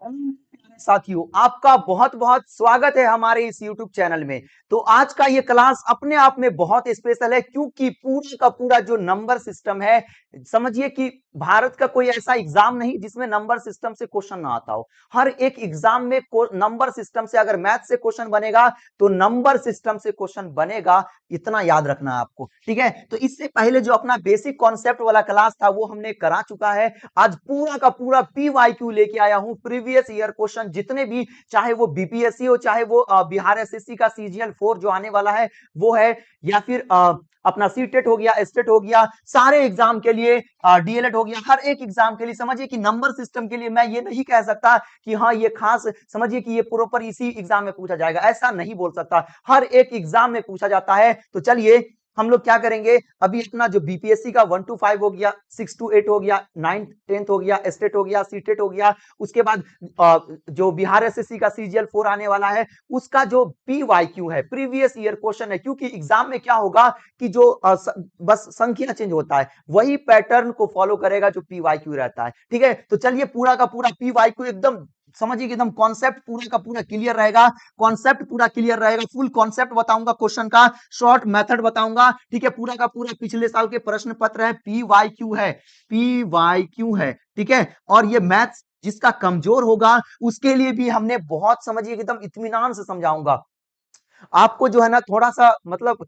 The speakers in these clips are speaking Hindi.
प्यारे साथियों, आपका बहुत बहुत स्वागत है हमारे इस YouTube चैनल में। तो आज का ये क्लास अपने आप में बहुत स्पेशल है, क्योंकि पूरा का पूरा जो नंबर सिस्टम है, समझिए कि भारत का कोई ऐसा एग्जाम नहीं जिसमें नंबर सिस्टम से क्वेश्चन ना आता हो। हर एक एग्जाम में नंबर सिस्टम से, अगर मैथ से क्वेश्चन बनेगा तो नंबर सिस्टम से क्वेश्चन बनेगा, इतना याद रखना है आपको। ठीक है, तो इससे पहले जो अपना बेसिक कॉन्सेप्ट वाला क्लास था वो हमने करा चुका है। आज पूरा का पूरा PYQ लेके आया हूं, प्रीवियस ईयर क्वेश्चन जितने भी, चाहे वो बीपीएससी हो, चाहे वो बिहार एसएससी का CGL 4 जो आने वाला है वो है, या फिर अपना सीटेट हो गया, एस्टेट हो गया, सारे एग्जाम के लिए, डीएलएड हो गया, हर एक एग्जाम के लिए। समझिए कि नंबर सिस्टम के लिए मैं ये नहीं कह सकता कि हाँ ये खास, समझिए कि ये प्रॉपर इसी एग्जाम में पूछा जाएगा, ऐसा नहीं बोल सकता। हर एक एग्जाम में पूछा जाता है। तो चलिए हम लोग क्या करेंगे, अभी अपना जो बीपीएससी का 1 to 5 हो गया, 6 to 8 हो गया, 9th 10th हो गया, एस्टेट हो गया, सीटेट हो गया, उसके बाद जो बिहार एसएससी का CGL 4 आने वाला है उसका जो PYQ है, प्रीवियस ईयर क्वेश्चन है। क्योंकि एग्जाम में क्या होगा कि जो बस संख्या चेंज होता है, वही पैटर्न को फॉलो करेगा जो PYQ रहता है। ठीक है, तो चलिए पूरा का पूरा PYQ एकदम समझिए कि एकदम कॉन्सेप्ट पूरा का पूरा क्लियर रहेगा। कॉन्सेप्ट पूरा क्लियर रहेगा, फुल कॉन्सेप्ट बताऊंगा क्वेश्चन का, शॉर्ट मेथड बताऊंगा। ठीक है, पूरा का पूरा पिछले साल के प्रश्न पत्र है, PYQ है, PYQ है। ठीक है, और ये मैथ्स जिसका कमजोर होगा उसके लिए भी हमने बहुत, समझिए एकदम इत्मीनान से समझाऊंगा आपको। जो है ना थोड़ा सा मतलब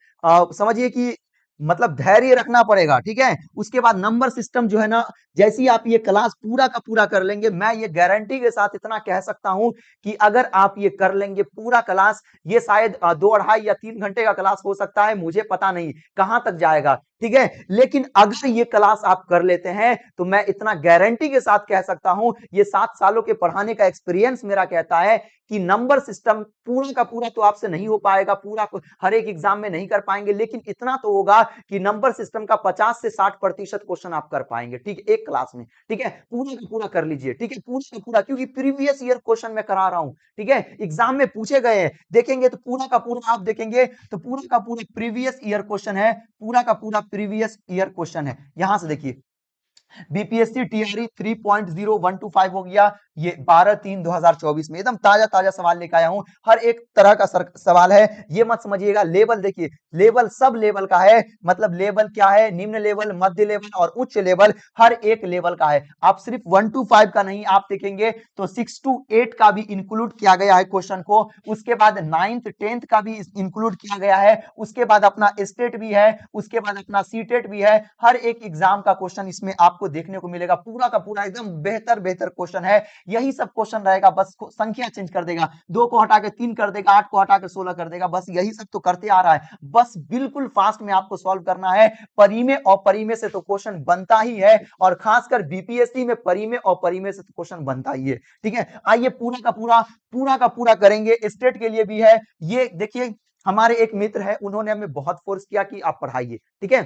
समझिए कि मतलब धैर्य रखना पड़ेगा। ठीक है, उसके बाद नंबर सिस्टम जो है ना, जैसी आप ये क्लास पूरा का पूरा कर लेंगे, मैं ये गारंटी के साथ इतना कह सकता हूं कि अगर आप ये कर लेंगे पूरा क्लास, ये शायद 2 2.5 या 3 घंटे का क्लास हो सकता है, मुझे पता नहीं कहां तक जाएगा। ठीक है, लेकिन अगर ये क्लास आप कर लेते हैं तो मैं इतना गारंटी के साथ कह सकता हूं, ये 7 सालों के पढ़ाने का एक्सपीरियंस मेरा कहता है कि नंबर सिस्टम पूरा का पूरा तो आपसे नहीं हो पाएगा, पूरा हर एक एग्जाम में नहीं कर पाएंगे, लेकिन इतना तो होगा कि नंबर सिस्टम का 50 से 60% क्वेश्चन आप कर पाएंगे। ठीक है, एक क्लास में। ठीक है, पूरा का पूरा कर लीजिए। ठीक है, पूरा का पूरा, क्योंकि प्रीवियस ईयर क्वेश्चन मैं करा रहा हूं। ठीक है, एग्जाम में पूछे गए हैं, देखेंगे तो पूरा का पूरा आप देखेंगे तो पूरा का पूरा प्रीवियस ईयर क्वेश्चन है, पूरा का पूरा प्रीवियस ईयर क्वेश्चन है। यहां से देखिए, बीपीएससी टीआरई 3.0125 हो गया, ये 12/3/2024 में एकदम ताजा ताजा सवाल लेकर आया हूं। हर एक तरह का सवाल है, ये मत समझिएगा। लेवल देखिए, लेवल सब लेवल का है, मतलब लेवल क्या है, निम्न लेवल, मध्य लेवल और उच्च लेवल, हर एक लेवल का है। आप सिर्फ 1 to 5 का नहीं, आप देखेंगे तो 6 to 8 का भी इंक्लूड किया गया है क्वेश्चन को, उसके बाद 9th 10th का भी इंक्लूड किया गया है, उसके बाद अपना स्टेट भी है, उसके बाद अपना सीटेट भी है। हर एक एग्जाम का क्वेश्चन इसमें आपको देखने को मिलेगा, पूरा का पूरा एकदम बेहतर बेहतर क्वेश्चन है। यही सब क्वेश्चन रहेगा, बस संख्या चेंज कर देगा, 2 को हटा के 3 कर देगा, 8 को हटा के 16 कर देगा, बस यही सब तो करते आ रहा है। बस बिल्कुल फास्ट में आपको सॉल्व करना है। परिमेय और परिमेय से तो क्वेश्चन बनता ही है, और खासकर बीपीएससी में परिमेय और परिमेय से तो क्वेश्चन बनता ही है। ठीक है, आइए पूरा का पूरा करेंगे। स्टेट के लिए भी है, ये देखिए हमारे एक मित्र है, उन्होंने हमें बहुत फोर्स किया कि आप पढ़ाइए। ठीक है,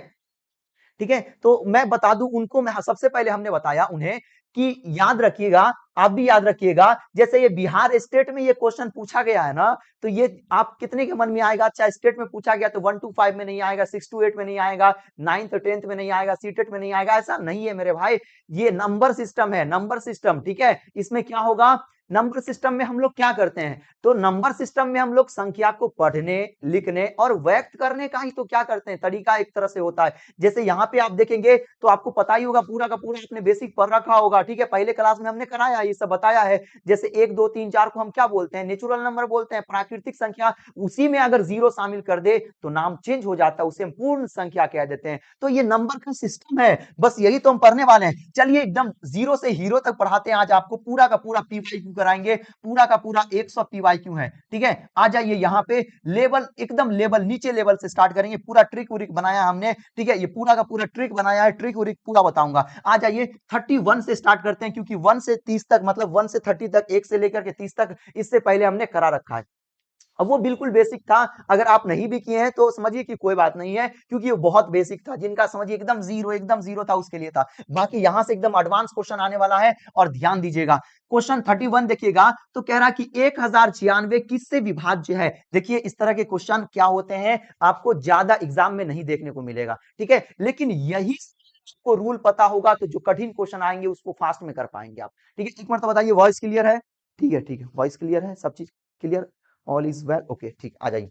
ठीक है, तो मैं बता दूं उनको, मैं सबसे पहले हमने बताया उन्हें कि याद रखिएगा, आप भी याद रखिएगा, जैसे ये बिहार स्टेट में ये क्वेश्चन पूछा गया है ना, तो ये आप कितने के मन में आएगा। अच्छा, स्टेट में पूछा गया तो 1 to 5 में नहीं आएगा, 6 to 8 में नहीं आएगा, 9th 10th में नहीं आएगा, सीटेट में नहीं आएगा, ऐसा नहीं है मेरे भाई। ये नंबर सिस्टम है, नंबर सिस्टम। ठीक है, इसमें क्या होगा, नंबर सिस्टम में हम लोग क्या करते हैं, तो नंबर सिस्टम में हम लोग संख्या को पढ़ने, लिखने और व्यक्त करने का ही तो क्या करते हैं, तरीका एक तरह से होता है। जैसे यहाँ पे आप देखेंगे तो आपको पता ही होगा, पूरा का पूरा आपने बेसिक पढ़ रखा होगा। ठीक है, पहले क्लास में हमने कराया, ये सब बताया है। जैसे 1 2 3 4 को हम क्या बोलते हैं, नेचुरल नंबर बोलते हैं, प्राकृतिक संख्या। उसी में अगर जीरो शामिल कर दे तो नाम चेंज हो जाता है, उसे हम पूर्ण संख्या कह देते हैं। तो ये नंबर का सिस्टम है, बस यही तो हम पढ़ने वाले हैं। चलिए एकदम जीरो से हीरो तक पढ़ाते हैं, आज आपको पूरा का पूरा PYQ कराएंगे, पूरा का पूरा 100 PYQ है। ठीक है, आ जाइए यहाँ पे, लेवल एकदम लेवल नीचे लेवल से स्टार्ट करेंगे, पूरा ट्रिक उरिक बनाया हमने। ठीक है, ये पूरा का पूरा ट्रिक बनाया है, ट्रिक उरिक पूरा बताऊंगा। आ जाइए 31 से स्टार्ट करते हैं, क्योंकि 1 से 30 तक, मतलब 1 से 30 तक, 1 से लेकर के 30 तक, इससे पहले हमने करा रखा है। अब वो बिल्कुल बेसिक था, अगर आप नहीं भी किए हैं तो समझिए कि कोई बात नहीं है, क्योंकि वो बहुत बेसिक था। जिनका समझिए एकदम जीरो था उसके लिए था। बाकी यहां से एकदम एडवांस क्वेश्चन आने वाला है, और ध्यान दीजिएगा। क्वेश्चन 31 देखिएगा, तो कह रहा कि 1096 किससे विभाज्य है। देखिए इस तरह के क्वेश्चन क्या होते हैं, आपको ज्यादा एग्जाम में नहीं देखने को मिलेगा। ठीक है, लेकिन यही को रूल पता होगा तो जो कठिन क्वेश्चन आएंगे उसको फास्ट में कर पाएंगे आप। ठीक है, एक बार तो बताइए, वॉइस क्लियर है। ठीक है, वॉइस क्लियर है, सब चीज clear, all is well, okay ठीक, आ जाइए।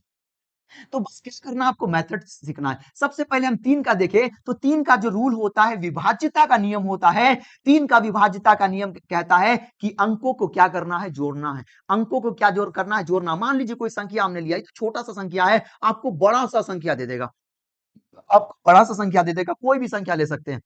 तो बस क्या करना है आपको, मेथड सीखना है। सबसे पहले हम 3 का देखें तो 3 का जो रूल होता है, विभाज्यता का नियम होता है। 3 का विभाज्यता का नियम कहता है कि अंकों को क्या करना है, जोड़ना है। अंकों को क्या जोड़ करना है, जोड़ना। मान लीजिए कोई संख्या हमने लिया, तो छोटा सा संख्या है, आपको बड़ा सा संख्या दे देगा। आपको बड़ा सा संख्या दे देगा, कोई भी संख्या ले सकते हैं।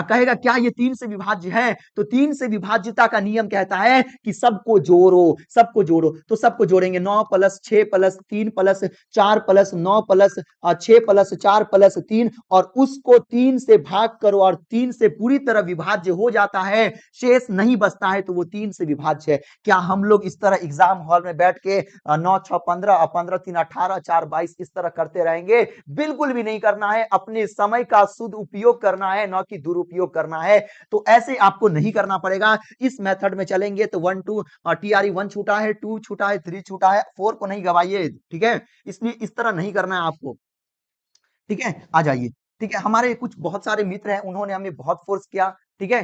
कहेगा क्या ये 3 से विभाज्य है, तो 3 से विभाज्यता का नियम कहता है कि सबको जोड़ो, सबको जोड़ो। तो सबको जोड़ेंगे, 9 plus 6 plus 3 plus 4 plus 9 plus 6 plus 4 plus 3, और उसको 3 से भाग करो और 3 से पूरी तरह विभाज्य हो जाता है, शेष नहीं बचता है, तो वो 3 से विभाज्य है। क्या हम लोग इस तरह एग्जाम हॉल में बैठ के 9 6 15 15 3 18 4 22 इस तरह करते रहेंगे? बिल्कुल भी नहीं करना है। अपने समय का शुद्ध उपयोग करना है, न कि दुरुपयोग करना है। तो ऐसे आपको नहीं करना पड़ेगा। इस मेथड में चलेंगे तो 1 2 टीआरई 1 छूटा है, 2 छूटा है, 3 छूटा है, 4 को नहीं गवाइए, ठीक है। इसलिए इस तरह नहीं करना है आपको, ठीक है। आ जाइए, ठीक है। हमारे कुछ बहुत सारे मित्र हैं, उन्होंने हमें बहुत फोर्स किया, ठीक है,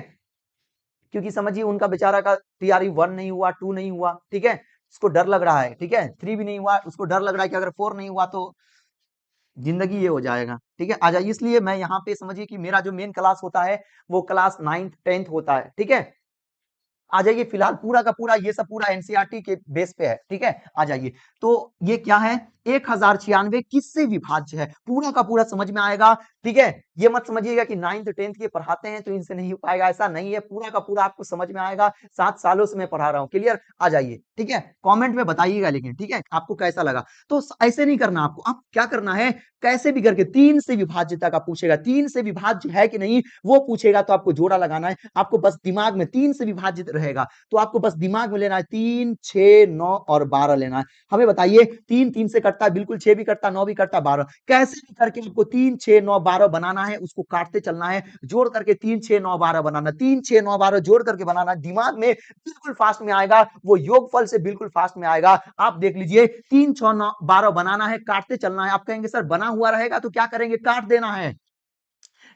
क्योंकि समझिए उनका बेचारा का टीआरई 1 नहीं हुआ, 2 नहीं हुआ, ठीक है। उसको डर लग रहा है, ठीक है, 3 भी नहीं हुआ, उसको डर लग रहा है कि अगर 4 नहीं हुआ तो जिंदगी ये हो जाएगा, ठीक है। आ जाइए, इसलिए मैं यहाँ पे समझिए कि मेरा जो मेन क्लास होता है वो क्लास 9th 10th होता है, ठीक है। आ जाइए, फिलहाल पूरा का पूरा ये सब पूरा एनसीईआरटी के बेस पे है, ठीक है। आ जाइए, तो ये क्या है, 1096 किससे विभाज्य है, पूरा का पूरा समझ में आएगा, ठीक है। ये मत समझिएगा कि 9th 10th के पढ़ाते हैं तो इनसे नहीं हो पाएगा, ऐसा नहीं है, पूरा का पूरा आपको समझ में आएगा। 7 सालों से मैं पढ़ा रहा हूँ, क्लियर। आ जाइए, ठीक है, कमेंट में बताइएगा लेकिन, ठीक है, आपको कैसा लगा। तो ऐसे नहीं करना आपको, आप क्या करना है, कैसे भी करके 3 से विभाज्यता का पूछेगा, 3 से विभाज्य है कि नहीं वो पूछेगा, तो आपको जोड़ा लगाना है। आपको बस दिमाग में 3 से विभाजित रहेगा, तो आपको बस दिमाग में लेना है 3 6 9 और 12 लेना है। हमें बताइए, 3 3 से कटता है, बिल्कुल, 6 भी कटता, 9 भी कटता, 12 कैसे भी करके आपको 3 6 9 12 बनाना है, उसको काटते चलना है, जोड़ करके 3 6 9 12 बनाना, 3 6 9 12 जोड़ करके बनाना, दिमाग में बिल्कुल फास्ट में आएगा, वो योगफल से बिल्कुल फास्ट में आएगा। आप देख लीजिए, 3 6 9 12 बनाना है, काटते चलना है। आप कहेंगे सर बना हुआ रहेगा तो क्या करेंगे, काट देना है,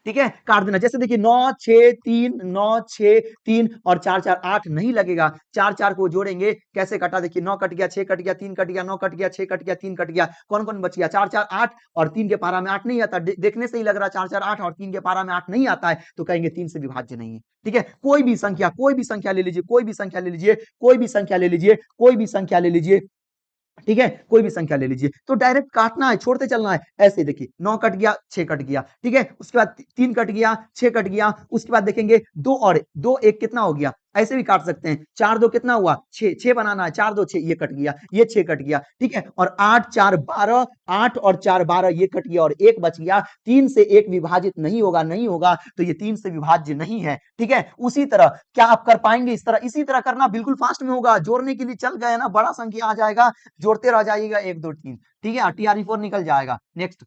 ठीक है, काट देना। जैसे देखिए 9 6 3 9 6 3 और 4 4 8 नहीं लगेगा, 4 4 को जोड़ेंगे, कैसे कटा, देखिए 9 कट गया, 6 कट गया, 3 कट गया, 9 कट गया, 6 कट गया, 3 कट गया, कौन कौन बच गया, 4 4 8, और 3 के पारा में 8 नहीं आता, देखने से ही लग रहा है 4 4 8 और 3 के पारा में 8 नहीं आता है, तो कहेंगे 3 से विभाज्य नहीं है, ठीक है। कोई भी संख्या, कोई भी संख्या ले लीजिए, कोई भी संख्या ले लीजिए, कोई भी संख्या ले लीजिए, कोई भी संख्या ले लीजिए, ठीक है, कोई भी संख्या ले लीजिए, तो डायरेक्ट काटना है, छोड़ते चलना है। ऐसे देखिए 9 कट गया, 6 कट गया, ठीक है, उसके बाद 3 कट गया, 6 कट गया, उसके बाद देखेंगे 2 और 2 1 कितना हो गया, ऐसे भी काट सकते हैं, 4 2 कितना हुआ, 6 6 बनाना है, 4 2 6, ये कट गया, ये 6 कट गया, ठीक है, और 8 4 12, 8 और 4 12, ये कट गया और 1 बच गया। 3 से 1 विभाजित नहीं होगा, नहीं होगा, तो ये 3 से विभाज्य नहीं है, ठीक है। उसी तरह क्या आप कर पाएंगे, इस तरह, इसी तरह करना, बिल्कुल फास्ट में होगा। जोड़ने के लिए चल गए ना, बड़ा संख्या आ जाएगा, जोड़ते रह जाइएगा, 1 2 3, ठीक है, टीआरई 4 निकल जाएगा। नेक्स्ट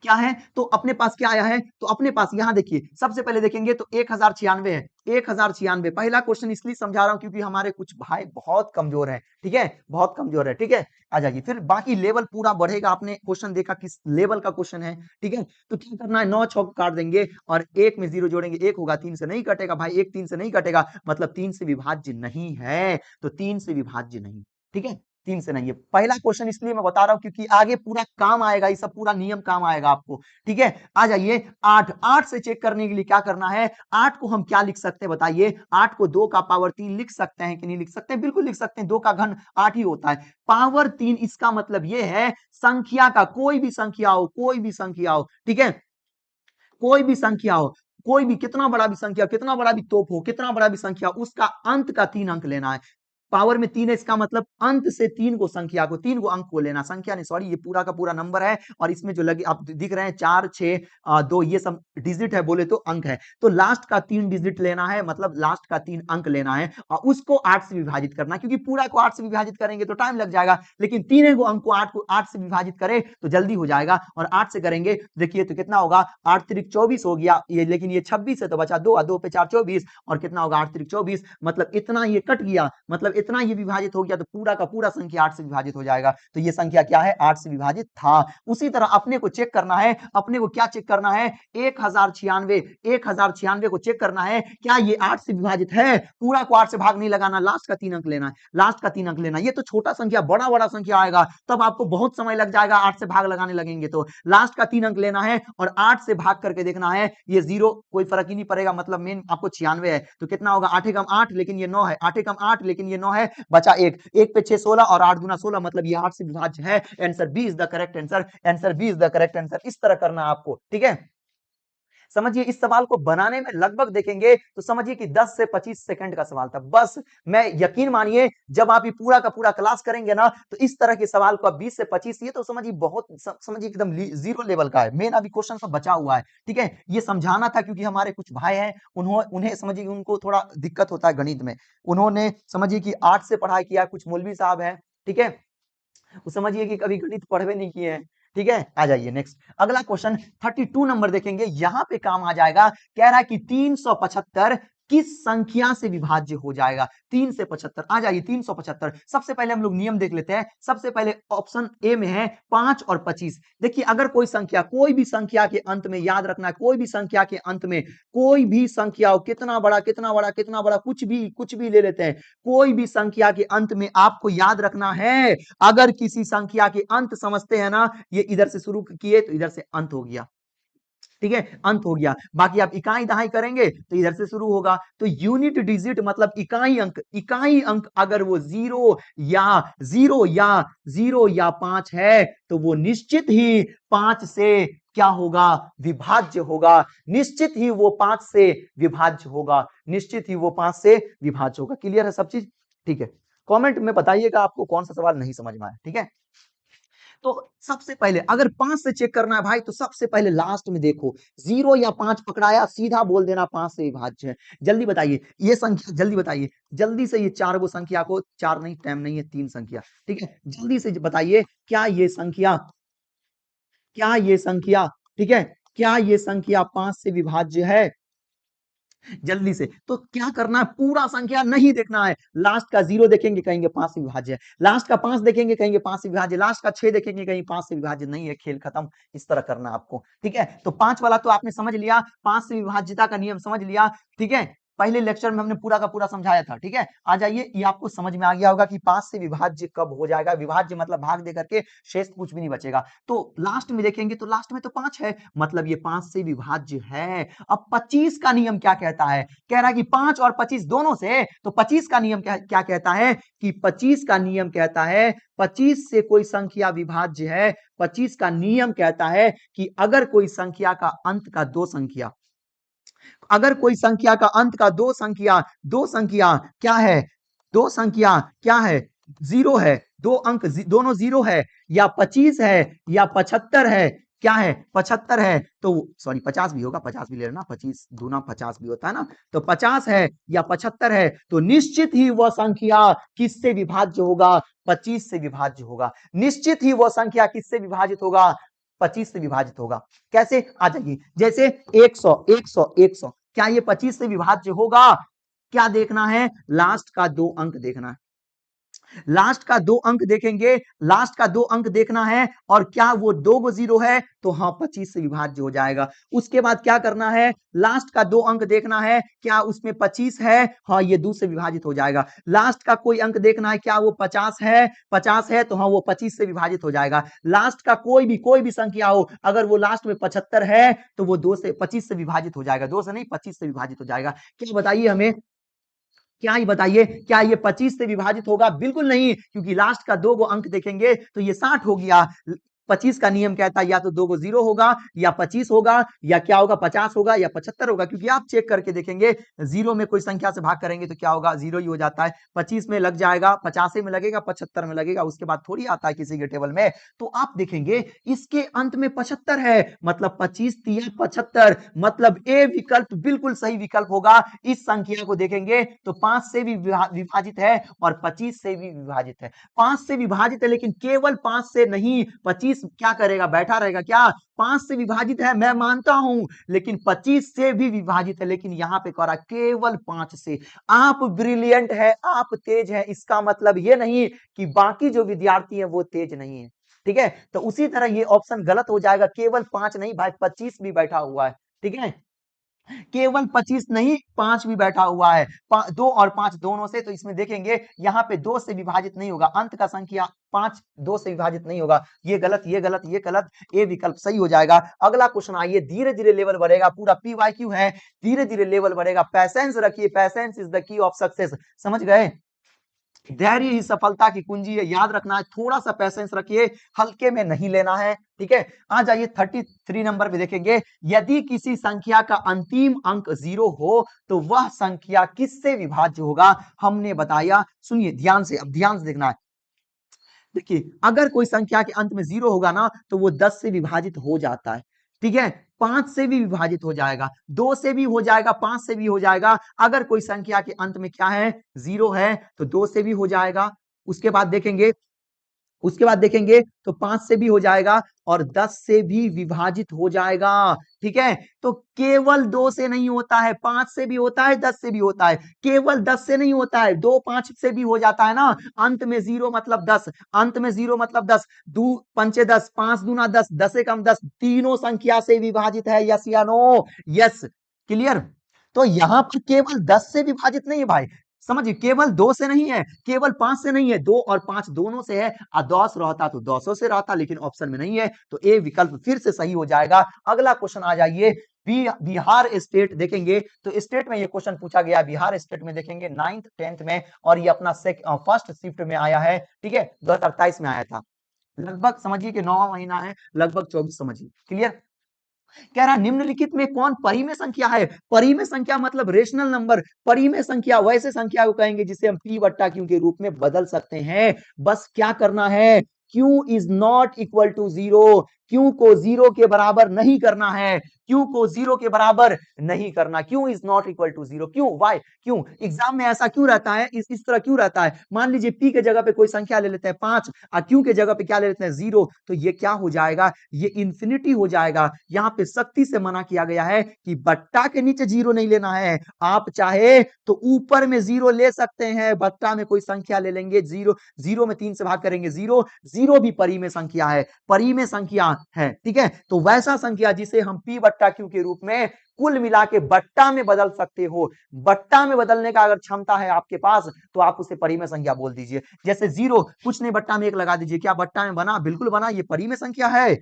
क्या है, तो अपने पास क्या आया है, तो अपने पास यहां देखिए, सबसे पहले देखेंगे तो 1096 है, 1096। पहला क्वेश्चन इसलिए समझा रहा हूं क्योंकि हमारे कुछ भाई बहुत कमजोर है, ठीक है, बहुत कमजोर है, ठीक है। आ जाइए, फिर बाकी लेवल पूरा बढ़ेगा। आपने क्वेश्चन देखा किस लेवल का क्वेश्चन है, ठीक है। तो क्या करना है, 9 6 काट देंगे और 1 में 0 जोड़ेंगे, 1 होगा, 3 से नहीं कटेगा भाई, 1 3 से नहीं कटेगा, मतलब 3 से विभाज्य नहीं है, तो 3 से विभाज्य नहीं, ठीक है, 3 से नहीं है। पहला क्वेश्चन इसलिए मैं बता रहा हूं क्योंकि आगे पूरा काम आएगा, ये सब पूरा नियम काम आएगा आपको, ठीक है। आ जाइए, 8 8 से चेक करने के लिए क्या करना है, 8 को हम क्या लिख सकते हैं बताइए, 8 को 2 का पावर 3 लिख सकते हैं कि नहीं लिख सकते, बिल्कुल लिख सकते हैं, 2 का घन 8 ही होता है, पावर 3, इसका मतलब ये है संख्या का, कोई भी संख्या हो, कोई भी संख्या हो, ठीक है, कोई भी संख्या हो, कोई भी, कितना बड़ा भी संख्या, कितना बड़ा भी तोप हो, कितना बड़ा भी संख्या, उसका अंत का 3 अंक लेना है। पावर में 3 है, इसका मतलब अंत से 3 को, संख्या को, 3 को अंक को लेना, संख्या नहीं, सॉरी, ये पूरा का पूरा नंबर है, और इसमें जो लगे आप दिख रहे हैं 4 6 2, ये सब डिजिट है, बोले तो अंक है, तो लास्ट का 3 डिजिट लेना है, मतलब लास्ट का 3 अंक लेना है, और उसको 8 से विभाजित करना, क्योंकि पूरा को 8 से विभाजित करेंगे तो टाइम लग जाएगा, लेकिन तीन को अंक को 8 से विभाजित करें तो जल्दी हो जाएगा, और 8 से करेंगे तो देखिए तो कितना होगा, 8 3 24 हो गया ये, लेकिन ये 26 है तो बचा 2 2 पे 4 24, और कितना होगा 8 3 24, मतलब इतना ये कट गया, मतलब इतना ये विभाजित हो गया तो पूरा का पूरा संख्या 8 से विभाजित हो जाएगा। तो ये संख्या क्या है, 8 से विभाजित था। उसी तरह अपने को चेक करना है, अपने को क्या चेक करना है, 1096 को चेक करना है, क्या ये 8 से विभाजित है। पूरा को 8 से भाग नहीं लगाना, लास्ट का 3 अंक लेना है, लास्ट का 3 अंक लेना। ये तो छोटा संख्या, बड़ा बड़ा संख्या आएगा तब आपको बहुत समय लग जाएगा, 8 से भाग लगाने लगेंगे तो लास्ट का 3 अंक लेना है और 8 से भाग करके देखना है। ये 0 कोई फर्क ही नहीं पड़ेगा, मतलब मेन आपको 96 है तो कितना होगा, 8 एकम 8 लेकिन ये 9 है, 8 एकम 8 लेकिन ये 9 है, बचा 1, 1 पे 6 16 और 8 गुना 16 मतलब ये 8 से विभाज्य है। Answer B is the correct answer, answer B is the correct answer. इस तरह करना आपको, ठीक है। समझिए इस सवाल को बनाने में लगभग देखेंगे तो समझिए कि 10 से 25 सेकंड का सवाल था बस। मैं यकीन मानिए जब आप ये पूरा का पूरा क्लास करेंगे ना तो इस तरह के सवाल को 20 से 25, ये तो समझिए बहुत समझिए एकदम जीरो लेवल का है। मेन अभी क्वेश्चन सब बचा हुआ है, ठीक है। ये समझाना था क्योंकि हमारे कुछ भाई हैं, उन्हें समझिए उनको थोड़ा दिक्कत होता है गणित में। उन्होंने समझिए कि 8 से पढ़ाई किया, कुछ मौलवी साहब हैं, ठीक है, वो समझिए कि कभी गणित पढ़वे नहीं किए हैं, ठीक है। आ जाइए नेक्स्ट, अगला क्वेश्चन 32 नंबर देखेंगे, यहां पे काम आ जाएगा। कह रहा है कि 375 किस संख्या से विभाज्य हो जाएगा। 3 से 75, आ जाइए 375। सबसे पहले हम लोग नियम देख लेते हैं। सबसे पहले ऑप्शन ए में है 5 और 25। देखिए अगर कोई संख्या, कोई भी संख्या के अंत में, याद रखना कोई भी संख्या के अंत में कोई भी संख्या हो, कितना बड़ा कितना बड़ा कितना बड़ा, कुछ भी ले लेते हैं, कोई भी संख्या के अंत में आपको याद रखना है, अगर किसी संख्या के अंत समझते हैं ना, ये इधर से शुरू किए तो इधर से अंत हो गया, ठीक है, अंत हो गया। बाकी आप इकाई दहाई करेंगे तो इधर से शुरू होगा। तो यूनिट डिजिट मतलब इकाई अंक, इकाई अंक अगर वो जीरो या 5 है तो वो निश्चित ही 5 से क्या होगा, विभाज्य होगा। निश्चित ही वो 5 से विभाज्य होगा, निश्चित ही वो 5 से विभाज्य होगा। क्लियर है सब चीज, ठीक है। कमेंट में बताइएगा आपको कौन सा सवाल नहीं समझ में आया, ठीक है। तो सबसे पहले अगर 5 से चेक करना है भाई तो सबसे पहले लास्ट में देखो, 0 या 5 पकड़ाया, सीधा बोल देना 5 से विभाज्य है। जल्दी बताइए ये संख्या, जल्दी बताइए, जल्दी से ये 4 गो संख्या को, 4 नहीं, टाइम नहीं है, 3 संख्या, ठीक है। जल्दी से बताइए क्या ये संख्या, क्या ये संख्या, ठीक है, क्या ये संख्या 5 से विभाज्य है। जल्दी से तो क्या करना है, पूरा संख्या नहीं देखना है। लास्ट का 0 देखेंगे कहेंगे 5 से विभाज्य है, लास्ट का 5 देखेंगे कहेंगे 5 से विभाज्य, लास्ट का 6 देखेंगे कहेंगे 5 से विभाज्य नहीं है, खेल खत्म। इस तरह करना आपको, ठीक है। तो 5 वाला तो आपने समझ लिया, 5 से विभाज्यता का नियम समझ लिया, ठीक है। पहले लेक्चर में हमने पूरा का पूरा समझाया था, ठीक है। आ जाइए, ये आपको समझ में आ गया होगा कि 5 से विभाज्य कब हो जाएगा। विभाज्य मतलब भाग दे करके शेष कुछ भी नहीं बचेगा। तो लास्ट में देखेंगे तो लास्ट में तो 5 है, मतलब ये 5 से विभाज्य है। अब 25 का नियम क्या कहता है, कह रहा है कि 5 और 25 दोनों से, तो 25 का नियम क्या कहता है कि 25 का नियम कहता है 25 से कोई संख्या विभाज्य है। 25 का नियम कहता है कि अगर कोई संख्या का अंत का दो संख्या, अगर कोई संख्या का अंत का दो संख्या क्या है, दो संख्या क्या है, 0 है, दो अंक दोनों 0 है, या 25 है या 75 है, क्या है 75 है, तो सॉरी 50 भी होगा, 50 भी ले लेना, 25 दूना 50 भी होता है ना। तो 50 है या 75 है तो निश्चित ही वह संख्या किससे विभाज्य होगा, 25 से विभाज्य होगा। निश्चित ही वह संख्या किससे विभाजित होगा, 25 से विभाजित होगा। कैसे, आ जाइए, जैसे 100 100 100, क्या ये 25 से विभाज्य होगा। क्या देखना है, लास्ट का 2 अंक देखना है, लास्ट का 2 अंक देखेंगे, लास्ट का 2 अंक देखना है, और क्या वो 2 गो 0 है तो हाँ 25 से विभाज्य हो जाएगा। उसके बाद क्या करना है, लास्ट का 2 अंक देखना है, क्या उसमें 25 है, हाँ ये 2 से विभाजित हो जाएगा। लास्ट का कोई अंक देखना है, क्या वो 50 है, 50 है तो हाँ वो 25 से विभाजित हो जाएगा। लास्ट का कोई भी संख्या हो, अगर वो लास्ट में 75 है तो वो 2 से 25 से विभाजित हो जाएगा, 2 से नहीं 25 से विभाजित हो जाएगा। क्या बताइए हमें, क्या ही बताइए, क्या ये 25 से विभाजित होगा, बिल्कुल नहीं, क्योंकि लास्ट का 2 गो अंक देखेंगे तो ये 60 हो गया। 25 का नियम कहता है या तो 2 गो 0 होगा या 25 होगा, या क्या होगा 50 होगा या 75 होगा, क्योंकि आप चेक करके देखेंगे 0 में कोई संख्या से भाग करेंगे तो क्या होगा, 0 ही हो जाता है। 25 में लग जाएगा, 50 में लगेगा, 75 में लगेगा, उसके बाद थोड़ी आता है किसी के टेबल में। तो आप देखेंगे इसके अंत में 75 है, मतलब 25 तिया 75, मतलब ए विकल्प बिल्कुल सही विकल्प होगा। इस संख्या को देखेंगे तो 5 से भी विभाजित है और 25 से भी विभाजित है। 5 से विभाजित है लेकिन केवल 5 से नहीं, 25 25 क्या करेगा, बैठा रहेगा क्या? 5 से विभाजित है, मैं मानता हूं, लेकिन 25 से भी विभाजित है, लेकिन यहां पे करा केवल 5 से। आप ब्रिलियंट है, आप तेज है, इसका मतलब ये नहीं कि बाकी जो विद्यार्थी है वो तेज नहीं है। ठीक है, तो उसी तरह ये ऑप्शन गलत हो जाएगा, केवल 5 नहीं भाई, 25 भी बैठा हुआ है। ठीक है, केवल 25 नहीं, 5 भी बैठा हुआ है, 2 और 5 दोनों से, तो इसमें देखेंगे यहाँ पे 2 से विभाजित नहीं होगा, अंत का संख्या 5 2 से विभाजित नहीं होगा। ये गलत, ये गलत, ये गलत, ए विकल्प सही हो जाएगा। अगला क्वेश्चन आइए, धीरे धीरे लेवल बढ़ेगा, पूरा पीवाईक्यू है, धीरे धीरे लेवल बढ़ेगा, पैसेंस रखिए, patience is the key of success. समझ गए? धैर्य ही सफलता की कुंजी है, याद रखना है, थोड़ा सा पैसेंस रखिए, हल्के में नहीं लेना है। ठीक है, आ जाइए 33 नंबर पे देखेंगे, यदि किसी संख्या का अंतिम अंक 0 हो तो वह संख्या किससे विभाज्य होगा? हमने बताया, सुनिए ध्यान से, अब ध्यान से देखना है। देखिए, अगर कोई संख्या के अंत में 0 होगा ना तो वो 10 से विभाजित हो जाता है। ठीक है, 5 से भी विभाजित हो जाएगा, 2 से भी हो जाएगा, 5 से भी हो जाएगा। अगर कोई संख्या के अंत में क्या है, 0 है, तो 2 से भी हो जाएगा। उसके बाद देखेंगे, उसके बाद देखेंगे तो 5 से भी हो जाएगा और 10 से भी विभाजित हो जाएगा। ठीक है, तो केवल 2 से नहीं होता है, 5 से भी होता है, 10 से भी होता है, केवल 10 से नहीं होता है, 2 5 से भी हो जाता है ना। अंत में 0 मतलब 10, अंत में 0 मतलब 10, 2 पंचे 10, 5 दूना 10, 10 से कम 10, तीनों संख्या से विभाजित है, यस या नो? Yes, clear? तो यहां पर केवल 10 से विभाजित नहीं है भाई, समझिए, केवल 2 से नहीं है, केवल 5 से नहीं है, 2 और 5 दोनों से है। 10 रहता तो 200 से रहता, लेकिन ऑप्शन में नहीं है, तो ए विकल्प फिर से सही हो जाएगा। अगला क्वेश्चन आ जाइए, बिहार स्टेट देखेंगे, तो स्टेट में ये क्वेश्चन पूछा गया, बिहार स्टेट में देखेंगे 9th 10th में, और ये अपना फर्स्ट शिफ्ट में आया है। ठीक है, 2023 में आया था, लगभग समझिए कि 9वां महीना है, लगभग 24, समझिए, क्लियर? कह रहा निम्नलिखित में कौन परिमेय संख्या है? परिमेय संख्या मतलब रेशनल नंबर, परिमेय संख्या वैसे संख्या को कहेंगे जिसे हम p बट्टा q के रूप में बदल सकते हैं। बस क्या करना है, q is not equal to 0, q को 0 के बराबर नहीं करना है, q को 0 के बराबर नहीं करना, q is not equal to 0, क्यों, वाई, क्यों एग्जाम में ऐसा क्यों रहता है, इस तरह क्यों रहता है? मान लीजिए p के जगह पे कोई संख्या ले लेते हैं 5 और q के जगह पे क्या ले लेते हैं 0, तो ये क्या हो जाएगा, ये इंफिनिटी हो जाएगा। यहाँ पे सख्ती से मना किया गया है कि बट्टा के नीचे 0 नहीं लेना है, आप चाहे तो ऊपर में 0 ले सकते हैं, बट्टा में कोई संख्या ले लेंगे, 0 0 में 3 से भाग करेंगे 0, 0 भी परिमेय संख्या है, परिमेय संख्या है। ठीक है, तो वैसा संख्या जिसे हम p बट्टा q के रूप में कुल मिला के बट्टा में बदल सकते हो, बट्टा में बदलने का अगर क्षमता है आपके पास तो आप उसे परिमेय संख्या बोल दीजिए। जैसे 0 कुछ नहीं, बट्टा में 1 लगा दीजिए, क्या बट्टा में बना? बिल्कुल बना, ये परिमेय संख्या है।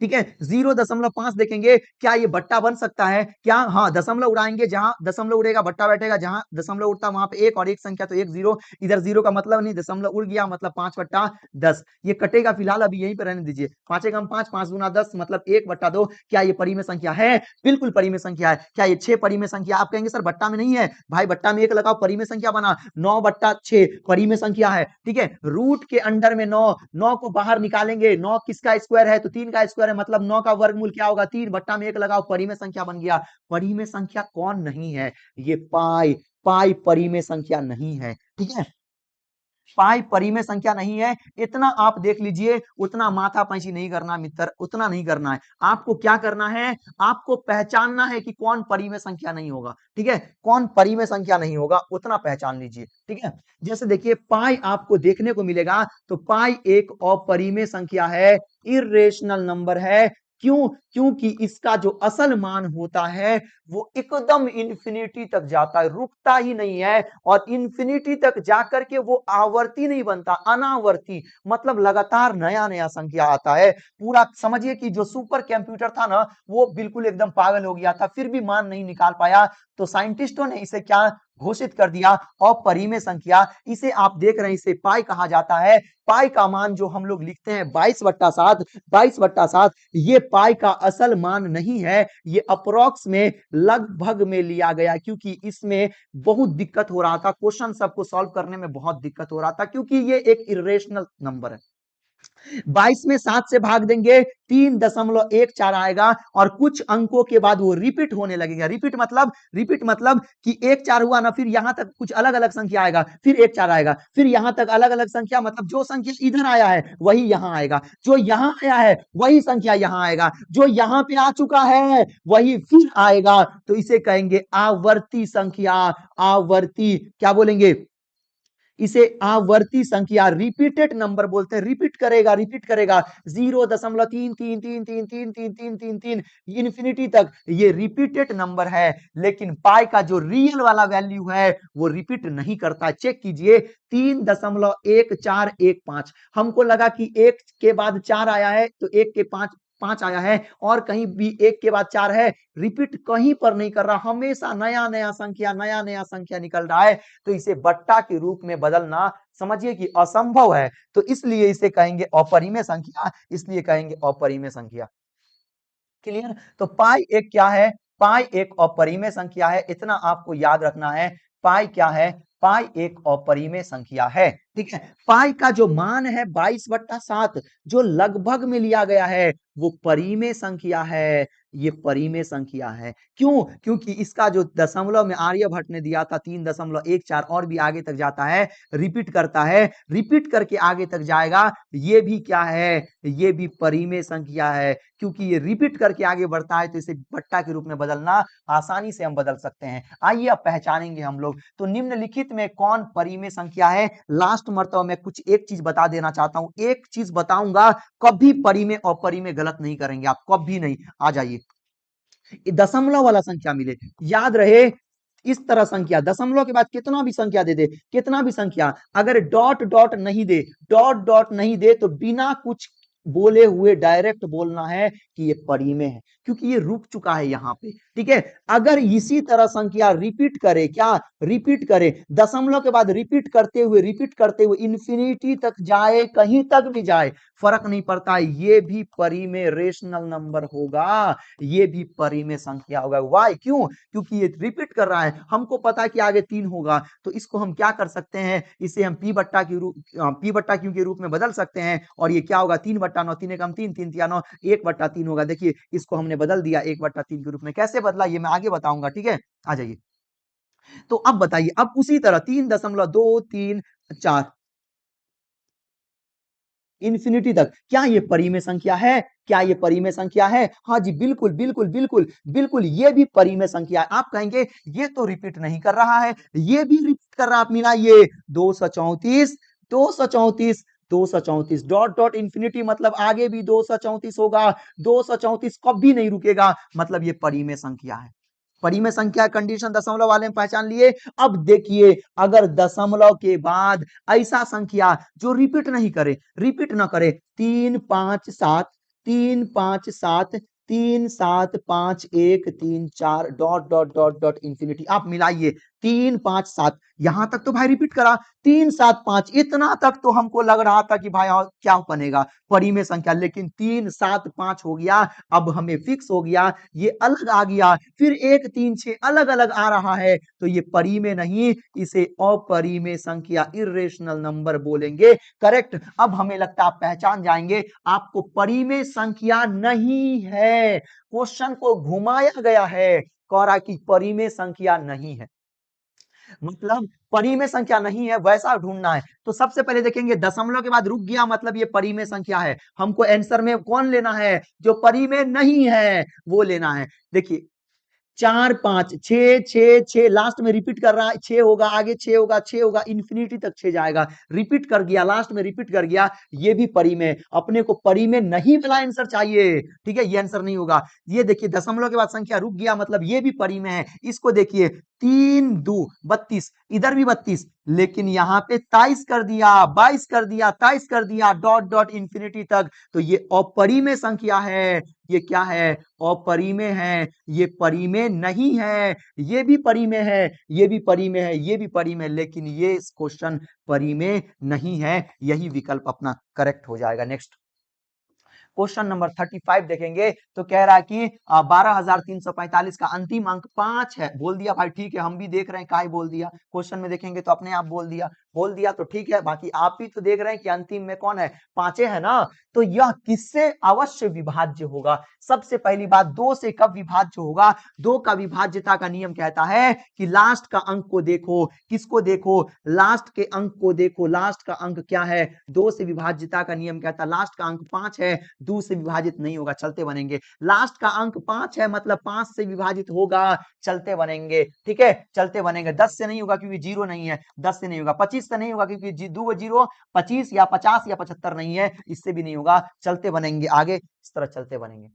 ठीक है, 0.5 देखेंगे, क्या ये बट्टा बन सकता है क्या? हाँ, दशमलव उड़ाएंगे, जहां दशमलव उड़ेगा बट्टा बैठेगा, जहां दशमलव उड़ता वहां पे 1 और 1 संख्या, तो 1 0, इधर 0 का मतलब नहीं, दशमलव उड़ गया मतलब 5/10, ये कटेगा, फिलहाल अभी यहीं पे रहने दीजिए, 5 एकम 5, 5 दूना 10 मतलब 1/2। क्या ये परिमेय संख्या है? बिल्कुल परिमेय संख्या है। क्या ये 6 परिमेय संख्या? आप कहेंगे सर बट्टा में नहीं है, भाई बट्टा में 1 लगाओ, परिमेय संख्या बना, 9/6 परिमेय संख्या है। ठीक है, रूट के अंडर में 9, 9 को बाहर निकालेंगे, 9 किसका स्क्वायर है? तो 3 का स्क्वायर है, मतलब 9 का वर्गमूल क्या होगा? 3, बट्टा में 1 लगाओ, परिमेय संख्या बन गया। परिमेय संख्या कौन नहीं है? ये पाई, पाई परिमेय संख्या नहीं है। ठीक है, पाई परिमेय संख्या नहीं है, इतना आप देख लीजिए, उतना माथा पैंची नहीं करना मित्र, उतना नहीं करना है। आपको क्या करना है, आपको पहचानना है कि कौन परिमेय संख्या नहीं होगा। ठीक है, कौन परिमेय संख्या नहीं होगा, उतना पहचान लीजिए। ठीक है, जैसे देखिए पाई आपको देखने को मिलेगा, तो पाई एक अपरिमेय संख्या है, इर्रेशनल नंबर है। क्यों? क्योंकि इसका जो असल मान होता है वो एकदम इंफिनिटी तक जाता है, रुकता ही नहीं है, और इंफिनिटी तक जाकर के वो आवर्ती नहीं बनता, अनावर्ती, मतलब लगातार नया नया संख्या आता है। पूरा समझिए कि जो सुपर कंप्यूटर था ना, वो बिल्कुल एकदम पागल हो गया था, फिर भी मान नहीं निकाल पाया, तो साइंटिस्टों ने इसे क्या घोषित कर दिया? अपरिमेय संख्या। इसे आप देख रहे हैं, इसे पाई कहा जाता है। पाई का मान जो हम लोग लिखते हैं 22/7, 22/7, ये पाई का असल मान नहीं है, ये अप्रोक्स में, लगभग में लिया गया, क्योंकि इसमें बहुत दिक्कत हो रहा था, क्वेश्चन सबको सॉल्व करने में बहुत दिक्कत हो रहा था, क्योंकि ये एक इरेशनल नंबर है। 22 में 7 से भाग देंगे 3.14 आएगा और कुछ अंकों के बाद वो रिपीट होने लगेगा। रिपीट मतलब कि 1 4 हुआ ना, फिर यहां तक कुछ अलग अलग संख्या आएगा, फिर 1 4 आएगा, फिर यहां तक अलग अलग संख्या, मतलब जो संख्या इधर आया है वही यहां आएगा, जो यहां आया है वही संख्या यहां आएगा, जो यहां पे आ चुका है वही फिर आएगा। तो इसे कहेंगे आवर्ती संख्या। आवर्ती क्या बोलेंगे? इसे आवर्ती संख्या, रिपीटेड नंबर बोलते हैं। रिपीट करेगा 0.333333333 इंफिनिटी तक, ये रिपीटेड नंबर है। लेकिन पाई का जो रियल वाला वैल्यू है वो रिपीट नहीं करता। चेक कीजिए 3.1415। हमको लगा कि एक के बाद 4 आया है तो एक के 5 5 आया है, और कहीं भी एक के बाद 4 है, रिपीट कहीं पर नहीं कर रहा, हमेशा नया नया संख्या निकल रहा है। तो इसे बट्टा के रूप में बदलना समझिए कि असंभव है। तो इसलिए इसे कहेंगे अपरिमेय संख्या, इसलिए कहेंगे अपरिमेय संख्या। क्लियर? तो पाई एक क्या है? पाई एक अपरिमेय संख्या है, इतना आपको याद रखना है। पाई क्या है? पाई एक अपरिमेय संख्या है। ठीक है, पाई का जो मान है 22/7 जो लगभग में लिया गया है वो परिमेय संख्या है। ये परिमेय संख्या है। क्यों? क्योंकि इसका जो दशमलव में आर्यभट्ट ने दिया था 3.14 और भी आगे तक जाता है, रिपीट करता है, रिपीट करके आगे तक जाएगा। ये भी क्या है? ये भी परिमेय संख्या है। क्योंकि ये रिपीट करके आगे बढ़ता है तो इसे बट्टा के रूप में बदलना आसानी से हम बदल सकते हैं। आइए अब पहचानेंगे हम लोग। तो निम्नलिखित में कौन परिमेय संख्या है? लास्ट मर्तबा मैं कुछ एक चीज बता देना चाहता हूं, एक चीज बताऊंगा, कभी परिमेय अपरिमेय गलत नहीं करेंगे आप, कभी नहीं। आ जाइए, दशमलव वाला संख्या मिले, याद रहे इस तरह संख्या दशमलव के बाद कितना भी संख्या दे दे, कितना भी संख्या, अगर डॉट डॉट नहीं दे, डॉट डॉट नहीं दे तो बिना कुछ बोले हुए डायरेक्ट बोलना है कि ये परिमेय है, क्योंकि ये रुक चुका है यहां पे। ठीक है, अगर इसी तरह संख्या रिपीट करे, क्या रिपीट करे, दशमलव के बाद रिपीट करते हुए इंफिनिटी तक जाए, कहीं तक भी जाए, फर्क नहीं पड़ता, ये भी परिमेय रेशनल नंबर होगा, ये भी परिमेय संख्या होगा। वाई? क्यों? क्योंकि ये रिपीट कर रहा है, हमको पता है कि आगे 3 होगा, तो इसको हम क्या कर सकते हैं, इसे हम पी बट्टा क्यू के रूप में बदल सकते हैं। और ये क्या होगा? 3/9, 3 एकम 3, 3 तिया 9, 1/3 होगा। देखिए इसको हमने बदल दिया 1/3 के रूप में। कैसे बदला ये मैं आगे बताऊंगा। ठीक है, आ जाइए। तो अब बताइए, अब उसी तरह 3.234 इंफिनिटी तक, क्या ये परिमेय संख्या है? क्या ये परिमेय संख्या है? हाँ जी, बिल्कुल बिल्कुल बिल्कुल बिल्कुल, ये भी परिमेय संख्या है। आप कहेंगे ये तो रिपीट नहीं कर रहा है, ये भी रिपीट कर रहा है, आप मिलाइए 234 234 234 डॉट डॉट इंफिनिटी, मतलब आगे भी 234 होगा, 234 कभी नहीं रुकेगा, मतलब ये परिमेय संख्या है। परिमेय संख्या कंडीशन दशमलव वाले में पहचान लिए। अब देखिए, अगर दशमलव के बाद ऐसा संख्या जो रिपीट ना करे, 357 357 375 1 3 4 dot dot dot dot infinity, आप मिलाइए 357, यहां तक तो भाई रिपीट करा, 375 इतना तक तो हमको लग रहा था कि भाई और क्या बनेगा परिमेय संख्या, लेकिन 375 हो गया, अब हमें फिक्स हो गया, ये अलग आ गया, फिर 1 3 6 अलग अलग आ रहा है, तो ये परिमेय नहीं, इसे अपरिमेय संख्या, इर्रेशनल नंबर बोलेंगे। करेक्ट। अब हमें लगता है आप पहचान जाएंगे, आपको परिमेय संख्या नहीं है, क्वेश्चन को घुमाया गया है, कह रहा कि परिमेय संख्या नहीं है, मतलब परिमेय संख्या नहीं है वैसा ढूंढना है। तो सबसे पहले देखेंगे दशमलव के बाद रुक गया, मतलब ये परिमेय संख्या है। हमको आंसर में कौन लेना है? जो परिमेय नहीं है वो लेना है। देखिए 4 5 6 6 6 लास्ट में रिपीट कर रहा है, 6 होगा, आगे 6 होगा, 6 होगा, इंफिनिटी तक 6 जाएगा, रिपीट कर गया, लास्ट में रिपीट कर गया, ये भी परिमेय। अपने को परिमेय नहीं वाला आंसर चाहिए, ठीक है, ये आंसर नहीं होगा। ये देखिए दशमलव के बाद संख्या रुक गया, मतलब ये भी परिमेय है। इसको देखिए 3 2 32, इधर भी 32, लेकिन यहाँ पे 23 कर दिया, 22 कर दिया, 23 कर दिया, डॉट डॉट इंफिनिटी तक, तो ये अपरिमेय संख्या है। ये क्या है? अपरिमेय है, ये परिमेय नहीं है। ये भी परिमेय है, ये भी परिमेय है, ये भी परिमेय, लेकिन ये क्वेश्चन परिमेय नहीं है। यही विकल्प अपना करेक्ट हो जाएगा। नेक्स्ट क्वेश्चन नंबर 35 देखेंगे तो कह रहा है कि 12,345 का अंतिम अंक 5 है। बोल दिया भाई, ठीक है, हम भी देख रहे हैं काहे बोल दिया। क्वेश्चन में देखेंगे तो अपने आप बोल दिया तो ठीक है, बाकी आप भी तो देख रहे हैं कि अंतिम में कौन है, 5 है ना। तो यह किससे अवश्य विभाज्य होगा? सबसे पहली बात, 2 से कब विभाज्य होगा? 2 का विभाज्यता का नियम कहता है कि लास्ट का अंक को देखो। किसको देखो? लास्ट के अंक को देखो। लास्ट का अंक क्या है? 2 से विभाज्यता का नियम कहता है लास्ट का अंक 5 है, 2 से विभाजित नहीं होगा, चलते बनेंगे। लास्ट का अंक 5 है मतलब 5 से विभाजित होगा, चलते बनेंगे। ठीक है, चलते बनेंगे। 10 से नहीं होगा क्योंकि जीरो नहीं है, 10 से नहीं होगा। 25 से नहीं होगा क्योंकि दो जीरो 25 या 50 या 75 नहीं है, इससे भी नहीं होगा, चलते बनेंगे आगे, इस तरह चलते बनेंगे।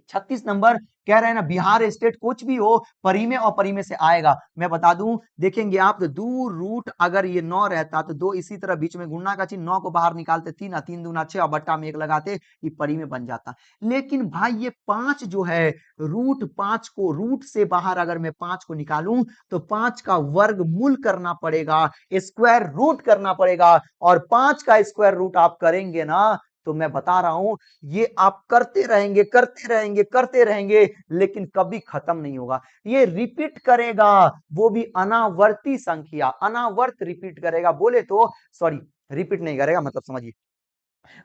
36 नंबर कह रहे हैं ना, बिहार स्टेट कुछ भी हो परी में और परी में से आएगा। मैं बता दूं, देखेंगे आप तो दूर रूट अगर ये 9 रहता तो 2 इसी तरह बीच में गुणा का चिन्ह, 9 को बाहर निकालते 3 3 दूना 6 और बट्टा में 1 लगाते, ये परी में बन जाता। लेकिन भाई ये 5 जो है, रूट 5 को रूट से बाहर अगर मैं 5 को निकालूं तो 5 का वर्गमूल करना पड़ेगा, स्क्वायर रूट करना पड़ेगा। और 5 का स्क्वायर रूट आप करेंगे ना तो मैं बता रहा हूं ये आप करते रहेंगे करते रहेंगे करते रहेंगे, लेकिन कभी खत्म नहीं होगा। ये रिपीट करेगा, वो भी अनावर्ती संख्या, अनावर्त रिपीट करेगा। बोले तो सॉरी, रिपीट नहीं करेगा मतलब समझिए,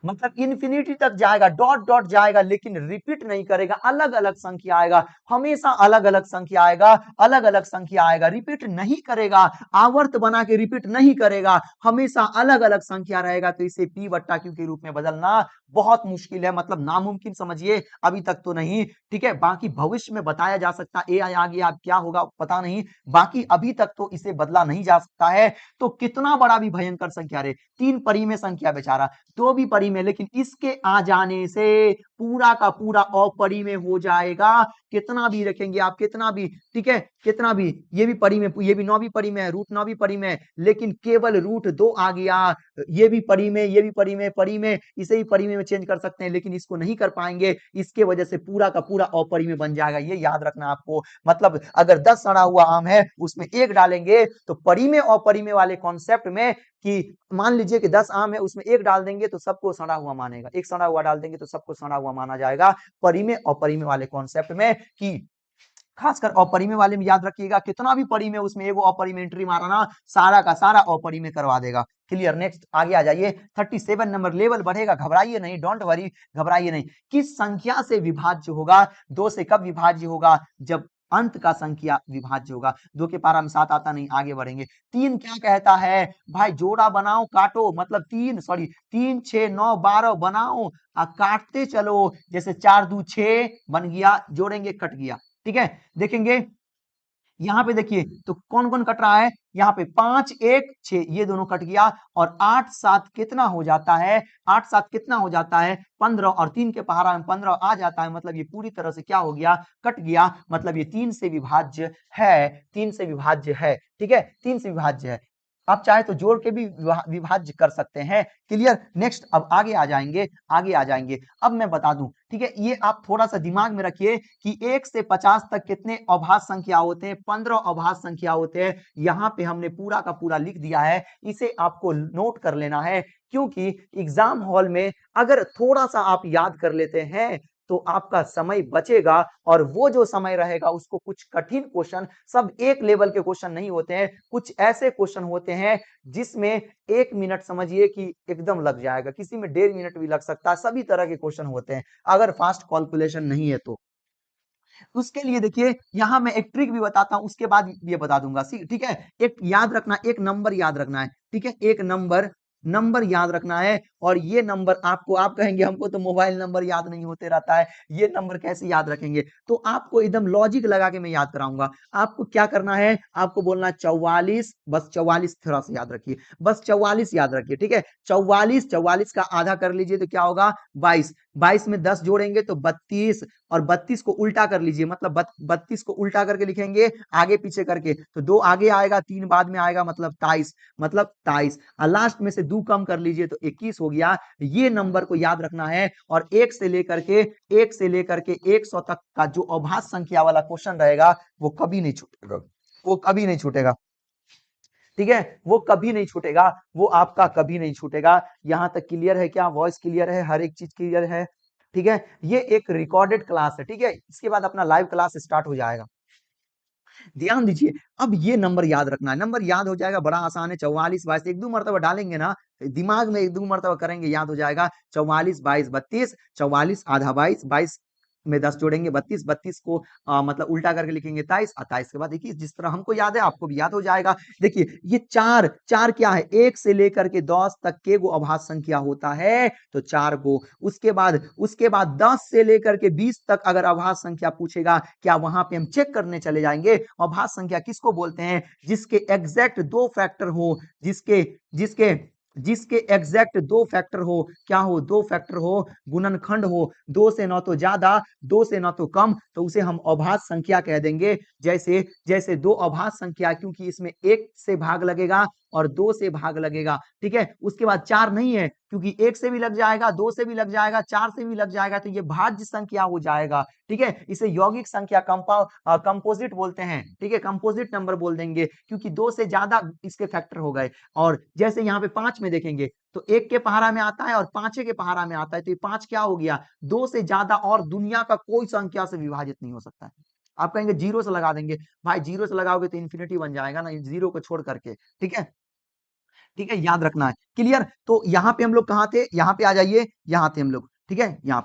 मतलब इन्फिनिटी तक जाएगा, डॉट डॉट जाएगा, लेकिन रिपीट नहीं करेगा। अलग अलग संख्या आएगा, हमेशा अलग अलग संख्या आएगा, अलग अलग संख्या आएगा, रिपीट नहीं करेगा। आवर्त बना के रिपीट नहीं करेगा, हमेशा अलग अलग संख्या रहेगा। तो इसे पी बट्टा क्यू के रूप में बदलना बहुत मुश्किल है, मतलब नामुमकिन समझिए, अभी तक तो नहीं। ठीक है, बाकी भविष्य में बताया जा सकता है, AI आ गया क्या होगा पता नहीं, बाकी अभी तक तो इसे बदला नहीं जा सकता है। तो कितना बड़ा भी भयंकर संख्या रे, 3 परी में संख्या बेचारा, 2 भी परी में, लेकिन इसके आ जाने से पूरा का पूरा अपरी में हो जाएगा। कितना भी रखेंगे आप, कितना भी, ठीक है, कितना भी, ये भी परी में, ये भी 9 भी परी में है, रूट 9 भी परी में है, लेकिन केवल रूट 2 आ गया। ये भी परी में, ये भी परी में, इसे भी परी में चेंज कर सकते हैं, लेकिन इसको नहीं कर पाएंगे। इसके वजह से पूरा का पूरा अपरी में बन जाएगा, ये याद रखना आपको। मतलब अगर 10 सड़ा हुआ आम है उसमें 1 डालेंगे तो परी में और परी में वाले कॉन्सेप्ट में, कि मान लीजिए कि 10 आम है उसमें 1 डाल देंगे तो सबको सड़ा हुआ मानेगा, 1 सड़ा हुआ डाल देंगे तो सबको सड़ा हुआ माना जाएगा। परी में और परी में वाले कॉन्सेप्ट में, कि खासकर अपरी में वाले में याद रखिएगा, कितना भी परी में उसमें एगो अपरी में एंट्री मारा ना, सारा का सारा अपरी में करवा देगा। क्लियर, नेक्स्ट आगे आ जाइए। 37 नंबर, लेवल बढ़ेगा, घबराइए नहीं, डोंट वरी, घबराइए नहीं। किस संख्या से विभाज्य होगा? 2 से कब विभाज्य होगा? जब अंत का संख्या विभाज्य होगा। 2 के पारा में 7 आता नहीं, आगे बढ़ेंगे। 3 क्या कहता है भाई? जोड़ा बनाओ काटो, मतलब 3 सॉरी 3 6 9 12 बनाओ, काटते चलो, जैसे 4 2 6 बन गया, जोड़ेंगे कट गया। ठीक है, देखेंगे यहाँ पे देखिए तो कौन कौन कट रहा है, यहाँ पे 5 1 6 ये दोनों कट गया, और 8 7 कितना हो जाता है? 8 7 कितना हो जाता है? 15, और 3 के पहाड़ा में 15 आ जाता है, मतलब ये पूरी तरह से क्या हो गया? कट गया, मतलब ये 3 से विभाज्य है, 3 से विभाज्य है। ठीक है, 3 से विभाज्य है। आप चाहे तो जोड़ के भी विभाज्य कर सकते हैं। क्लियर, नेक्स्ट अब आगे आ जाएंगे, आगे आ जाएंगे। अब मैं बता दूं, ठीक है, ये आप थोड़ा सा दिमाग में रखिए कि 1 से 50 तक कितने अभाज्य संख्या होते हैं? 15 अभाज्य संख्या होते हैं। यहाँ पे हमने पूरा का पूरा लिख दिया है, इसे आपको नोट कर लेना है, क्योंकि एग्जाम हॉल में अगर थोड़ा सा आप याद कर लेते हैं तो आपका समय बचेगा, और वो जो समय रहेगा उसको कुछ कठिन क्वेश्चन, सब एक लेवल के क्वेश्चन नहीं होते हैं, कुछ ऐसे क्वेश्चन होते हैं जिसमें 1 मिनट समझिए कि एकदम लग जाएगा, किसी में 1.5 मिनट भी लग सकता है, सभी तरह के क्वेश्चन होते हैं अगर फास्ट कैलकुलेशन नहीं है तो। उसके लिए देखिए यहां मैं एक ट्रिक भी बताता हूं, उसके बाद ये बता दूंगा, ठीक है। एक याद रखना, एक नंबर याद रखना है, ठीक है, एक नंबर नंबर याद रखना है। और ये नंबर आपको, आप कहेंगे हमको तो मोबाइल नंबर याद नहीं होते रहता है, ये नंबर कैसे याद रखेंगे? तो आपको एकदम लॉजिक लगा के मैं याद कराऊंगा। आपको क्या करना है, आपको बोलना 44, बस 44 थोड़ा सा याद रखिए, बस 44 याद रखिए, ठीक है। 44, 44 का आधा कर लीजिए तो क्या होगा? 22, 22 में 10 जोड़ेंगे तो 32, और 32 को उल्टा कर लीजिए, मतलब 32 को उल्टा करके लिखेंगे आगे पीछे करके, तो 2 आगे आएगा 3 बाद में आएगा, मतलब 23, मतलब 23, और लास्ट में से 2 कम कर लीजिए तो 21 हो गया। ये नंबर को याद रखना है, और 1 से लेकर के 100 तक का जो अभाज्य संख्या वाला क्वेश्चन रहेगा वो कभी नहीं छूटेगा, वो कभी नहीं छूटेगा। ठीक है, वो कभी नहीं छूटेगा, वो आपका कभी नहीं छूटेगा। यहां तक क्लियर है क्या? वॉइस क्लियर है, हर एक चीज क्लियर है? ठीक है, ये एक रिकॉर्डेड क्लास है। ठीक है, इसके बाद अपना लाइव क्लास स्टार्ट हो जाएगा। ध्यान दीजिए, अब ये नंबर याद रखना है, नंबर याद हो जाएगा, बड़ा आसान है। 44 22 एक दो मरतबा डालेंगे ना, दिमाग में एक दो मरतबा करेंगे, याद हो जाएगा। 44 22 32, 44 आधा 22, 22 में 10 जोड़ेंगे 32, 32 को मतलब उल्टा करके लिखेंगे 23, 28 के बाद 21। जिस तरह हमको याद है आपको भी याद हो जाएगा। देखिए ये चार, चार क्या है, 1 से लेकर के 10 तक के गो अभाज्य संख्या होता है, तो 4 गो। उसके बाद 10 से लेकर के 20 तक अगर अभाज्य संख्या पूछेगा, क्या वहां पे हम चेक करने चले जाएंगे। अभाज्य संख्या किसको बोलते हैं, जिसके एग्जैक्ट दो फैक्टर हो, जिसके जिसके जिसके एग्जैक्ट दो फैक्टर हो, क्या हो, दो फैक्टर हो, गुणनखंड हो, दो से न तो ज्यादा, दो से न तो कम, तो उसे हम अभाज्य संख्या कह देंगे। जैसे जैसे दो अभाज्य संख्या, क्योंकि इसमें एक से भाग लगेगा और दो से भाग लगेगा। ठीक है, उसके बाद चार नहीं है, क्योंकि एक से भी लग जाएगा, दो से भी लग जाएगा, चार से भी लग जाएगा, तो ये भाज्य संख्या हो जाएगा। ठीक है, इसे यौगिक संख्या कंपोजिट बोलते हैं। ठीक है, कंपोजिट नंबर बोल देंगे, क्योंकि दो से ज्यादा इसके फैक्टर हो गए। और जैसे यहाँ पे 5 में देखेंगे, तो एक के पहाड़ा में आता है और पांचे के पहाड़ा में आता है, तो ये 5 क्या हो गया, दो से ज्यादा और दुनिया का कोई संख्या से विभाजित नहीं हो सकता है। आप कहेंगे जीरो से लगा देंगे, भाई जीरो से लगाओगे तो इन्फिनिटी बन जाएगा ना, जीरो को छोड़ करके। ठीक है, ठीक है, याद रखना है। क्लियर, तो यहाँ पे हम लोग कहाँ थे, यहाँ पे आ जाइए, यहाँ थे हम लोग। ठीक है, यहाँ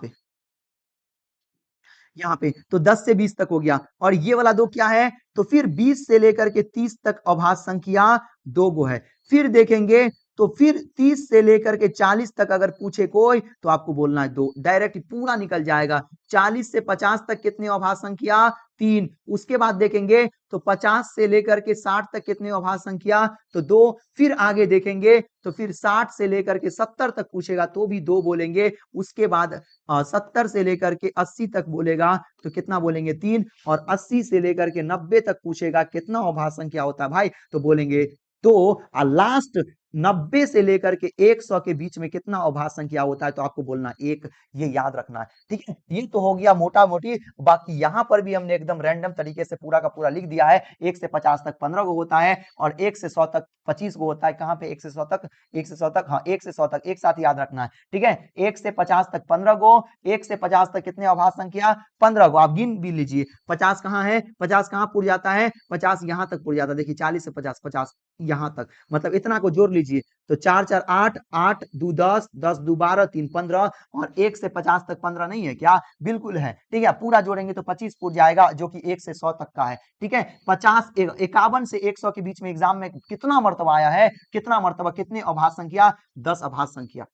पे तो 10 से 20 तक हो गया, और ये वाला दो क्या है, तो फिर 20 से लेकर के 30 तक अभाज्य संख्या दो गो है। फिर देखेंगे, तो फिर 30 से लेकर के 40 तक अगर पूछे कोई, तो आपको बोलना है दो, डायरेक्ट पूरा निकल जाएगा। 40 से 50 तक कितने अभाज्य संख्या, तीन। उसके बाद देखेंगे, तो 50 से लेकर के 60 तक कितने अभाज्य संख्या, तो दो। फिर आगे देखेंगे, तो फिर 60 से लेकर के 70 तक पूछेगा तो भी दो बोलेंगे। उसके बाद 70 से लेकर के 80 तक बोलेगा तो कितना बोलेंगे, तीन। और 80 से लेकर के 90 तक पूछेगा कितना अभाज्य संख्या होता है भाई, तो बोलेंगे दो। लास्ट 90 से लेकर के 100 के बीच में कितना अभाज्य संख्या होता है, तो आपको बोलना एक। ये याद रखना है। ठीक है, ये तो हो गया मोटा मोटी। बाकी यहां पर भी हमने एकदम रैंडम तरीके से पूरा का पूरा लिख दिया है। 1 से 50 तक 15 गो होता है, और 1 से 100 तक 25 गो होता है। कहां पे 1 से 100 तक, 1 से 100 तक, हाँ 1 से 100 तक एक साथ याद रखना है। ठीक है, 1 से 50 तक 15 गो, 1 से 50 तक कितने अभाज्य संख्या, 15 गो। आप गिन भी लीजिए, 50 कहाँ है, 50 कहाँ पुर जाता है, 50 यहां तक पुर जाता है। देखिए 40 से 50, 50 यहां तक, मतलब इतना को जोड़ लीजिए, तो 4 4 8, 8 2 10, 10 2 12, 3 15, और 1 से 50 तक 15 नहीं है क्या, बिल्कुल है। ठीक है, पूरा जोड़ेंगे तो 25 पुर जाएगा, जो कि 1 से 100 तक का है। ठीक है, 50 51 से 100 के बीच में एग्जाम में कितना मर्तबा आया है, कितना मर्तबा, कितने अभाज्य संख्या, 10 अभाज्य संख्या।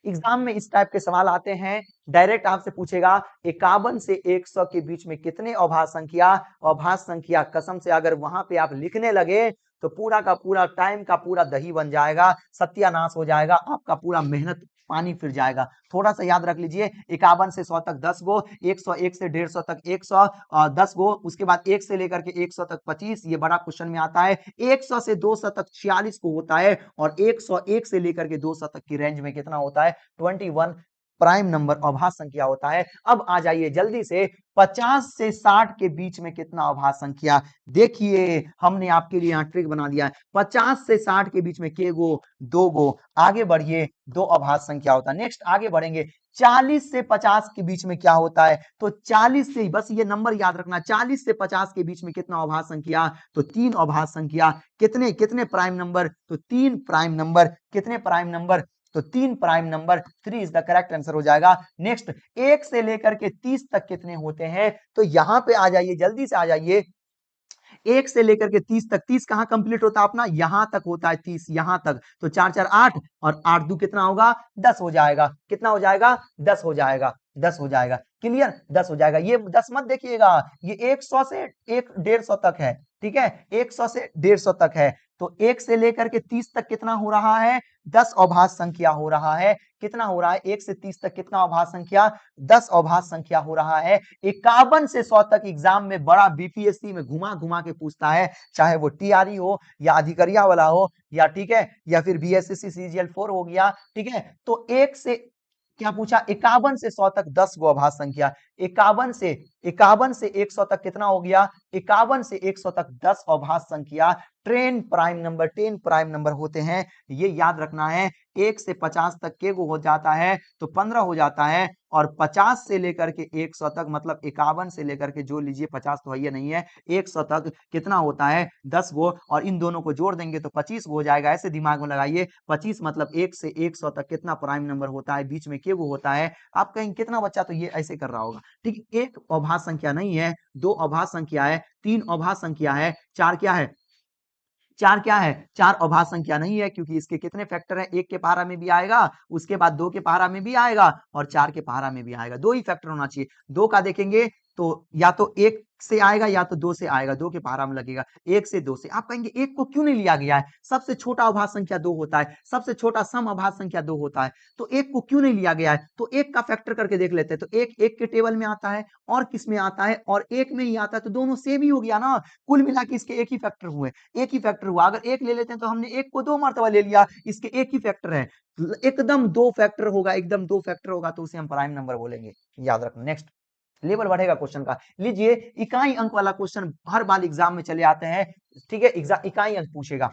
एग्जाम में इस टाइप के सवाल आते हैं, डायरेक्ट आपसे पूछेगा 51 से 100 के बीच में कितने अभाज्य संख्या। अभाज्य संख्या कसम से अगर वहां पे आप लिखने लगे, तो पूरा का पूरा टाइम का पूरा दही बन जाएगा, सत्यानाश हो जाएगा, आपका पूरा मेहनत पानी फिर जाएगा। थोड़ा सा याद रख लीजिए, 51 से 100 तक 10 गो, 101 से 150 तक 100 10 गो। उसके बाद 1 से लेकर के 100 तक 25, ये बड़ा क्वेश्चन में आता है। 100 से 200 तक 46 को होता है, और 101 से लेकर के 200 तक की रेंज में कितना होता है, 21 प्राइम नंबर अभाज्य संख्या होता है। अब आ जाइए जल्दी से, 50 से 60 के बीच में कितना अभाज्य संख्या। देखिए हमने आपके लिए यहाँ ट्रिक बना दिया है, 50 से 60 के बीच में के गो, दो गो। आगे बढ़िए, दो अभाज्य संख्या होता है। नेक्स्ट आगे बढ़ेंगे, 40 से 50 के बीच में क्या होता है, तो 40 से, बस ये नंबर याद रखना, 40 से 50 के बीच में कितना अभाज्य संख्या, तो तीन अभाज्य संख्या। कितने कितने प्राइम नंबर, तो तीन प्राइम नंबर। कितने प्राइम नंबर, तो तीन prime number. 3 is the correct answer हो जाएगा। नेक्स्ट, 1 से लेकर के 30 तक कितने होते हैं, तो यहां पे आ जाइए, जल्दी से आ जाइए। 1 से लेकर के 30 तक, 30 कहां कंप्लीट होता है अपना, यहां तक होता है 30, यहां तक। तो 4 4 8, और 8 दो कितना होगा, 10 हो जाएगा। कितना हो जाएगा, 10 हो जाएगा, 10 हो जाएगा। क्लियर, 10 हो जाएगा। ये 10 मत देखिएगा, ये 100 से 150 तक है। ठीक है, 100 से 150 तक है। तो 1 से लेकर के 30 तक कितना हो रहा है, 10 अभाज्य संख्या हो रहा है। कितना हो रहा है, 1 से 30 तक कितना अभाज्य संख्या, 10 अभाज्य संख्या हो रहा है। 51 से 100 तक एग्जाम में बड़ा बीपीएससी में घुमा घुमा के पूछता है, चाहे वो टीआरई हो या अधिकरिया वाला हो, या ठीक है, या फिर बीएसएससी सीजीएल 4 हो गया। ठीक है, तो 1 से क्या पूछा, 51 से 100 तक 10 गो अभाज्य संख्या। 51 से 100 तक कितना हो गया, 51 से 100 तक 10 अभाज्य संख्या। 10 प्राइम नंबर होते हैं, ये याद रखना है। 1 से 50 तक के वो हो जाता है तो 15 हो जाता है, और 50 से लेकर के 100 तक मतलब 51 से लेकर के जो लीजिए 50 तो है ये नहीं है, 100 तक कितना होता है 10 गो, और इन दोनों को जोड़ देंगे तो 25 गो हो जाएगा। ऐसे दिमाग में लगाइए, 25 मतलब 1 से 100 तक कितना प्राइम नंबर होता है, बीच में के वो होता है। आप कहेंगे कितना बच्चा, तो ये ऐसे कर रहा होगा। ठीक, एक अभाज्य संख्या नहीं है, दो अभाज्य संख्या है, तीन अभाज्य संख्या है, चार क्या है, चार क्या है, चार अभाज्य संख्या नहीं है, क्योंकि इसके कितने फैक्टर हैं, एक के पहाड़ा में भी आएगा, उसके बाद दो के पहाड़ा में भी आएगा, और चार के पहाड़ा में भी आएगा। दो ही फैक्टर होना चाहिए। दो का देखेंगे तो या तो एक से आएगा या तो दो से आएगा, दो के पहाड़ा में लगेगा। एक से दो से, आप कहेंगे एक को क्यों नहीं लिया गया है, सबसे छोटा अभाज्य संख्या दो होता है, सबसे छोटा सम अभाज्य संख्या दो होता है, तो एक को क्यों नहीं लिया गया है। तो एक का फैक्टर करके देख लेते हैं, तो एक एक के टेबल में आता है और किस में आता है, और एक में ही आता है, तो दोनों सेम ही हो गया ना। कुल मिला के इसके एक ही फैक्टर हुए, एक ही फैक्टर हुआ। अगर एक ले लेते हैं तो हमने एक को दो मर्तबा ले लिया, इसके एक ही फैक्टर है। एकदम दो फैक्टर होगा, एकदम दो फैक्टर होगा तो उसे हम प्राइम नंबर बोलेंगे, याद रखना। नेक्स्ट लेवल बढ़ेगा क्वेश्चन का। लीजिए इकाई अंक वाला क्वेश्चन हर बार एग्जाम में चले आते हैं। ठीक है, इकाई अंक पूछेगा,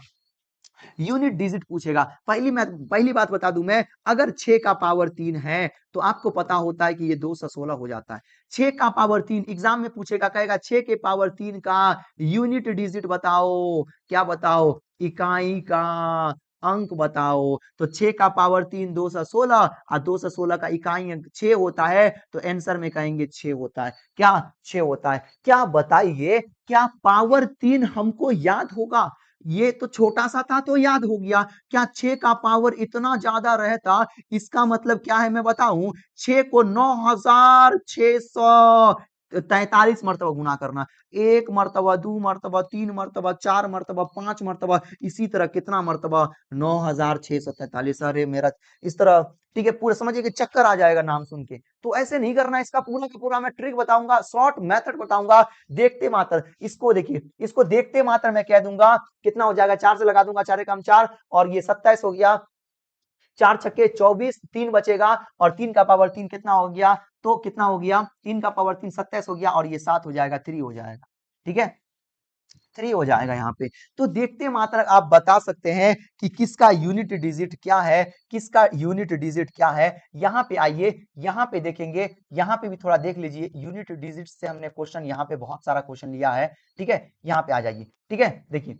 यूनिट डिजिट पूछेगा। पहली बात बता दूं मैं, अगर 6 का पावर 3 है तो आपको पता होता है कि ये 2 से 16 हो जाता है। 6 का पावर 3 एग्जाम में पूछेगा, कहेगा 6 के पावर 3 का यूनिट डिजिट बताओ। क्या बताओ, इकाई का अंक बताओ। तो 6 का पावर 3 2 से 16, और 2 से 16 का इकाई अंक 6 होता है, तो आंसर में कहेंगे 6 होता है। क्या 6 होता है। क्या बताइए, क्या पावर 3 हमको याद होगा। ये तो छोटा सा था तो याद हो गया, क्या 6 का पावर इतना ज्यादा रहता। इसका मतलब क्या है मैं बताऊं, 6 को 9643 मरतबा गुना करना। एक मरतबा, दो मरतबा, तीन मरतबा, चार मरतबा, पांच मरतबा, इसी तरह कितना मरतबा, 9643। अरे मेरा इस तरह, ठीक है, पूरा समझिए कि चक्कर आ जाएगा नाम सुन के। तो ऐसे नहीं करना, इसका पूरा का पूरा मैं ट्रिक बताऊंगा, शॉर्ट मेथड बताऊंगा। देखते मात्र इसको देखिए, इसको देखते मात्र मैं कह दूंगा कितना हो जाएगा, 4 से लगा दूंगा, 4 एकम 4, और ये 27 हो गया, 4 छक्के 24, 3 बचेगा, और 3 का पावर 3 कितना हो गया, तो कितना हो गया, 3 का पावर 3 27 हो गया, और ये 7 हो जाएगा, 3 हो जाएगा। ठीक है, 3 हो जाएगा यहाँ पे। तो देखते मात्र आप बता सकते हैं कि किसका यूनिट डिजिट क्या है, किसका यूनिट डिजिट क्या है। यहाँ पे आइए, यहाँ पे देखेंगे, यहाँ पे भी थोड़ा देख लीजिए। यूनिट डिजिट से हमने क्वेश्चन यहाँ पे बहुत सारा क्वेश्चन लिया है। ठीक है, यहाँ पे आ जाइए। ठीक है, देखिए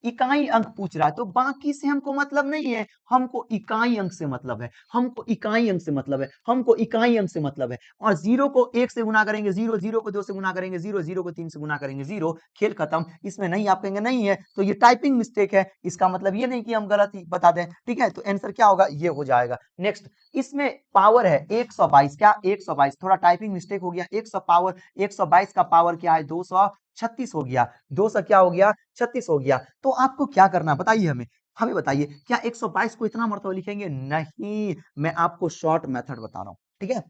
इकाई अंक पूछ रहा है, तो बाकी से हमको मतलब नहीं है, हमको इकाई अंक से मतलब है, हमको इकाई अंक से मतलब है, हमको इकाई अंक से मतलब है। और जीरो को एक से गुना करेंगे जीरो, जीरो को दो से गुना करेंगे जीरो, जीरो को तीन से गुना करेंगे जीरो, खेल खत्म। इसमें नहीं, आप कहेंगे नहीं है तो ये टाइपिंग मिस्टेक है, इसका मतलब ये नहीं कि हम गलत ही बता दें। ठीक है, तो आंसर क्या होगा, ये हो जाएगा। नेक्स्ट, इसमें पावर है 122, क्या 122, थोड़ा टाइपिंग मिस्टेक हो गया। 100 पावर 122 का पावर क्या है, 236 हो गया, 200 क्या हो गया, 36 हो गया। तो आपको क्या करना है बताइए, हमें हमें बताइए, क्या 122 को इतना मरतबा लिखेंगे, नहीं, मैं आपको शॉर्ट मेथड बता रहा हूं। ठीक है,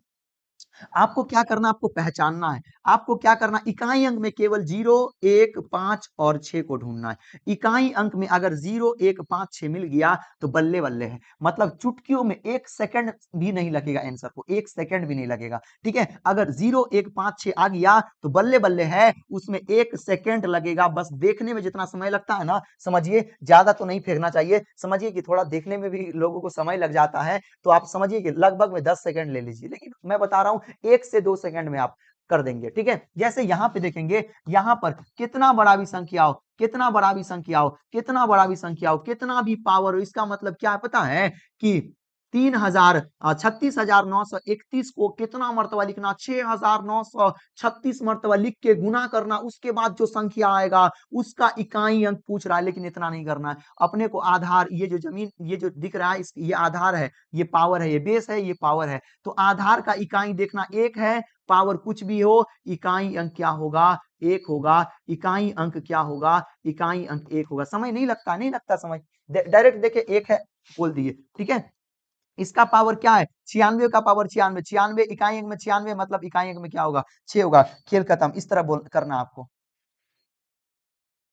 आपको क्या करना, आपको पहचानना है, आपको क्या करना, इकाई अंक में केवल 0 1 5 और 6 को ढूंढना है। इकाई अंक में अगर 0 1 5 6 मिल गया तो बल्ले बल्ले है, मतलब चुटकियों में 1 सेकंड भी नहीं लगेगा, आंसर को 1 सेकंड भी नहीं लगेगा। ठीक है, अगर 0 1 5 6 आ गया तो बल्ले बल्ले है, उसमें 1 सेकंड लगेगा। बस देखने में जितना समय लगता है ना, समझिए ज्यादा तो नहीं फेंकना चाहिए, समझिए कि थोड़ा देखने में भी लोगों को समय लग जाता है, तो आप समझिए कि लगभग में 10 सेकंड ले लीजिए, लेकिन मैं बता रहा हूं 1 से 2 सेकंड में आप कर देंगे। ठीक है, जैसे यहां पे देखेंगे, यहां पर कितना बड़ा भी संख्या हो, कितना बड़ा भी संख्या हो, कितना बड़ा भी संख्या हो, कितना भी पावर हो, इसका मतलब क्या है पता है कि 36,931 को कितना मर्तबा लिखना, 6,936 मर्तबा लिख के गुना करना, उसके बाद जो संख्या आएगा उसका इकाई अंक पूछ रहा है। लेकिन इतना नहीं करना है, अपने को आधार, ये जो जमीन, ये जो दिख रहा है, ये आधार है, ये पावर है, ये बेस है, ये पावर है, तो आधार का इकाई देखना एक है, पावर कुछ भी हो, इकाई अंक क्या होगा, एक होगा। इकाई अंक क्या होगा, इकाई अंक एक होगा। समय नहीं लगता, नहीं लगता समय, डायरेक्ट देखे एक है बोल दिए। ठीक है, इसका पावर क्या है, 96 का पावर 96, 96 इकाई अंक में 96 मतलब इकाई अंक में क्या होगा, 6 होगा। खेल खत्म, इस तरह बोल करना आपको।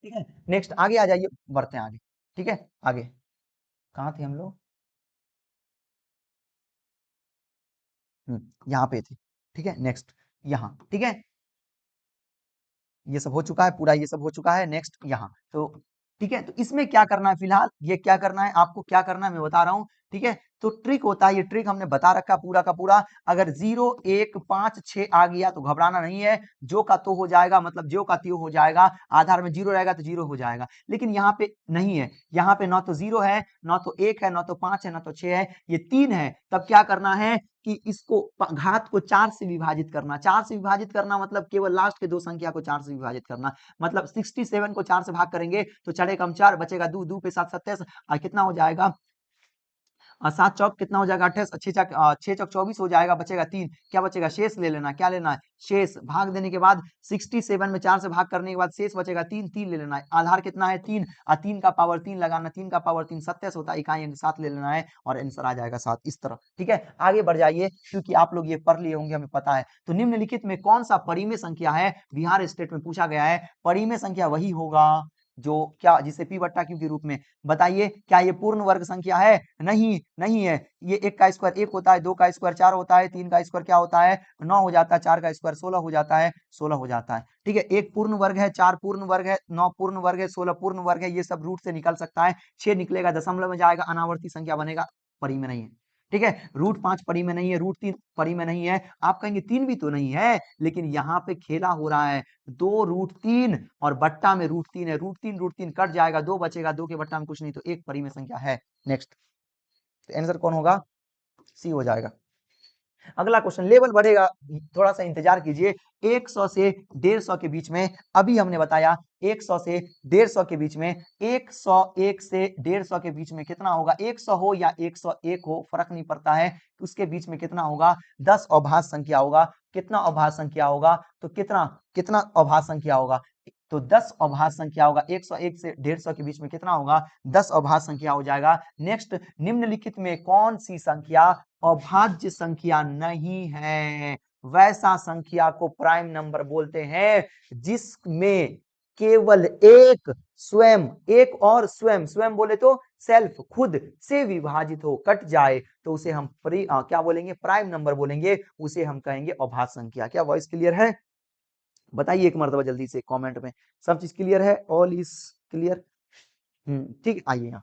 ठीक है, नेक्स्ट आगे आ जाइए, बढ़ते हैं आगे। ठीक है, आगे कहाँ थे हम लोग, यहाँ पे थे। ठीक है, नेक्स्ट यहाँ। ठीक है, ये सब हो चुका है पूरा, ये सब हो चुका है। नेक्स्ट यहाँ तो ठीक है, तो इसमें क्या करना है फिलहाल, ये क्या करना है आपको, क्या करना है मैं बता रहा हूं। ठीक है, तो ट्रिक होता है, ये ट्रिक हमने बता रखा पूरा का पूरा। अगर 0 1 5 6 आ गया तो घबराना नहीं है, जो का तो हो जाएगा, मतलब जो का त्यो हो जाएगा। आधार में 0 रहेगा तो 0 हो जाएगा, लेकिन यहाँ पे नहीं है, यहाँ पे ना तो 0 है, ना तो 1 है, ना तो 5 है, ना तो 6 है, ये 3 है। तब क्या करना है कि इसको घात को 4 से विभाजित करना। 4 से विभाजित करना मतलब केवल लास्ट के दो संख्या को 4 से विभाजित करना। मतलब 67 को 4 से भाग करेंगे तो चढ़े कम 4 बचेगा 2, 2 पे 7 27, कितना हो जाएगा, 7 चौक कितना हो जाएगा 28, 6 चौक 24 हो जाएगा, बचेगा 3। क्या बचेगा, शेष ले लेना। क्या लेना है, शेष। भाग देने के बाद 67 में 4 से भाग करने के बाद शेष बचेगा 3, 3 ले लेना है। आधार कितना है 3, 3 का पावर 3 लगाना, 3 का पावर 3 27 होता है, इकाई अंक 7 ले लेना है और आंसर आ जाएगा 7। इस तरह, ठीक है। आगे बढ़ जाइए, क्योंकि आप लोग ये पढ़ लिए होंगे, हमें पता है। तो निम्नलिखित में कौन सा परिमेय संख्या है, बिहार स्टेट में पूछा गया है। परिमेय संख्या वही होगा जो क्या, जिसे पी बट्टा क्यू के रूप में। बताइए, क्या ये पूर्ण वर्ग संख्या है, नहीं, नहीं है। ये 1 का स्क्वायर 1 होता है, 2 का स्क्वायर 4 होता है, 3 का स्क्वायर क्या होता है 9 हो जाता है, 4 का स्क्वायर 16 हो जाता है, 16 हो जाता है। ठीक है, 1 पूर्ण वर्ग है, 4 पूर्ण वर्ग है, 9 पूर्ण वर्ग है, 16 पूर्ण वर्ग है, ये सब रूट से निकल सकता है। 6 निकलेगा, दशमलव में जाएगा, अनावर्ती संख्या बनेगा, परिमेय नहीं है। ठीक है, रूट 5 परिमेय नहीं है, रूट 3 परिमेय नहीं है। आप कहेंगे 3 भी तो नहीं है, लेकिन यहाँ पे खेला हो रहा है। 2 रूट 3 और बट्टा में रूट 3 है, रूट 3 कट जाएगा, 2 बचेगा, 2 के बट्टा में कुछ नहीं, तो एक परिमेय संख्या है। नेक्स्ट, तो आंसर कौन होगा, सी हो जाएगा। अगला क्वेश्चन, लेवल बढ़ेगा, थोड़ा सा इंतजार कीजिए। 100 से 150 के बीच में, अभी हमने बताया 100 से 150 के बीच में, 101 से 150 के बीच में कितना होगा, 100 हो या 101 हो फर्क नहीं पड़ता है, उसके बीच में कितना होगा, 10 अभाज्य संख्या होगा। कितना अभाज्य संख्या होगा, तो कितना कितना अभाज्य संख्या होगा, तो 10 अभाज्य संख्या होगा। 101 से 150 के बीच में कितना होगा, 10 अभाज्य संख्या हो जाएगा। नेक्स्ट, निम्नलिखित में कौन सी संख्या अभाज्य संख्या नहीं है। वैसा संख्या को प्राइम नंबर बोलते हैं जिसमें केवल एक स्वयं, एक और स्वयं, स्वयं बोले तो सेल्फ, खुद से विभाजित हो, कट जाए तो उसे हम क्या बोलेंगे, प्राइम नंबर बोलेंगे, उसे हम कहेंगे अभाज्य संख्या। क्या वॉइस क्लियर है, बताइए एक मरतबा जल्दी से कमेंट में। सब चीज क्लियर है, ऑल इज क्लियर। ठीक, आइए यहाँ।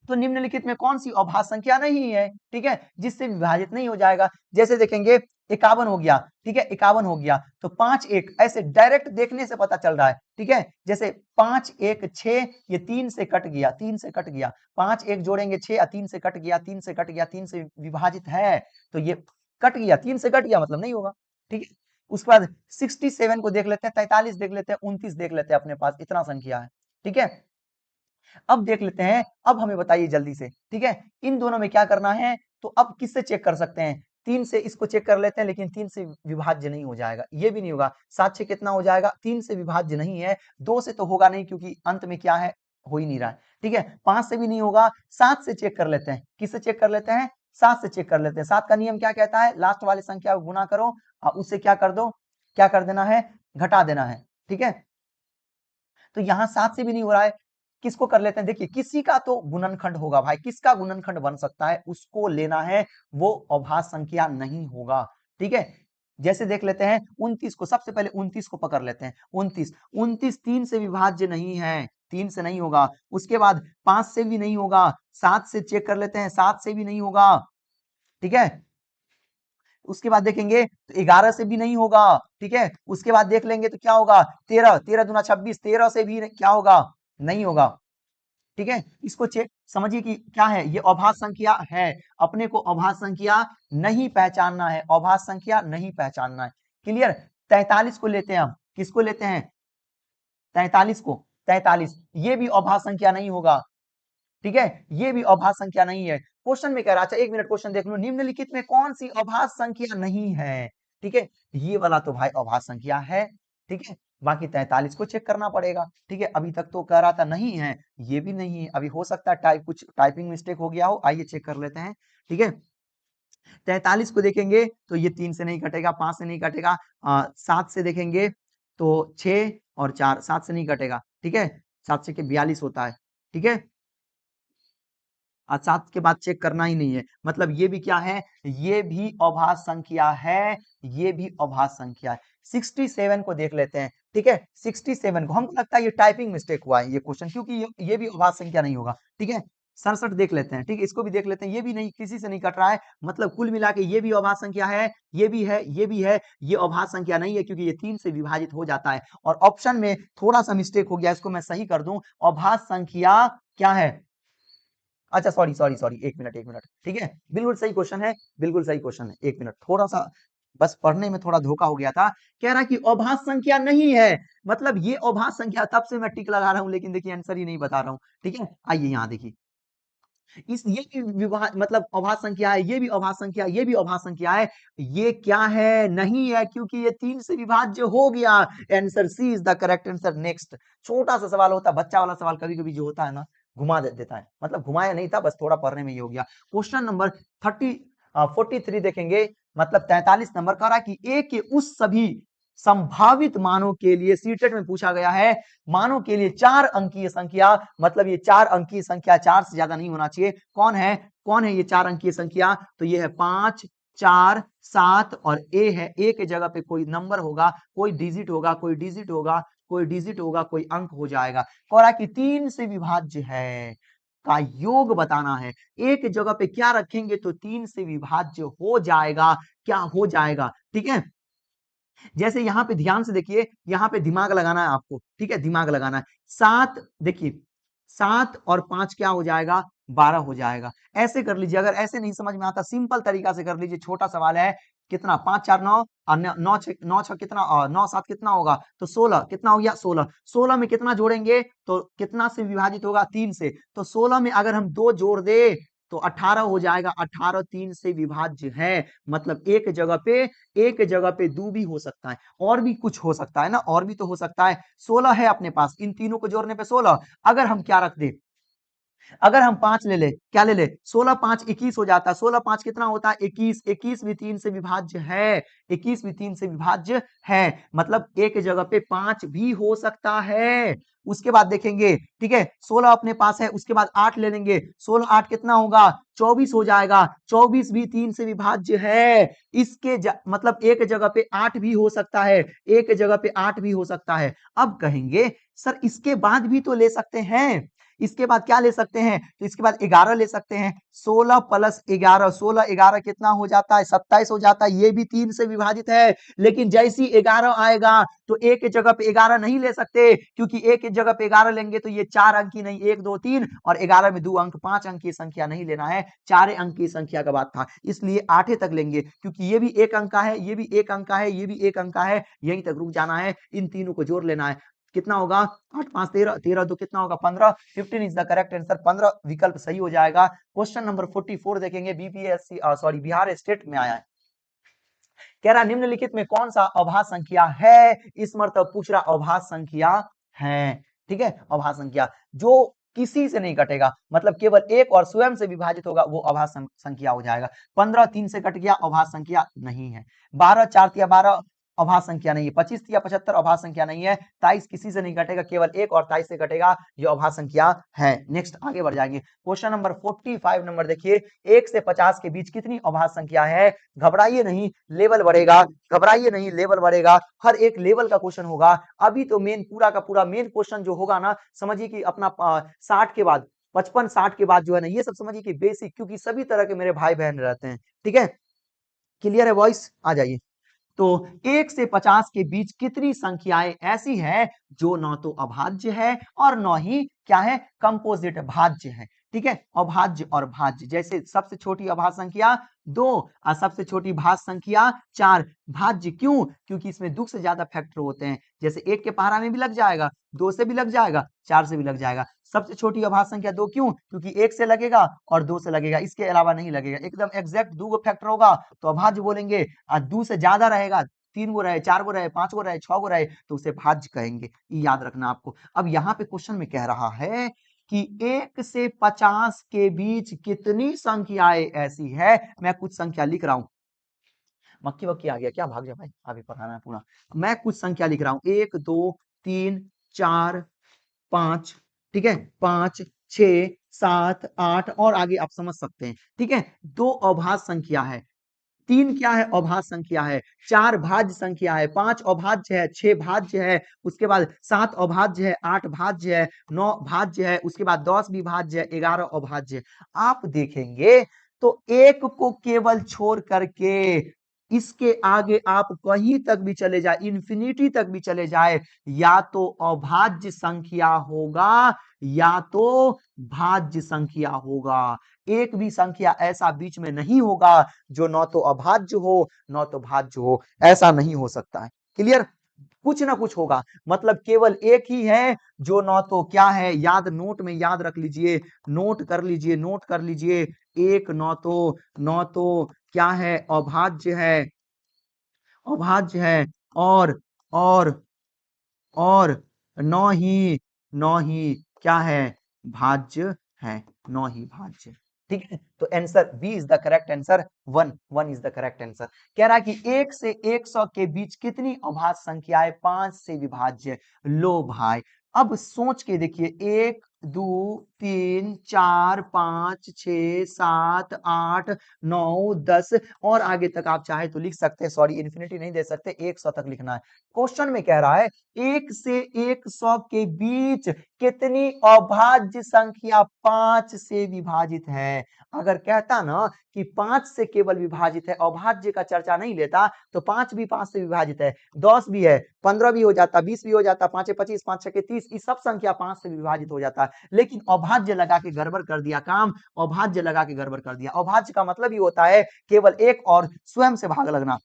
तो निम्नलिखित में कौन सी अभाज्य संख्या नहीं है, ठीक है, जिससे विभाजित नहीं हो जाएगा। जैसे देखेंगे 51 हो गया, ठीक है, 51 हो गया, तो 5 1 ऐसे डायरेक्ट देखने से पता चल रहा है। ठीक है, जैसे 5 1 6, ये 3 से कट गया, 3 से कट गया, 5 1 जोड़ेंगे 6, 3 से कट गया, 3 से कट गया, 3 से विभाजित है, तो ये कट गया, 3 से कट गया मतलब नहीं होगा। ठीक है, उसके बाद 67 को देख लेते हैं, 43 देख लेते हैं, 29 देख लेते हैं, अपने पास इतना संख्या है। ठीक है, अब देख लेते हैं, अब हमें बताइए जल्दी से। ठीक है, इन दोनों में क्या करना है, तो अब किससे चेक कर सकते हैं, 3 से इसको चेक कर लेते हैं, लेकिन 3 से विभाज्य नहीं हो जाएगा, ये भी नहीं होगा। 7 6 कितना हो जाएगा, 3 से विभाज्य नहीं है, 2 से तो होगा नहीं क्योंकि अंत में क्या है, हो ही नहीं रहा है। ठीक है, 5 से भी नहीं होगा, 7 से चेक कर लेते हैं। किससे चेक कर लेते हैं, 7 से चेक कर लेते हैं। 7 का नियम क्या कहता है, लास्ट वाली संख्या को गुना करो और उससे क्या कर दो, क्या कर देना है, घटा देना है। ठीक है, तो यहां 7 से भी नहीं हो रहा है, किसको कर लेते हैं, देखिए किसी का तो गुणनखंड होगा भाई, किसका गुणनखंड बन सकता है उसको लेना है, वो अभाज्य संख्या नहीं होगा। ठीक है, जैसे देख लेते हैं 29 को, सबसे पहले 29 को पकड़ लेते हैं। 29 29 3 से विभाज्य नहीं है, 3 से नहीं होगा। उसके बाद 5 से भी नहीं होगा, 7 से चेक कर लेते हैं, 7 से भी नहीं होगा। ठीक है, उसके बाद देखेंगे तो 11 से भी नहीं होगा। ठीक है, उसके बाद देख लेंगे तो क्या होगा, 13, 13 दूना 26, 13 से भी क्या होगा, नहीं होगा। ठीक है, इसको चेक समझिए कि क्या है, ये अभाज्य संख्या है, अपने को अभाज्य संख्या नहीं पहचानना है, अभाज्य संख्या नहीं पहचानना है। क्लियर, 43 को लेते हैं हम, किसको लेते हैं, 43 को, 43, ये भी अभाज्य संख्या नहीं होगा। ठीक है, ये भी अभाज्य संख्या नहीं है। क्वेश्चन में कह रहा, अच्छा एक मिनट क्वेश्चन देख लो, निम्नलिखित में कौन सी अभाज्य संख्या नहीं है। ठीक है, ये वाला तो भाई अभाज्य संख्या है। ठीक है, बाकी 43 को चेक करना पड़ेगा। ठीक है, अभी तक तो कह रहा था नहीं है, ये भी नहीं है, अभी हो सकता है कुछ टाइपिंग मिस्टेक हो गया हो, आइए चेक कर लेते हैं। ठीक है, 43 को देखेंगे तो ये 3 से नहीं कटेगा, 5 से नहीं कटेगा, 7 से देखेंगे तो 6 और 4, 7 से नहीं कटेगा। ठीक है, 7 से के 42 होता है। ठीक है, आज 7 के बाद चेक करना ही नहीं है, मतलब ये भी क्या है, ये भी अभाज्य संख्या है, ये भी अभाज्य संख्या है। 67 को देख लेते हैं, ठीक है 67 को, हमको लगता है ये टाइपिंग मिस्टेक हुआ है ये क्वेश्चन, क्योंकि ये भी अभाज्य संख्या नहीं होगा। ठीक है 67 देख लेते हैं, ठीक है इसको भी देख लेते हैं, ये भी नहीं, किसी से नहीं कट रहा है, मतलब कुल मिला के ये भी अभाज्य संख्या है, ये भी है, ये भी है, ये अभाज्य संख्या नहीं है क्योंकि ये 3 से विभाजित हो जाता है। और ऑप्शन में थोड़ा सा मिस्टेक हो गया, इसको मैं सही कर दूं, अभाज्य संख्या क्या है, अच्छा सॉरी सॉरी सॉरी, एक मिनट, ठीक है बिल्कुल सही क्वेश्चन है, बिल्कुल सही क्वेश्चन है, एक मिनट, थोड़ा सा बस पढ़ने में थोड़ा धोखा हो गया था। कह रहा कि अभाज्य संख्या नहीं है, मतलब ये अभाज्य संख्या, तब से मैं टिक लगा रहा हूं लेकिन देखिए आंसर ही नहीं बता रहा हूं। ठीक है आइए यहाँ देखिए, इस ये भी विभाज मतलब अभाज्य संख्या है, ये भी अभाज्य संख्या, ये भी अभाज्य संख्या है, ये क्या है, नहीं है क्योंकि ये 3 से विभाज्य हो गया। Answer C is the correct answer. Next छोटा सा सवाल होता है, बच्चा वाला सवाल कभी कभी जो होता है ना, घुमा देता है, मतलब घुमाया नहीं था, बस थोड़ा पढ़ने में ये हो गया। क्वेश्चन नंबर 43 देखेंगे, मतलब 43 नंबर का रहा कि ए के उस सभी संभावित मानों के लिए, सीटेट में पूछा गया है, मानों के लिए 4 अंकीय संख्या, मतलब ये 4 अंकीय संख्या, 4 से ज्यादा नहीं होना चाहिए। कौन है ये 4 अंकीय संख्या, तो ये है 5, 4, 7 और ए है, ए के जगह पे कोई नंबर होगा, कोई डिजिट होगा, कोई डिजिट होगा, कोई डिजिट होगा, कोई अंक हो जाएगा। कह कि 3 से विभाज्य है का योग बताना है, एक जगह पे क्या रखेंगे तो 3 से विभाज्य हो जाएगा, क्या हो जाएगा। ठीक है जैसे यहाँ पे ध्यान से देखिए, यहाँ पे दिमाग लगाना है आपको, ठीक है दिमाग लगाना है। 7 देखिए, 7 और 5 क्या हो जाएगा, 12 हो जाएगा। ऐसे कर लीजिए, अगर ऐसे नहीं समझ में आता सिंपल तरीका से कर लीजिए, छोटा सवाल है, कितना 5 4 9 और 9 6 कितना, और 9 7 कितना होगा, तो 16 कितना हो गया, 16 16 में कितना जोड़ेंगे तो कितना से विभाजित होगा, 3 से, तो 16 में अगर हम 2 जोड़ दे तो 18 हो जाएगा, 18 3 से विभाज्य है, मतलब एक जगह पे 2 भी हो सकता है, और भी कुछ हो सकता है ना, और भी तो हो सकता है। 16 है अपने पास, इन तीनों को जोड़ने पे 16, अगर हम क्या रख दे, अगर हम 5 ले ले, क्या ले ले, 16 5 21 हो जाता है, 16 5 कितना होता है, 21, 21 भी 3 से विभाज्य है, 21 भी 3 से विभाज्य है, मतलब एक जगह पे 5 भी हो सकता है। उसके बाद देखेंगे, ठीक है 16 अपने पास है, उसके बाद 8 ले लेंगे, 16 8 कितना होगा, 24 हो जाएगा, 24 भी 3 से विभाज्य है। मतलब एक जगह पे 8 भी हो सकता है, एक जगह पे 8 भी हो सकता है। अब कहेंगे सर इसके बाद भी तो ले सकते हैं, इसके बाद क्या ले सकते हैं, तो इसके बाद 11 ले सकते हैं, 16 प्लस 11, 16 11 कितना हो जाता है, 27 हो जाता है, ये भी 3 से विभाजित है। लेकिन जैसी 11 आएगा तो एक जगह पे 11 नहीं ले सकते, क्योंकि एक जगह पे 11 लेंगे तो ये 4 अंक की नहीं, 1 2 3 और 11 में 2 अंक, 5 अंक की संख्या नहीं लेना है, 4 अंक की संख्या का बात था, इसलिए 8 तक लेंगे, क्योंकि ये भी 1 अंक का है, ये भी 1 अंक का है, ये भी 1 अंक का है, यहीं तक रुक जाना है, इन तीनों को जोड़ लेना है। कितना होगा, 8 5 13, 13 2 कितना होगा, 15, 15 इज द करेक्ट आंसर, 15 विकल्प सही हो जाएगा। क्वेश्चन नंबर 44 देखेंगे, बीपीएससी सॉरी बिहार स्टेट में आया है, कह रहा निम्नलिखित में कौन सा अभाज्य संख्या है, इस मर्तब पूछ रहा अभाज्य संख्या है, ठीक है अभाज्य संख्या जो किसी से नहीं कटेगा, मतलब केवल एक और स्वयं से विभाजित होगा, वो अभाज्य संख्या हो जाएगा। 15 3 से कट गया, अभाज्य संख्या नहीं है। 12 4 या 12 अभाज्य संख्या नहीं है। 25 या 75 अभाज्य संख्या नहीं है। 23 किसी से नहीं कटेगा, केवल एक और 23 से कटेगा, ये अभाज्य संख्या है। नेक्स्ट आगे बढ़ जाएंगे, क्वेश्चन नंबर 45 नंबर देखिए, 1 से 50 के बीच कितनी अभाज्य संख्या है, घबराइए नहीं लेवल बढ़ेगा, घबराइए नहीं लेवल बढ़ेगा, हर एक लेवल का क्वेश्चन होगा। अभी तो मेन पूरा का पूरा मेन क्वेश्चन जो होगा ना, समझिए कि अपना 60 के बाद 55 60 के बाद जो है ना, ये सब समझिए कि बेसिक, क्योंकि सभी तरह के मेरे भाई बहन रहते हैं, ठीक है क्लियर है, वॉइस आ जाइए। तो 1 से 50 के बीच कितनी संख्याएं ऐसी हैं जो न तो अभाज्य है और न ही क्या है, कंपोजिट भाज्य है, ठीक है अभाज्य और भाज्य, जैसे सबसे छोटी अभाज्य संख्या 2 और सबसे छोटी भाज्य संख्या 4। भाज्य क्यों, क्योंकि इसमें 2 से ज्यादा फैक्टर होते हैं, जैसे 1 के पहाड़ा में भी लग जाएगा, 2 से भी लग जाएगा, 4 से भी लग जाएगा। सबसे छोटी अभाज्य संख्या 2 क्यों, क्योंकि 1 से लगेगा और 2 से लगेगा, इसके अलावा नहीं लगेगा, एकदम एग्जैक्ट 2 फैक्टर होगा तो अभाज्य बोलेंगे, और 2 से ज्यादा रहेगा, 3 गो रहे, 4 गो रहे, 5 गो रहे, 6 गो रहे, तो उसे भाज्य कहेंगे, ये याद रखना आपको। अब यहाँ पे क्वेश्चन में कह रहा है कि 1 से 50 के बीच कितनी संख्याएं ऐसी है, मैं कुछ संख्या लिख रहा हूं, मक्खी वक्की आ गया क्या, भाग जा भाई, अभी पढ़ाना है पूरा। मैं कुछ संख्या लिख रहा हूं, 1 2 3 4 5, ठीक है 5 6 7 8 और आगे आप समझ सकते हैं, ठीक है दो अभाज्य संख्या है, 3 क्या है? अभाज्य संख्या है। 4 भाज्य संख्या है। 5 अभाज्य है। 6 भाज्य है। उसके बाद 7 अभाज्य है। 8 भाज्य है। 9 भाज्य है। उसके बाद 10 विभाज्य है। 11 अभाज्य है। आप देखेंगे तो एक को केवल छोड़ करके इसके आगे आप कहीं तक भी चले जाए, इंफिनिटी तक भी चले जाए, या तो अभाज्य संख्या होगा या तो भाज्य संख्या होगा। एक भी संख्या ऐसा बीच में नहीं होगा जो न तो अभाज्य हो न तो भाज्य हो, ऐसा नहीं हो सकता है। क्लियर? कुछ ना कुछ होगा, मतलब केवल एक ही है जो न तो क्या है, याद नोट में याद रख लीजिए, नोट कर लीजिए, नोट कर लीजिए। एक न तो क्या है? अभाज्य है, अभाज्य है, और और और न ही क्या है? भाज्य है, न ही भाज्य। ठीक है, तो answer B is the correct answer. One is the correct answer. कह रहा है कि 1 से 100 के बीच कितनी अभाज्य संख्याएं 5 से विभाज्य? लो भाई, अब सोच के देखिए, 1 2 3 4 5 6 7 8 9 10 और आगे तक आप चाहे तो लिख सकते हैं। सॉरी, इन्फिनिटी नहीं दे सकते, 100 तक लिखना है। क्वेश्चन में कह रहा है 1 से 100 के बीच कितनी अभाज्य संख्या 5 से विभाजित है? अगर कहता ना कि 5 से केवल विभाजित है, अभाज्य का चर्चा नहीं लेता, तो 5 भी 5 से विभाजित है, 10 भी है, 15 भी हो जाता, 20 भी हो जाता, 5 25, 5 6 30, ये सब संख्या 5 से विभाजित हो जाता है। लेकिन अभाज्य लगा के गड़बड़ कर दिया काम, अभाज्य लगा के गड़बड़ कर दिया। अभाज्य का मतलब ही होता है केवल एक और स्वयं से भाग लगना।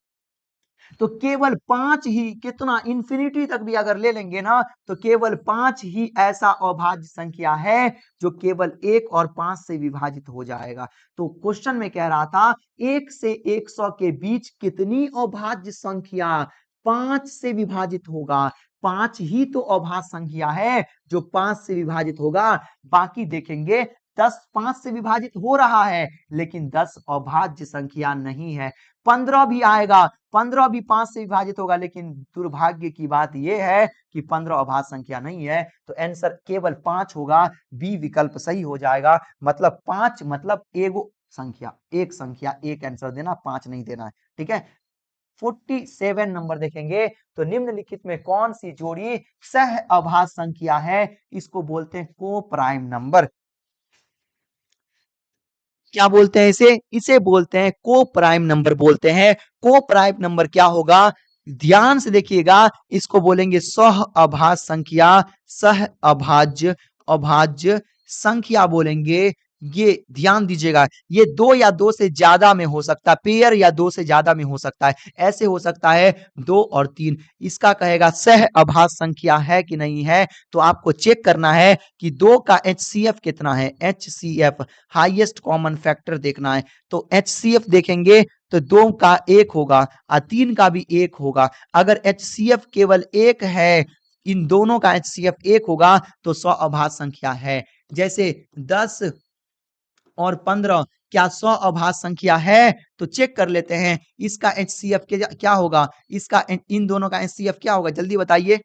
तो केवल 5 ही, कितना इंफिनिटी तक भी अगर ले लेंगे ना, तो केवल 5 ही ऐसा अभाज्य संख्या है जो केवल 1 और 5 से विभाजित हो जाएगा। तो क्वेश्चन में कह रहा था 1 से 100 के बीच कितनी अभाज्य संख्या 5 से विभाजित होगा? 5 ही तो अभाज्य संख्या है जो 5 से विभाजित होगा। बाकी देखेंगे 10 5 से विभाजित हो रहा है, लेकिन 10 अभाज्य संख्या नहीं है। 15 भी आएगा, 15 भी 5 से विभाजित होगा, लेकिन दुर्भाग्य की बात यह है कि 15 अभाज्य संख्या नहीं है। तो आंसर केवल 5 होगा, बी विकल्प सही हो जाएगा। मतलब 5 मतलब एगो संख्या, एक संख्या, एक आंसर देना, 5 नहीं देना है। ठीक है, 47 नंबर देखेंगे तो निम्नलिखित में कौन सी जोड़ी सह अभाज्य संख्या है? इसको बोलते हैं को प्राइम नंबर। क्या बोलते हैं इसे? इसे बोलते हैं को प्राइम नंबर बोलते हैं। को प्राइम नंबर क्या होगा? ध्यान से देखिएगा, इसको बोलेंगे सह अभाज्य संख्या, सह अभाज्य अभाज्य संख्या बोलेंगे। ये ध्यान दीजिएगा, ये 2 या 2 से ज्यादा में हो सकता है, पेयर या 2 से ज्यादा में हो सकता है, ऐसे हो सकता है 2 और 3। इसका कहेगा सह अभाज्य संख्या है कि नहीं है। तो आपको चेक करना है कि 2 का HCF कितना है, HCF हाईएस्ट कॉमन फैक्टर देखना है। तो HCF देखेंगे तो 2 का 1 होगा और 3 का भी 1 होगा। अगर HCF केवल 1 है, इन दोनों का HCF 1 होगा तो 100 अभाज्य संख्या है। जैसे 10 और 15 क्या 100 अभाज्य संख्या है? तो चेक कर लेते हैं इसका HCF क्या होगा, इसका इन दोनों का HCF क्या होगा, जल्दी बताइए।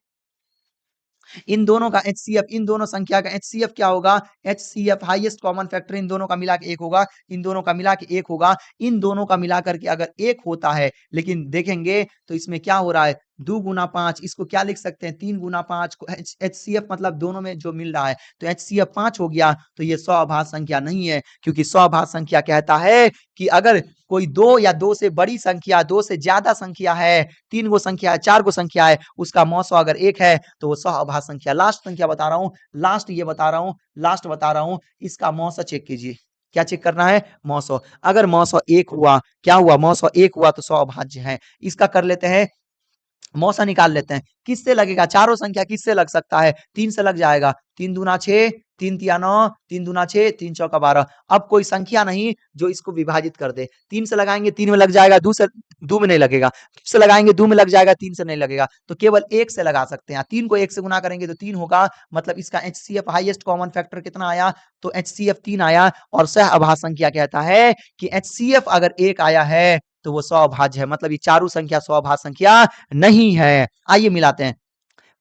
इन दोनों का HCF, इन दोनों संख्या का HCF क्या होगा? HCF highest common factor in दोनों का मिला के 1 होगा, इन दोनों का मिला के 1 होगा। इन दोनों का मिला करके अगर 1 होता है, लेकिन देखेंगे तो इसमें क्या हो रहा है, 2 गुना 5, इसको क्या लिख सकते हैं, 3 गुना 5 को HCF मतलब दोनों में जो मिल रहा है, तो HCF 5 हो गया। तो ये 100 अभाज्य संख्या नहीं है, क्योंकि 100 अभाज्य संख्या कहता है कि अगर कोई 2 या 2 से बड़ी संख्या, 2 से ज्यादा संख्या है, 3 गो संख्या है, 4 गो संख्या है, उसका मौसो अगर 1 है तो वो 100 अभाज्य संख्या। लास्ट संख्या बता रहा हूं, लास्ट ये बता रहा हूं, लास्ट बता रहा हूं, इसका मौसो चेक कीजिए। क्या चेक करना है? मौसो। अगर मौसो 1 हुआ, क्या हुआ, मौसो 1 हुआ तो 100 अभाज्य है। इसका कर लेते हैं, मौसा निकाल लेते हैं। किससे लगेगा? चारों संख्या किससे लग सकता है? 3 से लग जाएगा। 3 दूना 6, 3 तिया 9, 3 दूना 6, 3 चौका 12। अब कोई संख्या नहीं जो इसको विभाजित कर दे। 3 से लगाएंगे 3 में लग जाएगा, 2 में नहीं लगेगा। 2 से लगाएंगे 2 में लग जाएगा, 3 से नहीं लगेगा। तो केवल 1 से लगा सकते हैं। 3 को 1 से गुना करेंगे तो 3 होगा, मतलब इसका HCF हाईएस्ट कॉमन फैक्टर कितना आया? तो HCF 3 आया। और सह अभाज्य संख्या कहता है कि HCF अगर 1 आया है तो वो 100 अभाज्य है, मतलब ये चारों संख्या 100 अभाज्य संख्या नहीं है। आइए मिलाते हैं।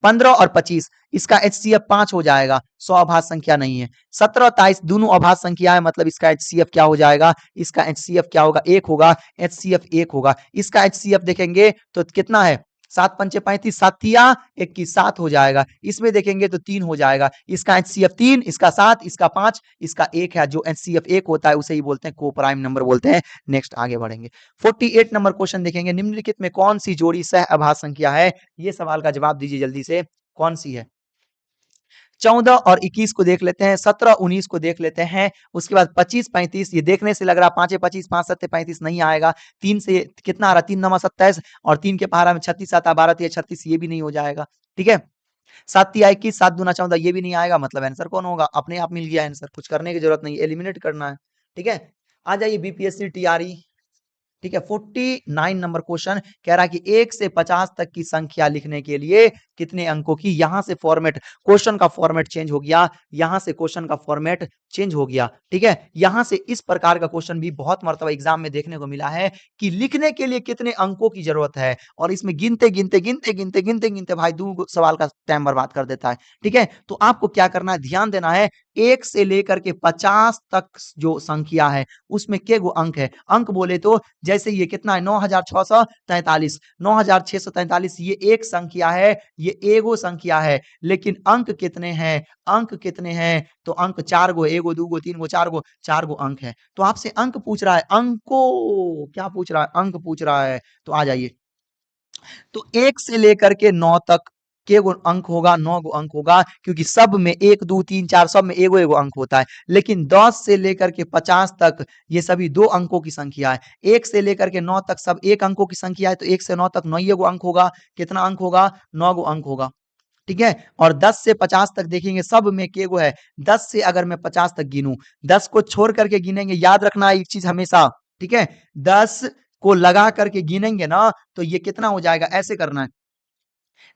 15 और 25 इसका HCF 5 हो जाएगा, 100 अभाज्य संख्या नहीं है। 17 और 23 दोनों अभाज्य संख्या है, मतलब इसका HCF क्या हो जाएगा, इसका HCF क्या होगा, 1 होगा, HCF 1 होगा। इसका HCF देखेंगे तो कितना है, 7 पंचे 35, 7 तिया 21, 7 हो जाएगा। इसमें देखेंगे तो 3 हो जाएगा। इसका HCF 3, इसका 7, इसका 5, इसका 1 है। जो HCF 1 होता है उसे ही बोलते हैं को प्राइम नंबर बोलते हैं। नेक्स्ट आगे बढ़ेंगे। 48 नंबर क्वेश्चन देखेंगे, निम्नलिखित में कौन सी जोड़ी सह अभाज्य संख्या है। ये सवाल का जवाब दीजिए जल्दी से, कौन सी है। 14 और 21 को देख लेते हैं, 17 19 को देख लेते हैं, उसके बाद 25 35, ये देखने से लग रहा 5 25 5 7 35 नहीं आएगा। 3 से कितना आ रहा, 3 9 27 और 3 के पहाड़ा में 36 7 12 3 36, ये भी नहीं हो जाएगा। ठीक है, 7 तिया 21, 7 दूना 14, ये भी नहीं आएगा। मतलब आंसर कौन होगा, अपने आप मिल गया आंसर, कुछ करने की जरूरत नहीं, एलिमिनेट करना है। ठीक है, आ जाइए बीपीएससी टीआरई। ठीक है, 49 नंबर क्वेश्चन कह रहा है कि 1 से 50 तक की संख्या लिखने के लिए कितने अंकों की, यहां से फॉर्मेट, क्वेश्चन का फॉर्मेट चेंज हो गया, यहां से क्वेश्चन का फॉर्मेट चेंज हो गया। ठीक है, यहां से इस प्रकार का क्वेश्चन भी बहुत मर्तबा एग्जाम में देखने को मिला है कि लिखने के लिए कितने अंकों की जरूरत है, और इसमें गिनते गिनते गिनते गिनते गिनते गिनते भाई 2 सवाल का टाइम बर्बाद कर देता है। ठीक है, तो आपको क्या करना है, ध्यान देना है, 1 से लेकर के 50 तक जो संख्या है उसमें के गो अंक है। अंक बोले तो जैसे ये कितना है, 9643, 9643, ये एक संख्या है, ये एगो संख्या है, लेकिन अंक कितने हैं, अंक कितने हैं, तो अंक 4 गो, एगो 2 गो 3 गो 4 गो अंक है। तो आपसे अंक पूछ रहा है, अंको क्या पूछ रहा है, अंक पूछ रहा है। तो आ जाइए, तो 1 से लेकर के 9 तक के गो अंक होगा, 9 गो अंक होगा, क्योंकि सब में 1 2 3 4 सब में एगो एगो अंक होता है। लेकिन 10 से लेकर के 50 तक ये सभी 2 अंकों की संख्या है। 1 से लेकर के 9 तक सब 1 अंकों की संख्या है, तो 1 से 9 तक 9 गो अंक होगा। कितना अंक होगा, 9 गो अंक होगा। ठीक है, और 10 से 50 तक देखेंगे सब में के गो है। 10 से अगर मैं 50 तक गिनूं, 10 को छोड़ करके गिनेंगे, याद रखना एक चीज हमेशा। ठीक है, 10 को लगा करके गिनेंगे ना तो ये कितना हो जाएगा, ऐसे करना है,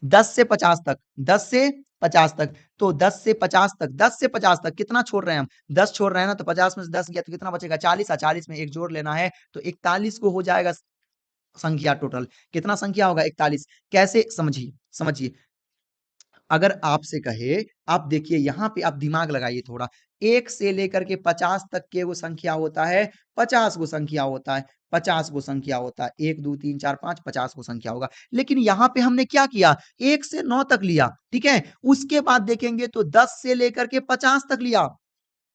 10 से 50 तक, 10 से 50 तक, तो 10 से 50 तक, 10 से 50 तक कितना छोड़ रहे हैं हम, 10 छोड़ रहे हैं ना, तो 50 में से 10 गया तो कितना बचेगा, 40, और 40 में एक जोड़ लेना है, तो 41 को हो जाएगा संख्या टोटल। कितना संख्या होगा, 41। कैसे, समझिए समझिए, अगर आपसे कहे, आप देखिए यहां पे आप दिमाग लगाइए थोड़ा, 1 से लेकर के 50 तक के वो संख्या होता है, 50 गो संख्या होता है, 50 गो संख्या होता है, 1 2 3 4 5, 50 गो संख्या होगा। लेकिन यहाँ पे हमने क्या किया, 1 से 9 तक लिया। ठीक है, उसके बाद देखेंगे तो 10 से लेकर के 50 तक लिया।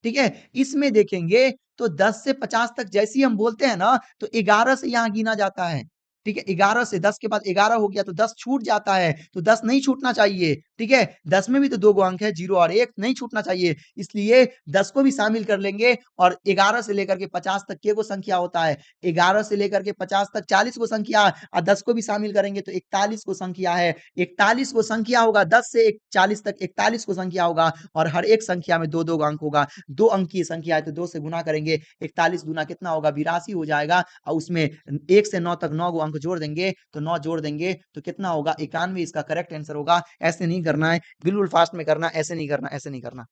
ठीक है, इसमें देखेंगे तो 10 से 50 तक जैसे ही हम बोलते हैं ना, तो 11 से यहाँ गिना जाता है। ठीक है, 11 से, 10 के बाद 11 हो गया तो 10 छूट जाता है, तो 10 नहीं छूटना चाहिए। ठीक है, 10 में भी तो 2 गो अंक है, 0 और 1 नहीं छूटना चाहिए, इसलिए 10 को भी शामिल कर लेंगे। और 11 से लेकर के 50 तक के गो संख्या होता है, 11 से लेकर के 50 तक 40 गो संख्या, और 10 को भी शामिल करेंगे तो 41 गो संख्या है। 41 गो संख्या होगा, 10 से 40 तक 41 गो संख्या होगा, और हर एक संख्या में 2 2 अंक होगा। 2 अंक की संख्या है तो 2 से गुना करेंगे, 41 गुना कितना होगा, 82 हो जाएगा, और उसमें 1 से 9 तक 9 गो अंक जोड़ देंगे, तो 9 जोड़ देंगे तो कितना होगा, 91 इसका करेक्ट आंसर होगा। ऐसे नहीं करना है, बिल्कुल फास्ट में करना, ऐसे नहीं करना, ऐसे नहीं करना।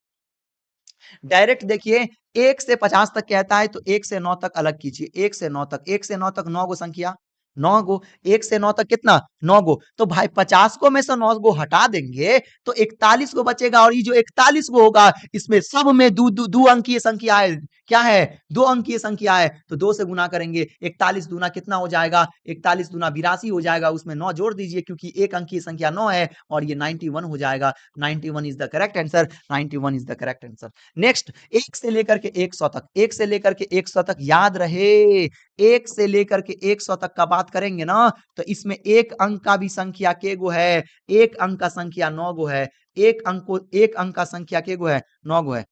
डायरेक्ट देखिए, 1 से 50 तक कहता है तो 1 से 9 तक अलग कीजिए, 1 से 9 तक, 1 से 9 तक 9 गो संख्या, 9 गो, 1 से 9 तक कितना, 9 गो, तो भाई 50 को में से 9 गो हटा देंगे तो 41 गो बचेगा, और ये जो 41 गो होगा इसमें सब में दो अंकीय संख्या है। क्या है, 2 अंकीय संख्या है, तो 2 से गुना करेंगे, 41 दूना कितना हो जाएगा, 41 दूना 82 हो जाएगा, उसमें 9 जोड़ दीजिए क्योंकि एक अंकीय संख्या 9 है, और ये 91 हो जाएगा। 91 is the correct answer, 91 is the correct answer. Next, 1 से लेकर के 100 तक, 1 से लेकर के 100 तक याद रहे, 1 से लेकर के 100 तक का बात करेंगे ना, तो इसमें एक अंक का भी संख्या के गो है, एक अंक का संख्या 9 गो है, एक अंक का संख्या के गो है, 9 गो है।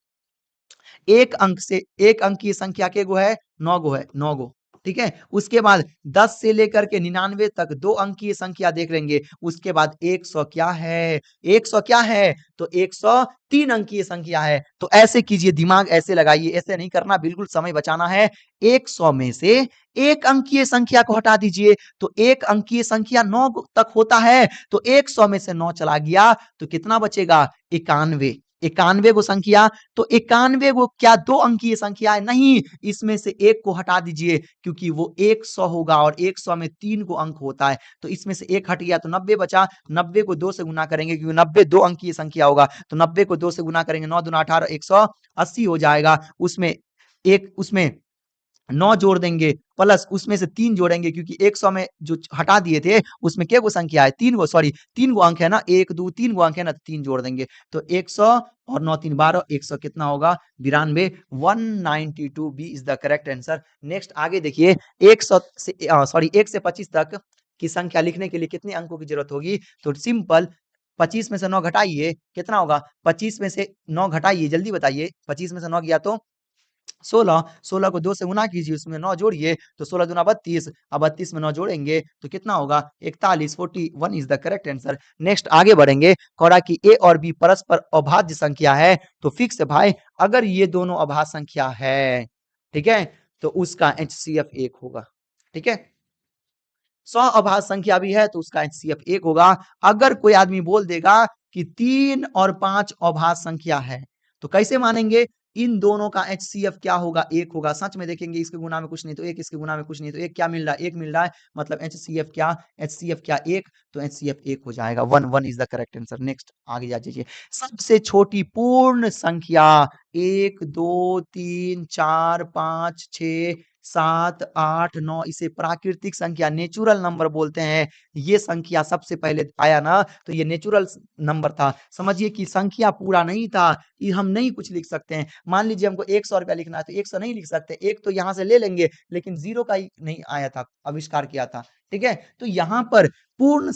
एक अंक से, एक अंक की संख्या के गो है, 9 गो है, 9 गो। ठीक है, उसके बाद 10 से लेकर के 99 तक 2 अंकीय संख्या देख लेंगे, उसके बाद 100 क्या है, 100 क्या है, तो 100 3 अंकीय संख्या है। तो ऐसे कीजिए, दिमाग ऐसे लगाइए, ऐसे नहीं करना, बिल्कुल समय बचाना है। 100 में से एक अंकीय संख्या को हटा दीजिए, तो एक अंकीय संख्या 9 तक होता है, तो 100 में से 9 चला गया तो कितना बचेगा, 91। 91 गो संख्या, तो 91 गो क्या 2 अंकीय संख्या है? नहीं, इसमें से एक को हटा दीजिए क्योंकि वो 100 होगा और 100 में 3 को अंक होता है, तो इसमें से एक हट गया तो 90 बचा। 90 को 2 से गुना करेंगे क्योंकि 90 2 अंकीय संख्या होगा, तो 90 को 2 से गुना करेंगे, 9 दूना 18, 180 हो जाएगा। उसमें 9 जोड़ देंगे प्लस उसमें से 3 जोड़ेंगे क्योंकि 100 में जो हटा दिए थे उसमें क्या गो संख्या है? 3 गो, सॉरी 3 गो अंक है ना, 1 2 3 गो अंक है ना, तो 3 जोड़ देंगे तो 100 और 9 3 12, 100 कितना होगा? 92, 192 B is the correct answer. Next आगे देखिए, 100 से 1 से 25 तक की संख्या लिखने के लिए कितने अंकों की जरूरत होगी? तो सिंपल 25 में से 9 घटाइए, कितना होगा? 25 में से 9 घटाइए, जल्दी बताइए। 25 में से 9 गया तो 16, 16 को 2 से गुना कीजिए, उसमें 9 जोड़िए तो 16 दूना 32, अब 32 में 9 जोड़ेंगे तो कितना होगा? 41, 41 is the correct answer. Next आगे बढ़ेंगे, कहा कि ए और बी परस्पर अभाज्य संख्या है, तो फिक्स है भाई, अगर ये दोनों अभाज्य संख्या है, ठीक है, तो उसका एचसीएफ 1 होगा, ठीक है। 100 अभाज्य संख्या भी है तो उसका एचसीएफ 1 होगा। अगर कोई आदमी बोल देगा कि 3 और 5 अभाज्य संख्या है, तो कैसे मानेंगे? इन दोनों का एचसीएफ क्या होगा? 1 होगा। सच में देखेंगे, इसके गुना में कुछ नहीं तो 1, इसके गुना में कुछ नहीं तो 1, क्या मिल रहा है? 1 मिल रहा है, मतलब एचसीएफ क्या? एचसीएफ क्या? 1, तो एचसीएफ 1 हो जाएगा। 1 1 is the correct answer. Next आगे जा जाइए, सबसे छोटी पूर्ण संख्या 1 2 3 4 5 6 7 8 9, इसे प्राकृतिक संख्या नेचुरल नंबर बोलते हैं। ये संख्या सबसे पहले आया ना, तो ये नेचुरल नंबर था। समझिए कि संख्या पूरा नहीं था, ये हम नहीं कुछ लिख सकते हैं। मान लीजिए हमको 100 रुपया लिखना है तो 100 नहीं लिख सकते, एक तो यहाँ से ले लेंगे, लेकिन जीरो का ही नहीं आया था, आविष्कार किया था, ठीक है। तो यहाँ पर पूर्ण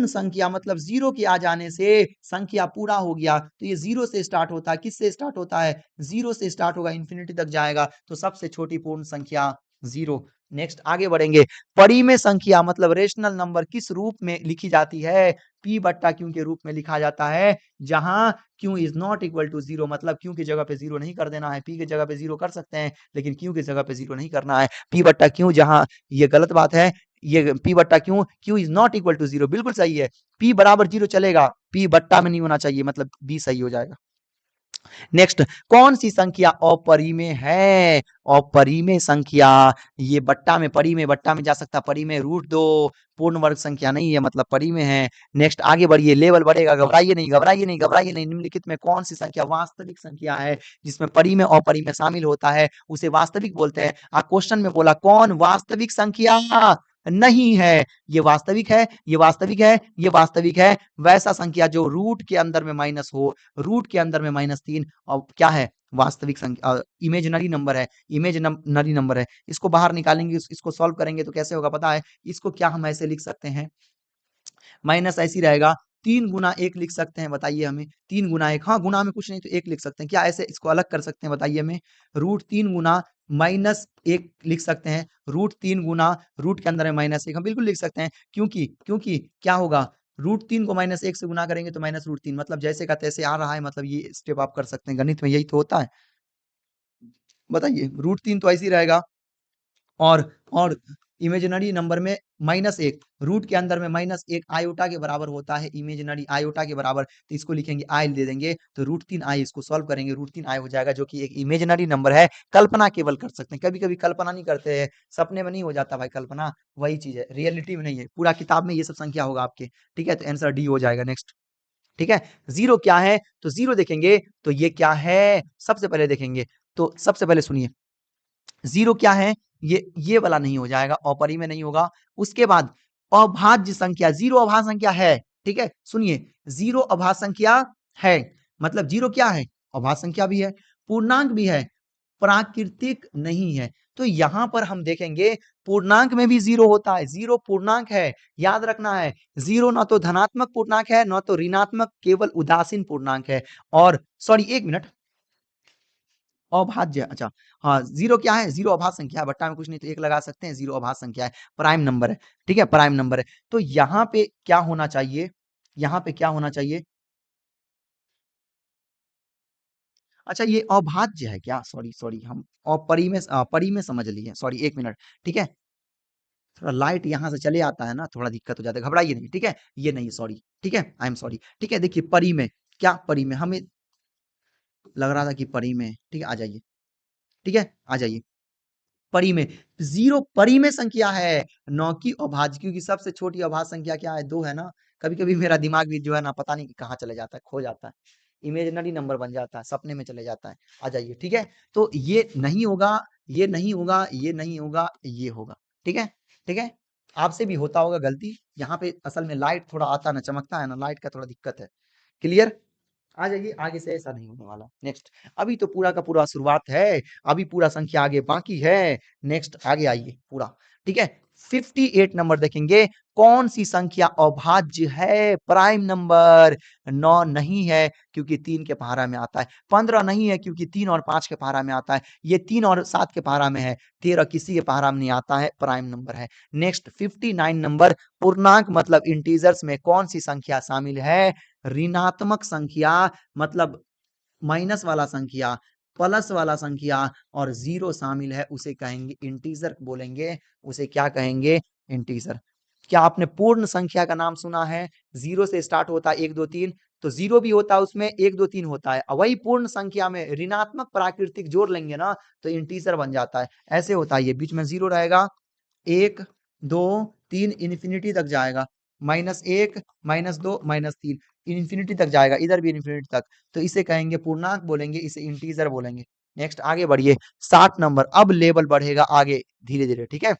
संख्या मतलब जीरो के आ जाने से संख्या पूरा हो गया, तो ये जीरो से स्टार्ट होता है। किससे स्टार्ट होता है? जीरो से स्टार्ट होगा, इंफिनिटी तक जाएगा, तो सबसे छोटी पूर्ण संख्या जीरो। नेक्स्ट आगे बढ़ेंगे, परिमेय संख्या मतलब रेशनल नंबर किस रूप में लिखी जाती है? p बट्टा q के रूप में लिखा जाता है, जहां q is not equal to zero, मतलब q की जगह पे जीरो नहीं कर देना है, p की जगह पे जीरो कर सकते हैं लेकिन q की जगह पे जीरो नहीं करना है। p बट्टा q, जहां ये गलत बात है, ये p बट्टा q is not equal to zero बिल्कुल सही है, p बराबर जीरो चलेगा, p बट्टा में नहीं होना चाहिए, मतलब b सही हो जाएगा। नेक्स्ट, कौन सी संख्या अपरिमेय है? अपरिमेय संख्या, ये बट्टा में परिमेय, बट्टा में जा सकता, परिमेय √2, पूर्ण वर्ग संख्या नहीं है, मतलब परिमेय है। नेक्स्ट आगे बढ़िए, लेवल बढ़ेगा, घबराइए नहीं, घबराइए नहीं, घबराइए नहीं। निम्नलिखित में कौन सी संख्या वास्तविक संख्या है जिसमें परिमेय और अपरिमेय शामिल होता है, उसे वास्तविक बोलते हैं। क्वेश्चन में बोला कौन वास्तविक संख्या नहीं है? ये वास्तविक है, ये वास्तविक है, ये वास्तविक है। वैसा संख्या जो रूट के अंदर में माइनस हो, रूट के अंदर में -3, और क्या है? वास्तविक संख्या, इमेजिनरी नंबर है, इमेजिनरी नंबर है। इसको बाहर निकालेंगे, इसको सॉल्व करेंगे तो कैसे होगा पता है? इसको क्या हम ऐसे लिख सकते हैं, माइनस ऐसी रहेगा, 3 गुना 1 लिख सकते हैं, बताइए हमें। 3 गुना 1, हाँ, गुना में कुछ नहीं तो 1 लिख सकते हैं। क्या ऐसे इसको अलग कर सकते हैं, बताइए हमें? √3 गुना -1 लिख सकते हैं, √3 गुना रूट के अंदर में -1, हम बिल्कुल लिख सकते हैं, क्योंकि क्योंकि क्या होगा? √3 को -1 से गुना करेंगे तो -√3, मतलब जैसे का तैसे आ रहा है, मतलब ये स्टेप आप कर सकते हैं, गणित में यही तो होता है। बताइए, √3 तो ऐसे ही रहेगा, और इमेजिनरी नंबर में -1, रूट के अंदर में -1 आयोटा के बराबर होता है, इमेजिनरी आयोटा के बराबर, तो इसको लिखेंगे आई दे देंगे, तो √3i, इसको सॉल्व करेंगे, √3i हो जाएगा, जो कि एक इमेजिनरी नंबर है। कल्पना केवल कर सकते हैं, कभी कभी कल्पना नहीं करते हैं, सपने में नहीं हो जाता भाई कल्पना, वही चीज है, रियलिटी में नहीं है। पूरा किताब में ये सब संख्या होगा आपके, ठीक है, तो आंसर डी हो जाएगा। नेक्स्ट, ठीक है, जीरो क्या है? तो जीरो देखेंगे तो ये क्या है, सबसे पहले देखेंगे, तो सबसे पहले सुनिए, जीरो क्या है? ये वाला नहीं हो जाएगा, अपरिमेय नहीं होगा। उसके बाद अभाज्य संख्या, जीरो अभाज्य संख्या है, ठीक है, सुनिए, जीरो अभाज्य संख्या है, मतलब जीरो क्या है? अभाज्य संख्या भी है, पूर्णांक भी है, प्राकृतिक नहीं है। तो यहां पर हम देखेंगे पूर्णांक में भी जीरो होता है, जीरो पूर्णांक है, याद रखना है। जीरो ना तो धनात्मक पूर्णांक है, ना तो ऋणात्मक, केवल उदासीन पूर्णांक है। और सॉरी, एक मिनट, अभाज्य, अच्छा, हाँ, जीरो क्या है? जीरो अभाज्य संख्या है, बट्टा में कुछ नहीं तो 1 लगा सकते हैं, जीरो अभाज्य संख्या है, प्राइम नंबर है, ठीक है, प्राइम नंबर है। तो यहाँ पे क्या होना चाहिए? यहाँ पे क्या होना चाहिए? अच्छा, ये अभाज्य है क्या? सॉरी सॉरी, हम अपरिमेय परिमेय समझ लिए, सॉरी, एक मिनट, ठीक है। थोड़ा लाइट यहाँ से चले आता है ना, थोड़ा दिक्कत हो जाता है, घबराइए नहीं, ठीक है, ये नहीं, सॉरी, ठीक है, आई एम सॉरी, ठीक है। देखिए, परिमेय, क्या परी में, हमें लग रहा था कि परी में, ठीक है आ जाइए, ठीक है आ जाइए। परी में जीरो, परी में संख्या है 9 की अभाज्य, क्योंकि सबसे छोटी अभाज्य संख्या क्या है, 2 है ना। कभी कभी मेरा दिमाग भी जो है ना पता नहीं कहाँ चले जाता है, खो जाता है, इमेजिनरी नंबर बन जाता है, सपने में चले जाता है। आ जाइए, ठीक है। तो ये नहीं होगा, ये नहीं होगा, ये नहीं होगा, ये होगा, ठीक है, ठीक है। आपसे भी होता होगा गलती, यहाँ पे असल में लाइट थोड़ा आता ना, चमकता है ना, लाइट का थोड़ा दिक्कत है। क्लियर, आ जाइए, आगे से ऐसा नहीं होने वाला। नेक्स्ट, अभी तो पूरा का पूरा शुरुआत है, अभी पूरा संख्या आगे बाकी है। नेक्स्ट आगे आइए पूरा, ठीक है। 58 नंबर देखेंगे, कौन सी संख्या अभाज्य है, प्राइम नंबर। 9 नहीं है क्योंकि 3 के पहाड़ा में आता है, 15 नहीं है क्योंकि 3 और 5 के पहाड़ा में आता है, ये 3 और 7 के पहाड़ा में है, 13 किसी के पहाड़ा में नहीं आता है, प्राइम नंबर है। नेक्स्ट 59 नंबर, पूर्णांक मतलब इंटीजर्स में कौन सी संख्या शामिल है, ऋणात्मक संख्या मतलब माइनस वाला संख्या, प्लस वाला संख्या और जीरो शामिल है, उसे कहेंगे इंटीजर बोलेंगे, उसे क्या कहेंगे, इंटीजर। क्या आपने पूर्ण संख्या का नाम सुना है, जीरो से स्टार्ट होता है 1 2 3, तो जीरो भी होता है उसमें, 1 2 3 होता है, वही पूर्ण संख्या में ऋणात्मक प्राकृतिक जोड़ लेंगे ना तो इंटीजर बन जाता है। ऐसे होता है, ये बीच में जीरो रहेगा, 1 2 3 इन्फिनिटी तक जाएगा, -1 -2 -3 इन्फिनिटी तक जाएगा, इधर भी इन्फिनिटी तक, तो इसे कहेंगे पूर्णांक बोलेंगे, इसे इंटीजर बोलेंगे। नेक्स्ट आगे बढ़िए, 60 नंबर, अब लेवल बढ़ेगा आगे धीरे धीरे, ठीक है।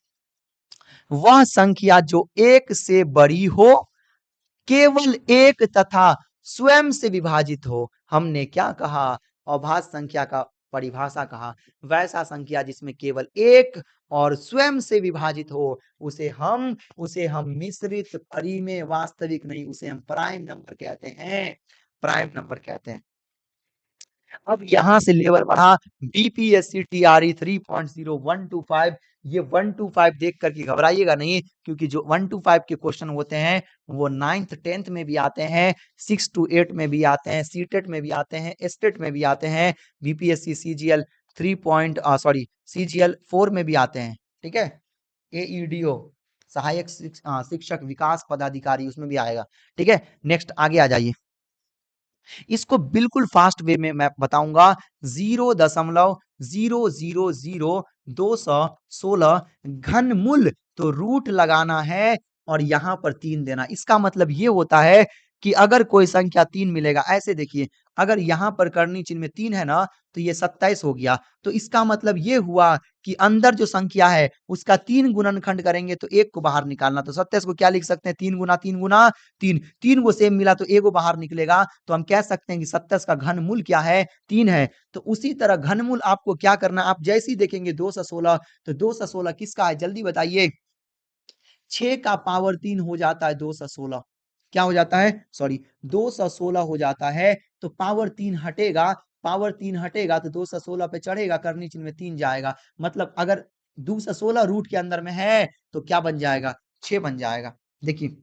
वह संख्या जो 1 से बड़ी हो, केवल एक तथा स्वयं से विभाजित हो। हमने क्या कहा, अभाज्य संख्या का परिभाषा कहा, वैसा संख्या जिसमें केवल एक और स्वयं से विभाजित हो, उसे हम मिश्रित परिमेय वास्तविक नहीं, उसे हम प्राइम नंबर कहते हैं, प्राइम नंबर कहते हैं। अब यहां से लेवल बढ़ा, बीपीएससी टीआरई 3.0125, ये 125 देख करके घबराइएगा नहीं, क्योंकि जो 125 के क्वेश्चन होते हैं वो 9th 10th में भी आते हैं, 6 to 8 में भी आते हैं, सीटेट में भी आते हैं, एस्टेट में भी आते हैं, बीपीएससी सीजीएल सीजीएल 4 में भी आते हैं, ठीक है। एईडीओ सहायक शिक्षक विकास पदाधिकारी उसमें भी आएगा, ठीक है। नेक्स्ट आगे आ जाइए, इसको बिल्कुल फास्ट वे में मैं बताऊंगा, 0.0000216 घनमूल, तो रूट लगाना है और यहां पर 3 देना। इसका मतलब ये होता है कि अगर कोई संख्या 3 मिलेगा, ऐसे देखिए, अगर यहां पर करनी चिन्ह में 3 है ना, तो ये 27 हो गया, तो इसका मतलब ये हुआ कि अंदर जो संख्या है उसका 3 गुणनखंड करेंगे तो 1 को बाहर निकालना, तो 27 को क्या लिख सकते हैं, 3 गुना 3 गुना 3, 3 को सेम मिला तो एगो बाहर निकलेगा, तो हम कह सकते हैं कि 27 का घनमूल क्या है, 3 है। तो उसी तरह घनमूल आपको क्या करना है, आप जैसे ही देखेंगे 216, तो 216 किसका है, जल्दी बताइए, 6 का पावर 3 हो जाता है 216, क्या हो जाता है, सॉरी 216 हो जाता है, तो पावर 3 हटेगा, पावर 3 हटेगा तो 216 पे चढ़ेगा, करनी चिन्ह में 3 जाएगा, मतलब अगर 216 रूट के अंदर में है तो क्या बन जाएगा, 6 बन जाएगा। देखिए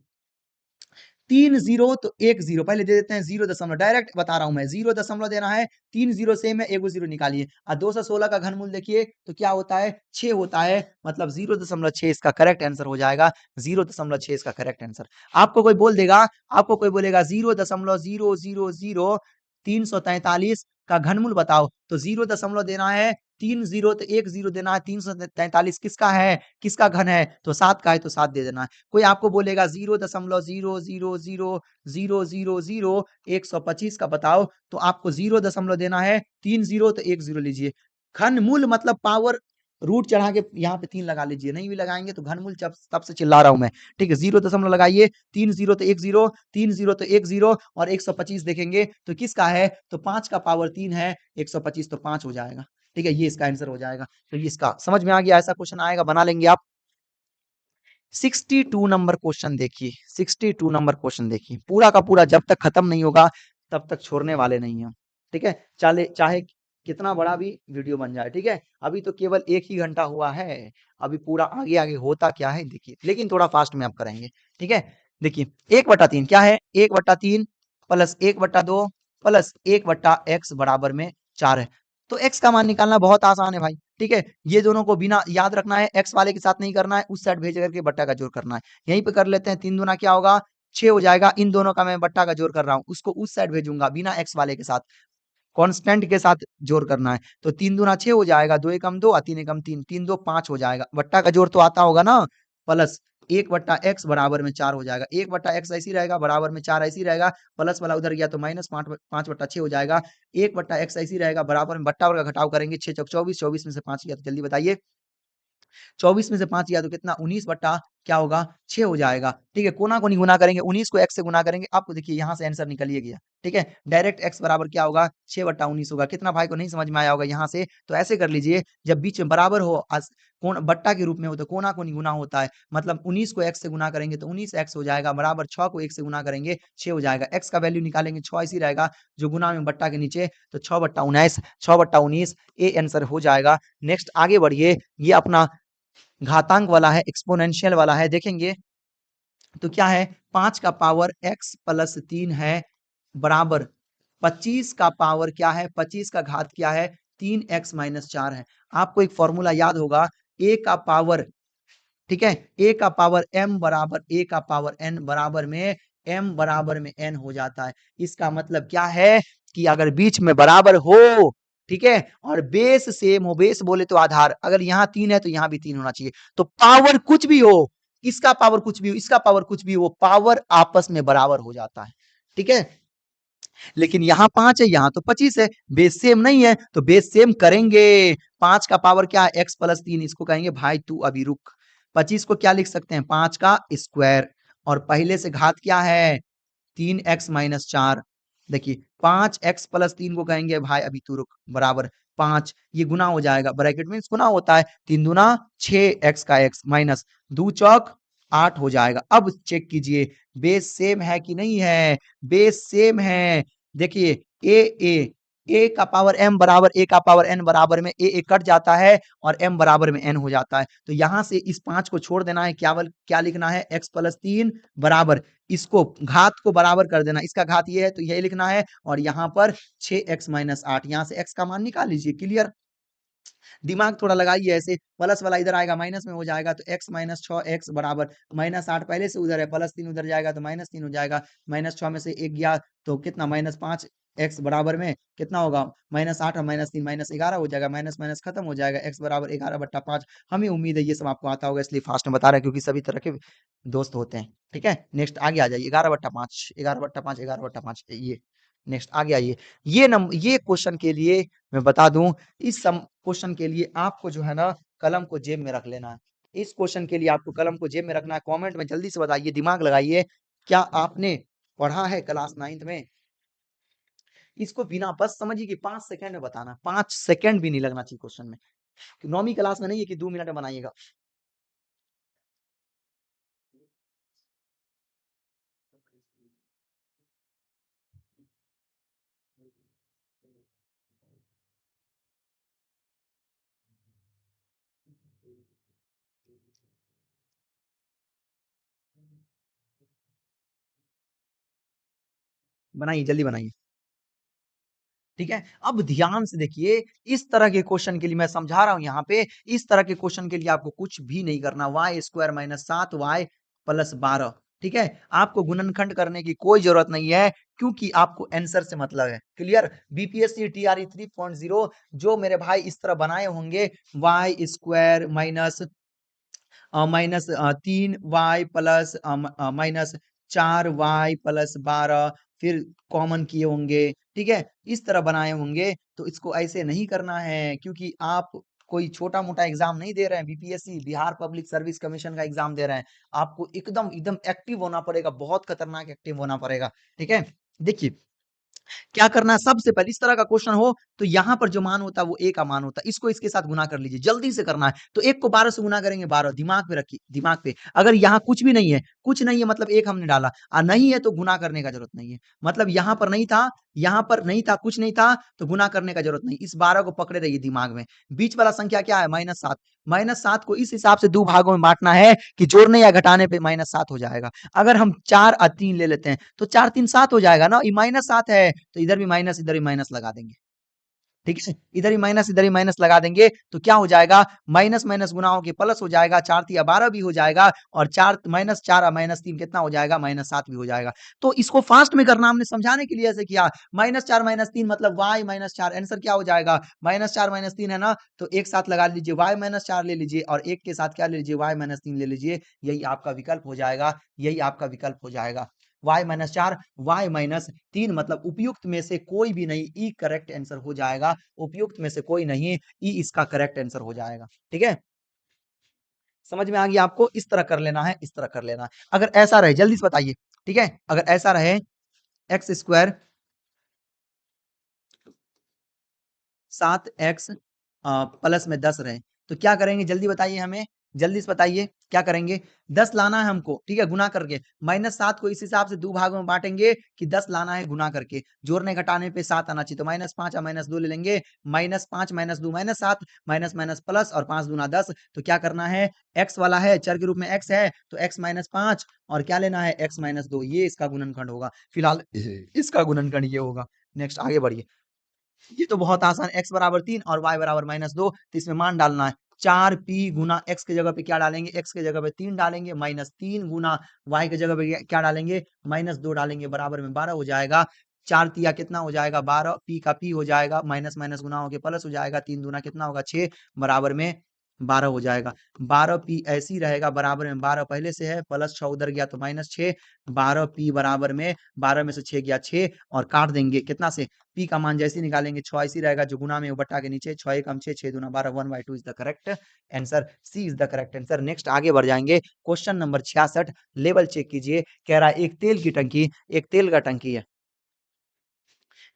3 जीरो तो 1 जीरो पहले दे देते हैं, 0 डायरेक्ट बता रहा हूं मैं, 0 देना है, 3 जीरो सेम है, 1 जीरो निकालिए, और 216 का घनमूल देखिए तो क्या होता है, 6 होता है, मतलब 0.6 इसका करेक्ट आंसर हो जाएगा, 0.6 इसका करेक्ट आंसर। आपको कोई बोल देगा, आपको कोई बोलेगा 0.0000343 का घनमूल बताओ, तो 0 देना है, 3 जीरो तो 1 जीरो देना है, 343 किसका है, किसका घन है, तो 7 का है, तो 7 दे देना है। कोई आपको बोलेगा 0.0000125 का बताओ, तो आपको 0 देना है, 3 जीरो तो 1 जीरो लीजिए, घनमूल मतलब पावर रूट चढ़ा के यहाँ पे 3 लगा लीजिए, नहीं भी लगाएंगे तो घनमूल तब से चिल्ला रहा हूं मैं, ठीक है। 0 लगाइए, 3 जीरो तो 1 जीरो, 3 जीरो तो 1 जीरो, और 125 देखेंगे तो किसका है, तो 5 का पावर 3 है, 125 तो 5 हो जाएगा, ठीक है, ये इसका आंसर हो जाएगा। तो ये इसका समझ में आ गया, ऐसा क्वेश्चन आएगा, बना लेंगे आप। 62 नंबर क्वेश्चन देखिए, 62 नंबर क्वेश्चन देखिए, पूरा का पूरा जब तक खत्म नहीं होगा तब तक छोड़ने वाले नहीं हम, ठीक है, चाहे चाहे कितना बड़ा भी वीडियो बन जाए, ठीक है। अभी तो केवल 1 ही घंटा हुआ है, अभी पूरा आगे आगे होता क्या है देखिए, लेकिन थोड़ा फास्ट में आप करेंगे, ठीक है। देखिए 1/3 क्या है, 1/3 प्लस 1/2 प्लस 1/x बराबर में 4 है, तो x का मान निकालना बहुत आसान है भाई, ठीक है। ये दोनों को बिना याद रखना है, x वाले के साथ नहीं करना है, उस साइड भेज करके बट्टा का जोड़ करना है, यहीं पे कर लेते हैं, 3 दूना क्या होगा 6 हो जाएगा। इन दोनों का मैं बट्टा का जोड़ कर रहा हूं, उसको उस साइड भेजूंगा बिना एक्स वाले के साथ, कांस्टेंट के साथ जोड़ करना है। तो 3 दूना 6 हो जाएगा, 2 एकम 2 और 3 एकम 3, 3 2 5 हो जाएगा। बट्टा का जोड़ तो आता होगा ना, प्लस 1 बट्टा एक्स बराबर में 4 हो जाएगा। 1 बट्टा एक्स ऐसी रहेगा, बराबर में 4 ऐसी रहेगा, प्लस वाला उधर गया तो माइनस 5 बट्टा 6 हो जाएगा। 1 बट्टा एक्स ऐसी रहेगा, बराबर में बट्टा वर्ग घटाव करेंगे, 6 चौक 24, 24 में से 5 गया तो जल्दी बताइए, 24 में से 5 गया तो कितना, 19 बट्टा क्या होगा, 6 हो जाएगा। ठीक है, कोना कोनी गुना करेंगे, 19 को x से गुना करेंगे, आपको देखिए यहाँ से आंसर निकल ही गया। ठीक है, डायरेक्ट x बराबर क्या होगा, 6 बट्टा 19 होगा। कितना भाई को नहीं समझ में आया होगा यहाँ से, तो ऐसे कर लीजिए, जब बीच में बराबर हो, कोण बट्टा के रूप में हो तो कोना कोनी गुना होता है, मतलब 19 को x से गुना करेंगे तो 19x हो जाएगा, बराबर 6 को 1 से गुना करेंगे 6 हो जाएगा। x का वैल्यू निकालेंगे 6 ऐसी रहेगा, जो गुना में बट्टा के नीचे, तो 6 बट्टा 19, 6 बट्टा 19, ये आंसर हो जाएगा। नेक्स्ट आगे बढ़िए, ये अपना घातांक वाला है, एक्सपोनेंशियल वाला है, देखेंगे तो क्या है, 5 का पावर x प्लस 3 है, बराबर 25 का पावर क्या है, 25 का घात क्या है, 3x माइनस 4 है। आपको एक फॉर्मूला याद होगा, a का पावर, ठीक है, a का पावर m बराबर a का पावर n बराबर में m बराबर में n हो जाता है। इसका मतलब क्या है कि अगर बीच में बराबर हो, ठीक है, और बेस सेम हो, बेस बोले तो आधार, अगर यहाँ 3 है तो यहाँ भी 3 होना चाहिए, तो पावर कुछ भी हो, इसका पावर कुछ भी हो, इसका पावर कुछ भी हो, पावर आपस में बराबर हो जाता है। ठीक है, लेकिन यहाँ 5 है, यहाँ तो 25 है, बेस सेम नहीं है, तो बेस सेम करेंगे। 5 का पावर क्या है, x प्लस 3, इसको कहेंगे भाई तू अभी रुक। 25 को क्या लिख सकते हैं, 5 का स्क्वायर, और पहले से घात क्या है, 3x माइनस 4। देखिए 5x प्लस 3 को कहेंगे भाई अभी तू रुक, बराबर 5, ये गुना हो जाएगा, ब्रैकेट में गुना होता है, 3 दूना 6x का x माइनस 2 चौक 8 हो जाएगा। अब चेक कीजिए बेस सेम है कि नहीं है, बेस सेम है। देखिए ए का पावर m बराबर a का पावर n बराबर में ए कट जाता है और m बराबर में n हो जाता है, तो यहां से इस 5 को छोड़ देना है, क्या लिखना है, x प्लस 3 बराबर, इसको घात को बराबर कर देना, इसका घात ये है तो यही लिखना है, और यहाँ पर 6x माइनस 8, यहाँ से x का मान निकाल लीजिए। क्लियर, दिमाग थोड़ा लगाइए, ऐसे प्लस वाला इधर आएगा माइनस में हो जाएगा, तो x माइनस 6x बराबर माइनस 8 पहले से उधर है, प्लस 3 उधर जाएगा तो माइनस 3 हो जाएगा, माइनस 6 में से 1 गया तो कितना, माइनस 5, x बराबर में कितना होगा, माइनस 8 और माइनस 3 माइनस 11 हो जाएगा, माइनस माइनस खत्म हो जाएगा, x बराबर 11 बट्टा 5। हमें उम्मीद है ये सब आपको आता होगा, इसलिए फास्ट में बता रहे हैं क्योंकि सभी तरह के दोस्त होते हैं। ठीक है, नेक्स्ट आगे आ जाइए, 11 बट्टा 5, 11 बट्टा 5, 11 बट्टा 5, ये नेक्स्ट आगे आइए। ये क्वेश्चन के लिए मैं बता दूं, इस क्वेश्चन के लिए आपको जो है ना कलम को जेब में रख लेना है। इस क्वेश्चन के लिए आपको कलम को जेब में रखना है। कमेंट में जल्दी से बताइए, दिमाग लगाइए, क्या आपने पढ़ा है क्लास 9th में? इसको बिना बस समझिए कि 5 सेकंड में बताना, 5 सेकंड भी नहीं लगना चाहिए क्वेश्चन में। 9वीं क्लास में नहीं है कि 2 मिनट में बनाइएगा। बनाइए, जल्दी बनाइए। ठीक है, अब ध्यान से देखिए, इस तरह के क्वेश्चन के लिए मैं समझा रहा हूं यहाँ पे, इस तरह के क्वेश्चन के लिए आपको कुछ भी नहीं करना, Y square minus 7y plus 12। ठीक है, आपको गुणनखंड करने की कोई जरूरत नहीं है, क्योंकि आपको आंसर से मतलब है। क्लियर, बीपीएससी टीआरई 3.0 जो मेरे भाई इस तरह बनाए होंगे, y square minus 3y plus minus 4y plus 12, फिर कॉमन किए होंगे, ठीक है, इस तरह बनाए होंगे, तो इसको ऐसे नहीं करना है, क्योंकि आप कोई छोटा मोटा एग्जाम नहीं दे रहे हैं, BPSC Bihar public service commission का एग्जाम दे रहे हैं, आपको एकदम एकदम एक्टिव होना पड़ेगा, बहुत खतरनाक एक्टिव होना पड़ेगा। ठीक है, देखिए क्या करना है, सबसे पहले इस तरह का क्वेश्चन हो तो यहाँ पर जो मान होता है वो a का मान होता है, इसको इसके साथ गुना कर लीजिए, जल्दी से करना है। तो 1 को 12 से गुना करेंगे 12, दिमाग पे रखिए, दिमाग पे। अगर यहाँ कुछ भी नहीं है, कुछ नहीं है मतलब 1 हमने डाला, नहीं है तो गुना करने का जरूरत नहीं है, मतलब यहाँ पर नहीं था, यहाँ पर नहीं था, कुछ नहीं था, तो गुना करने का जरूरत नहीं। इस 12 को पकड़े रहिए दिमाग में। बीच वाला संख्या क्या है, -7, -7 को इस हिसाब से 2 भागों में बांटना है कि जोड़ने या घटाने पे -7 हो जाएगा। अगर हम 4 और 3 ले लेते हैं तो 4 3 7 हो जाएगा ना, ये -7 है तो इधर भी माइनस, इधर भी माइनस लगा देंगे। ठीक है, इधर ही माइनस लगा देंगे तो क्या हो जाएगा, माइनस माइनस गुना होके प्लस हो जाएगा, 4 तिया 12 भी हो जाएगा और 4 माइनस 4 माइनस 3 कितना हो जाएगा, माइनस 7 भी हो जाएगा। तो इसको फास्ट में करना हमने समझाने के लिए ऐसे किया, माइनस 4 माइनस 3 मतलब y माइनस 4, आंसर क्या हो जाएगा, माइनस 4 माइनस 3 है ना, तो एक साथ लगा लीजिए y माइनस 4 ले लीजिए और एक के साथ क्या ले लीजिए, y माइनस 3 ले लीजिए, यही आपका विकल्प हो जाएगा, यही आपका विकल्प हो जाएगा। y माइनस 4 y माइनस 3 मतलब उपयुक्त में से कोई भी नहीं, ई करेक्ट आंसर हो जाएगा, उपयुक्त में से कोई नहीं, ई इसका करेक्ट आंसर हो जाएगा। ठीक है, समझ में आ गया आपको, इस तरह कर लेना है, इस तरह कर लेना है। अगर ऐसा रहे जल्दी से बताइए, ठीक है, अगर ऐसा रहे एक्स स्क्वायर 7x प्लस में 10 रहे तो क्या करेंगे, जल्दी बताइए हमें, जल्दी से बताइए क्या करेंगे, 10 लाना है हमको, ठीक है, गुना करके, माइनस 7 को इस हिसाब से दो भागों में बांटेंगे कि 10 लाना है गुना करके, जोड़ने घटाने पे 7 आना चाहिए, तो माइनस 5 और माइनस 2 ले लेंगे, minus 5 minus 2 minus 7, minus minus plus और 5 दूना 10, तो क्या करना है, x वाला है चर के रूप में x है तो x माइनस 5 और क्या लेना है x माइनस 2, ये इसका गुणनखंड होगा, फिलहाल इसका गुणनखंड ये होगा। नेक्स्ट आगे बढ़िए, ये तो बहुत आसान, x बराबर 3 और y बराबर माइनस 2, तो इसमें मान डालना है, 4p गुना x के जगह पे क्या डालेंगे, x के जगह पे 3 डालेंगे, माइनस 3 गुना y के जगह पे क्या डालेंगे, माइनस 2 डालेंगे, बराबर में 12 हो जाएगा, 4 तिया कितना हो जाएगा 12, p का p हो जाएगा, माइनस माइनस गुना होके प्लस हो जाएगा, 3 दूना कितना होगा 6, बराबर में 12 हो जाएगा, 12p ऐसे ही रहेगा, बराबर में 12 पहले से है, प्लस 6 उधर गया तो माइनस 6, 12p बराबर में 12 में से 6 गया 6 और काट देंगे कितना से, p का मान जैसे निकालेंगे 6 ऐसे रहेगा, जो गुना में वो बट्टा के नीचे, 6 एकम 6, 6 दूना 12, 1/2 is the correct answer, C is the correct answer. Next आगे बढ़ जाएंगे, क्वेश्चन नंबर 66, लेवल चेक कीजिए, कह रहा है एक तेल की टंकी, एक तेल का टंकी है,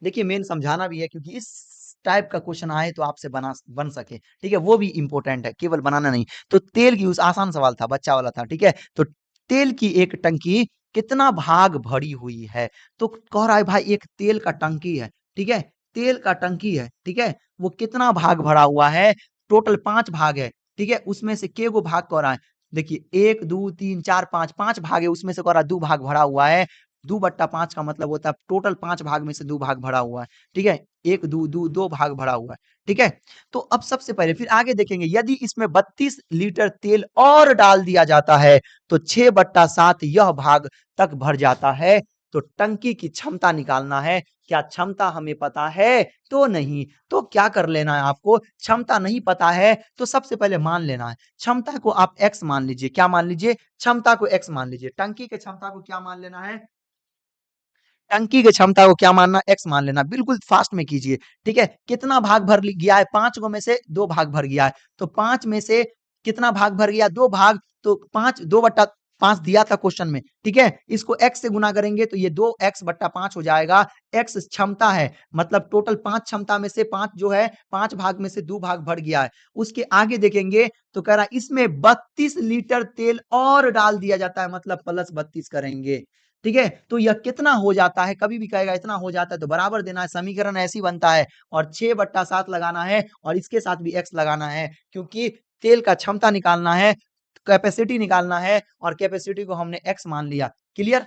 देखिए मेन समझाना भी है क्योंकि इस टाइप का क्वेश्चन आए तो आपसे बन सके, ठीक है, वो भी इंपॉर्टेंट है, केवल बनाना नहीं। तो तेल की, उस आसान सवाल था, बच्चा वाला था, ठीक है, तो तेल की एक टंकी कितना भाग भरी हुई है, तो कह रहा है भाई एक तेल का टंकी है, ठीक है, तेल का टंकी है, ठीक है, वो कितना भाग भरा हुआ है, टोटल 5 भाग है, ठीक है, उसमें से के गो भाग कह रहा है, देखिए 1 2 3 4 5, 5 भाग है, उसमें से कह रहा है 2 भाग भरा हुआ है, 2/5 का मतलब होता है टोटल 5 भाग में से 2 भाग भरा हुआ है, ठीक है, 1 2 2 2 भाग भरा हुआ है, ठीक है। तो अब सबसे पहले फिर आगे देखेंगे, यदि इसमें 32 लीटर तेल और डाल दिया जाता है तो 6/7 यह भाग तक भर जाता है, तो टंकी की क्षमता निकालना है, क्या क्षमता हमें पता है तो नहीं, तो क्या कर लेना है आपको, क्षमता नहीं पता है तो सबसे पहले मान लेना है, क्षमता को आप x मान लीजिए, क्या मान लीजिए, क्षमता को x मान लीजिए, टंकी के क्षमता को क्या मान लेना है, टंकी की क्षमता को क्या मानना, x मान लेना, बिल्कुल फास्ट में कीजिए, ठीक है, कितना भाग भर गया है, 5 गो में से 2 भाग भर गया है, तो 5 में से कितना भाग भर गया, 2 भाग, तो 5 2/5 दिया था क्वेश्चन में, ठीक है, इसको x से गुना करेंगे तो ये 2x/5 हो जाएगा, x क्षमता है, मतलब टोटल 5 क्षमता में से 5 जो है, 5 भाग में से 2 भाग भर गया है, उसके आगे देखेंगे तो कह रहा है इसमें 32 लीटर तेल और डाल दिया जाता है, मतलब प्लस 32 करेंगे, ठीक है, तो यह कितना हो जाता है, कभी भी कहेगा इतना हो जाता है तो बराबर देना है, समीकरण ऐसी बनता है, और 6/7 लगाना है और इसके साथ भी x लगाना है, क्योंकि तेल का क्षमता निकालना है, कैपेसिटी निकालना है, और कैपेसिटी को हमने x मान लिया, क्लियर,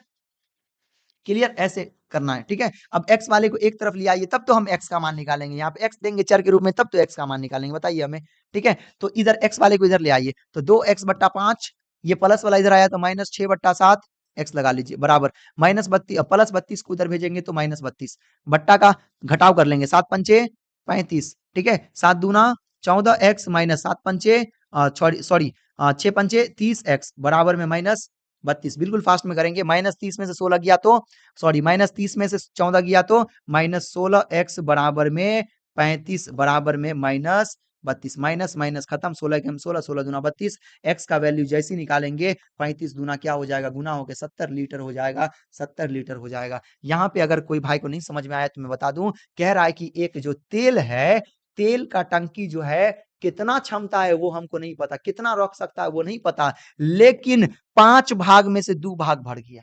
क्लियर, ऐसे करना है, ठीक है। अब x वाले को एक तरफ ले आइए, तब तो हम x का मान निकालेंगे, यहाँ पे x देंगे चर के रूप में, तब तो x का मान निकालेंगे, बताइए हमें, ठीक है, तो इधर x वाले को इधर ले आइए, तो 2x/5, ये प्लस वाला इधर आया तो माइनस 6/7, x लगा लीजिए, बराबर माइनस 32, प्लस 32 को उधर भेजेंगे तो माइनस 32, बट्टा का घटाव कर लेंगे, 7 पंचे 35, ठीक है, 7 दूना 14x माइनस 7 पंचे सॉरी 6 पंचे 30x बराबर में माइनस 32, बिल्कुल फास्ट में करेंगे, माइनस 30 में से 16 गया तो सॉरी माइनस 30 में से 14 गया तो माइनस 16x बराबर में 35 बराबर में माइनस 32, माइनस माइनस खत्म, 16 के हम 16, 16 दूना 32, x का वैल्यू जैसे निकालेंगे 35 दूना क्या हो जाएगा, गुना होकर 70 लीटर हो जाएगा, 70 लीटर हो जाएगा। यहाँ पे अगर कोई भाई को नहीं समझ में आया तो मैं बता दूं, कह रहा है कि एक जो तेल है, तेल का टंकी जो है कितना क्षमता है वो हमको नहीं पता, कितना रख सकता है वो नहीं पता, लेकिन 5 भाग में से 2 भाग भर गया,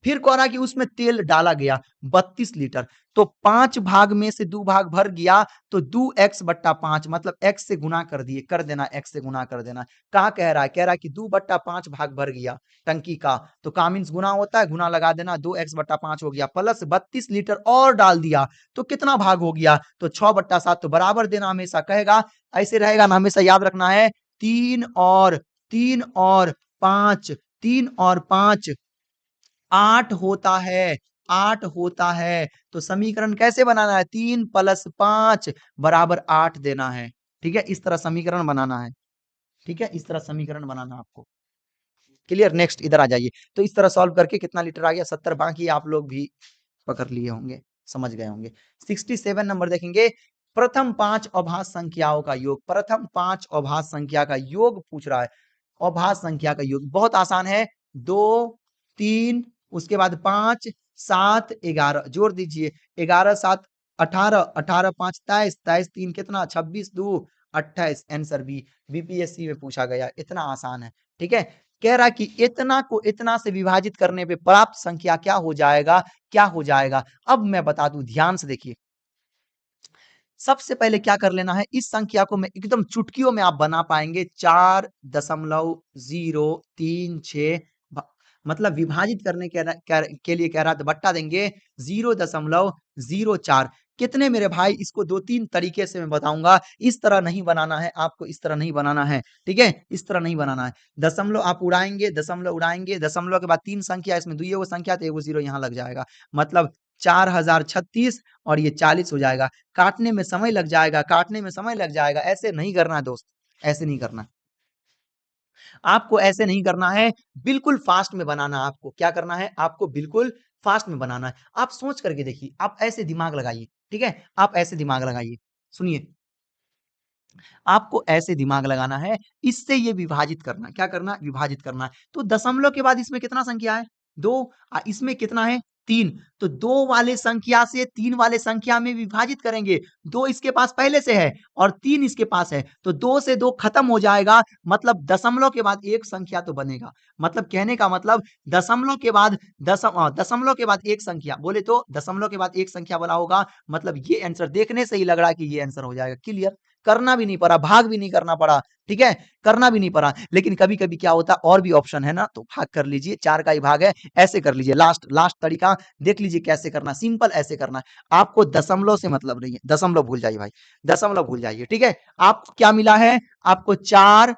फिर कह रहा कि उसमें तेल डाला गया 32 लीटर, तो 5 भाग में से 2 भाग भर गया, तो 2x/5 मतलब x से गुना कर दिए, कर देना, x से गुना कर देना। क्या कह रहा है? कह रहा है कि 2/5 भाग भर गया टंकी का, तो का मीन्स गुना होता है, गुना लगा देना, 2x/5 हो गया, प्लस 32 लीटर और डाल दिया, तो कितना भाग हो गया? तो 6/7, तो बराबर देना हमेशा, कहेगा ऐसे रहेगा ना, हमेशा याद रखना है। 3 और 5, 3 और 5 8 होता है, 8 होता है। तो समीकरण कैसे बनाना है? 3 + 5 = 8 देना है। ठीक है, इस तरह समीकरण बनाना है। ठीक है, इस तरह समीकरण बनाना आपको। क्लियर? नेक्स्ट इधर आ जाइए। तो इस तरह सॉल्व करके कितना लीटर आ गया? 70। बाकी आप लोग भी पकड़ लिए होंगे, समझ गए होंगे। 67 नंबर देखेंगे। प्रथम 5 अभाज्य संख्याओं का योग, प्रथम 5 अभाज्य संख्या का योग पूछ रहा है। अभाज्य संख्या का योग बहुत आसान है। 2, 3, उसके बाद 5, 7, 11 जोड़ दीजिए। 11 7 18, 18 5 23, 23 3 कितना? 26 2 28। आंसर बी, बीपीएससी में पूछा गया, इतना आसान है। ठीक है, कह रहा कि इतना को इतना से विभाजित करने पे प्राप्त संख्या क्या हो जाएगा? क्या हो जाएगा? अब मैं बता दूं, ध्यान से देखिए। सबसे पहले क्या कर लेना है, इस संख्या को मैं एकदम चुटकियों में आप बना पाएंगे। 4.036 मतलब विभाजित करने के लिए कह रहा तो बट्टा देंगे 0.04। कितने मेरे भाई? इसको 2-3 तरीके से मैं बताऊंगा। इस तरह नहीं बनाना है आपको, इस तरह नहीं बनाना है। ठीक है, इस तरह नहीं बनाना है। दशमलव आप उड़ाएंगे, दशमलव उड़ाएंगे, दशमलव के बाद 3 संख्या, इसमें दुइये को संख्या, तो एगो 0 यहाँ लग जाएगा, मतलब 4036 और ये 40 हो जाएगा। काटने में समय लग जाएगा, काटने में समय लग जाएगा। ऐसे नहीं करना है दोस्त, ऐसे नहीं करना। आपको ऐसे नहीं करना है, बिल्कुल फास्ट में बनाना है। आपको क्या करना है? आपको बिल्कुल फास्ट में बनाना है। आप सोच करके देखिए, आप ऐसे दिमाग लगाइए। ठीक है, आप ऐसे दिमाग लगाइए, सुनिए, आपको ऐसे दिमाग लगाना है, इससे ये विभाजित करना। क्या करना? विभाजित करना। तो दशमलव के बाद इसमें कितना संख्या है? 2। इसमें कितना है? 3। तो 2 वाले संख्या से 3 वाले संख्या में विभाजित करेंगे। 2 इसके पास पहले से है और 3 इसके पास है, तो 2 से 2 खत्म हो जाएगा, मतलब दशमलव के बाद एक संख्या तो बनेगा। मतलब कहने का मतलब दशमलव के बाद दशमलव के बाद एक संख्या बोले तो दशमलव के बाद एक संख्या बना होगा। मतलब ये आंसर देखने से ही लग रहा है कि ये आंसर हो जाएगा। क्लियर? करना भी नहीं पड़ा, भाग भी नहीं करना पड़ा। ठीक है, करना भी नहीं पड़ा। लेकिन कभी कभी क्या होता, और भी ऑप्शन है ना, तो भाग कर लीजिए, 4 का ही भाग है, ऐसे कर लीजिए। लास्ट लास्ट तरीका देख लीजिए कैसे करना, सिंपल ऐसे करना है। आपको दशमलव से मतलब नहीं है, दशमलव भूल जाइए भाई, दशमलव भूल जाइए। ठीक है, आपको क्या मिला है? आपको 4,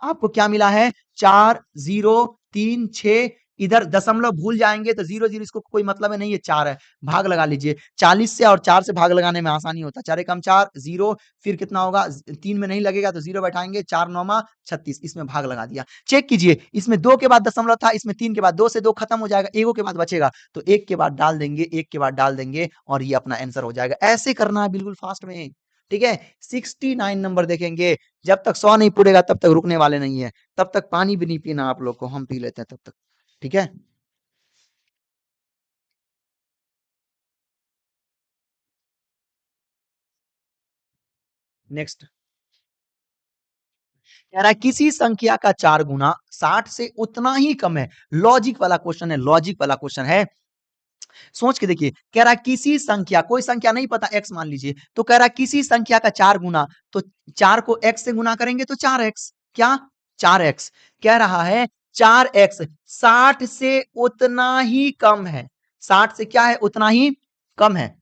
आपको क्या मिला है? 4.036। इधर दशमलव भूल जाएंगे तो 0 0, इसको कोई मतलब है नहीं है, 4 है, भाग लगा लीजिए। 40 से और 4 से भाग लगाने में आसानी होता है। 4 एकम 4 0, फिर कितना होगा? 3 में नहीं लगेगा तो 0 बैठाएंगे, 4 9 36, इसमें भाग लगा दिया। चेक कीजिए, इसमें 2 के बाद दशमलव था, इसमें 3 के बाद, 2 से 2 खत्म हो जाएगा, एगो के बाद बचेगा, तो 1 के बाद डाल देंगे, 1 के बाद डाल देंगे और ये अपना आंसर हो जाएगा। ऐसे करना है बिल्कुल फास्ट में। ठीक है, 69 नंबर देखेंगे। जब तक 100 नहीं पूरेगा तब तक रुकने वाले नहीं है, तब तक पानी भी नहीं पीना आप लोग को, हम पी लेते हैं तब तक। ठीक है, नेक्स्ट कह रहा है किसी संख्या का 4 गुना 60 से उतना ही कम है। लॉजिक वाला क्वेश्चन है, लॉजिक वाला क्वेश्चन है। सोच के देखिए, कह रहा है किसी संख्या, कोई संख्या नहीं पता, x मान लीजिए, तो कह रहा है किसी संख्या का 4 गुना, तो 4 को x से गुना करेंगे तो 4x, क्या? 4x। कह रहा है 4x 60 से उतना ही कम है। 60 से क्या है? उतना ही कम है।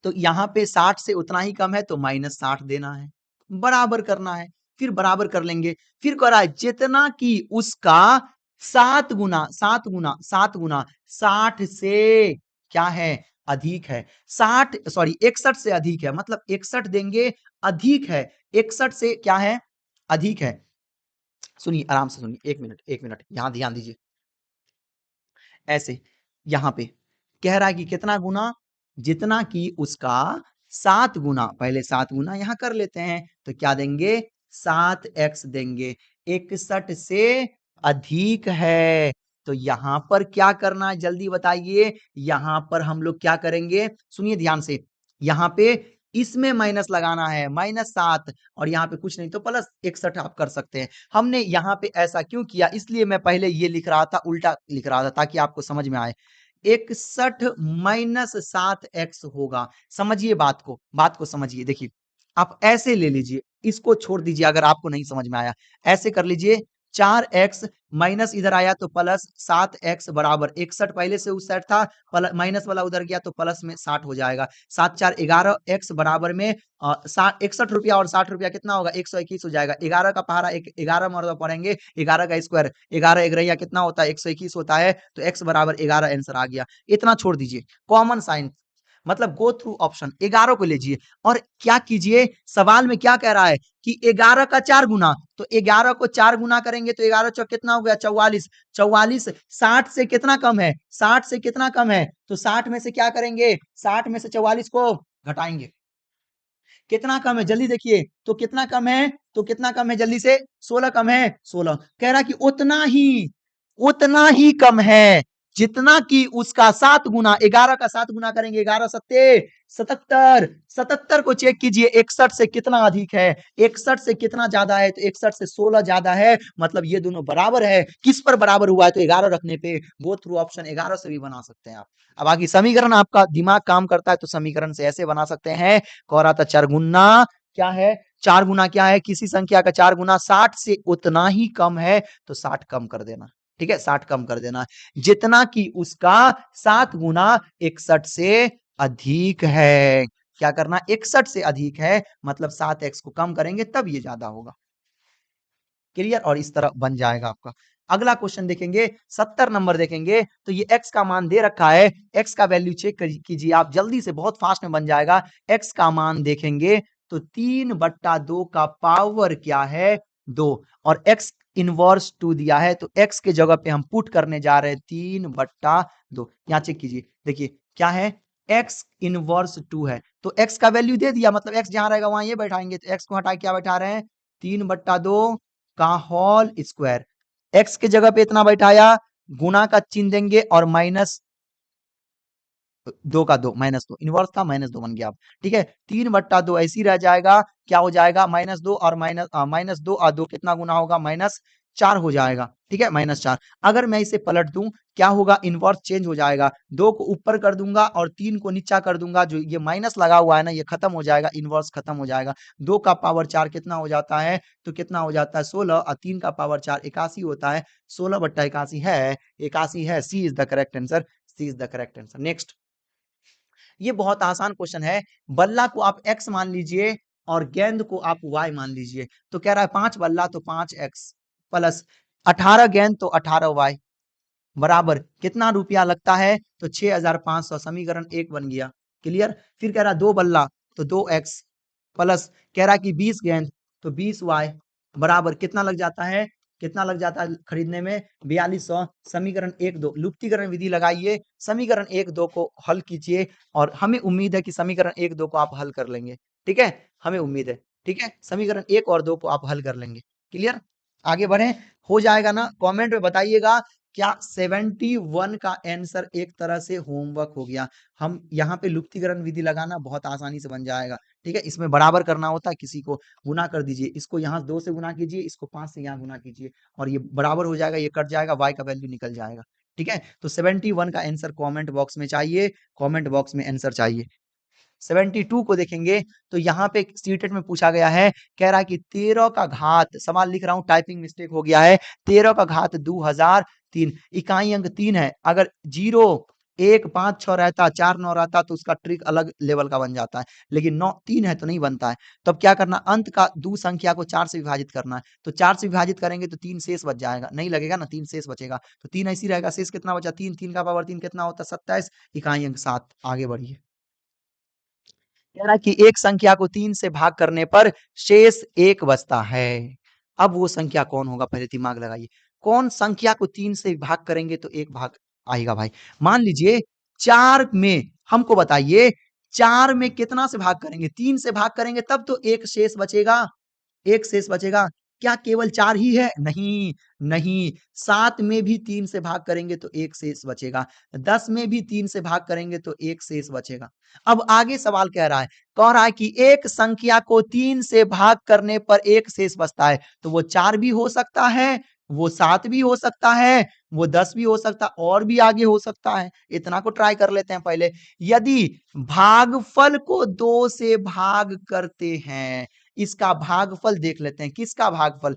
तो यहां पे 60 से उतना ही कम है, तो -60 देना है, बराबर करना है। फिर बराबर कर लेंगे। फिर कह रहा है जितना कि उसका 7 गुना 7 गुना 7 गुना 60 से क्या है? अधिक है। 60 सॉरी 61 से अधिक है, मतलब 61 देंगे, अधिक है। 61 से क्या है? अधिक है। सुनिए, आराम से सुनिए, 1 मिनट 1 मिनट, यहां ध्यान दीजिए। ऐसे यहां पे कह रहा है कि कितना गुना? जितना कि उसका 7 गुना, पहले 7 गुना यहां कर लेते हैं, तो क्या देंगे? 7x देंगे। 61 से अधिक है, तो यहां पर क्या करना है जल्दी बताइए। यहां पर हम लोग क्या करेंगे? सुनिए ध्यान से, यहां पे इसमें माइनस लगाना है, -7 और यहाँ पे कुछ नहीं तो +61 आप कर सकते हैं। हमने यहाँ पे ऐसा क्यों किया? इसलिए मैं पहले ये लिख रहा था, उल्टा लिख रहा था ताकि आपको समझ में आए। 61 माइनस 7x होगा। समझिए बात को समझिए। देखिए, आप ऐसे ले लीजिए, इसको छोड़ दीजिए अगर आपको नहीं समझ में आया। ऐसे कर लीजिए 4x माइनस इधर आया तो +7x बराबर 61 पहले से उस साइड था, माइनस वाला उधर गया तो प्लस में 60 हो जाएगा। 7 4 11 x बराबर में 61 रुपया और 60 रुपया कितना होगा? 121 हो जाएगा। 11 का पहाड़ा 11 मरतबा पढ़ेंगे, 11 का स्क्वायर 11 एगरैया कितना होता है? 121 होता है, तो x बराबर 11 आंसर आ गया। इतना छोड़ दीजिए, कॉमन साइन मतलब गो थ्रू ऑप्शन 11 को लीजिए और क्या कीजिए, सवाल में क्या कह रहा है कि 11 का 4 गुना, तो 11 को 4 गुना करेंगे तो 11 चौक कितना हो गया? 44। 44 60 से कितना कम है? 60 से कितना कम है? तो 60 में से क्या करेंगे? 60 में से 44 को घटाएंगे। कितना कम है जल्दी देखिए, तो कितना कम है? तो कितना कम है जल्दी से? 16 कम है, 16 कह रहा कि उतना ही कम है जितना कि उसका 7 गुना, 11 का 7 गुना करेंगे, 11 सत्ते 77, 77 को चेक कीजिए 61 से कितना अधिक है, 61 से कितना ज्यादा है? तो 61 से 16 ज्यादा है, मतलब ये दोनों बराबर है। किस पर बराबर हुआ है? तो 11 रखने पे गो थ्रू ऑप्शन 11 से भी बना सकते हैं आप। अब आगे समीकरण, आपका दिमाग काम करता है तो समीकरण से ऐसे बना सकते हैं। कह रहा था 4 गुना क्या है? 4 गुना क्या है? किसी संख्या का 4 गुना 60 से उतना ही कम है, तो 60 कम कर देना। ठीक है, 60 कम कर देना, जितना कि उसका 7 गुना 61 से अधिक है। क्या करना? 61 से अधिक है, मतलब 7x को कम करेंगे तब ये ज्यादा होगा। क्लियर? और इस तरह बन जाएगा आपका। अगला क्वेश्चन देखेंगे, 70 नंबर देखेंगे, तो ये x का मान दे रखा है, x का वैल्यू चेक कीजिए आप जल्दी से, बहुत फास्ट में बन जाएगा। x का मान देखेंगे तो 3/2 का पावर क्या है? 2 और x इनवर्स 2 दिया है, तो x के जगह पे हम पुट करने जा रहे हैं 3/2। यहाँ चेक कीजिए, देखिए क्या है? x इनवर्स 2 है, तो x का वैल्यू दे दिया, मतलब x जहां रहेगा वहां ये बैठाएंगे, तो x को हटा क्या बैठा रहे हैं? 3/2 का होल स्क्वायर। x के जगह पे इतना बैठाया, गुना का चिन्ह देंगे और -2 का 2 -2 इनवर्स था, -2 बन गया। अब ठीक है, 3/2 ऐसी रह जाएगा, क्या हो जाएगा? -2 और -2 और 2 कितना गुना होगा? -4 हो जाएगा। ठीक है, -4। अगर मैं इसे पलट दूं, क्या होगा? इनवर्स चेंज हो जाएगा, 2 को ऊपर कर दूंगा और 3 को नीचा कर दूंगा, जो ये माइनस लगा हुआ है ना, ये खत्म हो जाएगा, इनवर्स खत्म हो जाएगा। 2 का पावर 4 कितना हो जाता है? तो कितना हो जाता है? 16 और 3 का पावर 4 81 होता है। 16/81 है, 81 है। C is the correct answer, C is the correct answer. Next, ये बहुत आसान क्वेश्चन है। बल्ला को आप x मान लीजिए और गेंद को आप y मान लीजिए, तो कह रहा है 5 बल्ला तो 5x प्लस 18 गेंद तो 18y बराबर कितना रुपया लगता है? तो 6500। समीकरण 1 बन गया। क्लियर? फिर कह रहा 2 बल्ला तो 2x प्लस कह रहा कि 20 गेंद तो 20y बराबर कितना लग जाता है? कितना लग जाता है खरीदने में? 4200। समीकरण 1 2 लुप्तीकरण विधि लगाइए, समीकरण 1 2 को हल कीजिए और हमें उम्मीद है कि समीकरण 1 2 को आप हल कर लेंगे। ठीक है, हमें उम्मीद है। ठीक है, समीकरण 1 और 2 को आप हल कर लेंगे। क्लियर? आगे बढ़े, हो जाएगा ना? कमेंट में बताइएगा क्या 71 का आंसर एक तरह से होमवर्क हो गया। हम यहाँ पे लुप्तीकरण विधि लगाना बहुत आसानी से बन जाएगा। ठीक है, इसमें बराबर करना होता है, किसी को गुना कर दीजिए, इसको यहाँ 2 से गुना कीजिए, इसको 5 से यहाँ गुना कीजिए और ये बराबर हो जाएगा, ये कट जाएगा, y का वैल्यू निकल जाएगा। ठीक है, तो 71 का आंसर कमेंट बॉक्स में चाहिए, कमेंट बॉक्स में आंसर चाहिए। 72 को देखेंगे तो यहाँ पे सीटेट में पूछा गया है, कह रहा है कि 13 का घात, सवाल लिख रहा हूं, टाइपिंग मिस्टेक हो गया है, 13 का घात 2003, इकाई अंक 3 है। अगर 0 1 5 6 रहता, 4 9 रहता तो उसका ट्रिक अलग लेवल का बन जाता है, लेकिन 9 3 है तो नहीं बनता है। तो अब क्या करना? अंत का दो संख्या को 4 से विभाजित करना है, तो 4 से विभाजित करेंगे तो 3 शेष बच जाएगा, नहीं लगेगा ना, 3 शेष बचेगा, तो 3 ऐसी रहेगा, शेष कितना बचा? 3 3 का पावर 3 कितना होता? 27, इकाई अंक 7। आगे बढ़िए, कह रहा है कि एक संख्या को 3 से भाग करने पर शेष 1 बचता है। अब वो संख्या कौन होगा? पहले दिमाग लगाइए, कौन संख्या को 3 से भाग करेंगे तो 1 भाग आएगा भाई? मान लीजिए 4 में, हमको बताइए 4 में कितना से भाग करेंगे? 3 से भाग करेंगे तब तो 1 शेष बचेगा, 1 शेष बचेगा। क्या केवल 4 ही है? नहीं, नहीं। 7 में भी 3 से भाग करेंगे तो 1 शेष बचेगा। 10 में भी 3 से भाग करेंगे तो 1 शेष बचेगा। अब आगे सवाल कह रहा है कि एक संख्या को 3 से भाग करने पर 1 शेष बचता है। तो वो 4 भी हो सकता है, वो 7 भी हो सकता है, वो 10 भी हो सकता है और भी आगे हो सकता है। इतना को ट्राई कर लेते हैं पहले। यदि भागफल को 2 से भाग करते हैं, इसका भागफल देख लेते हैं। किसका भागफल?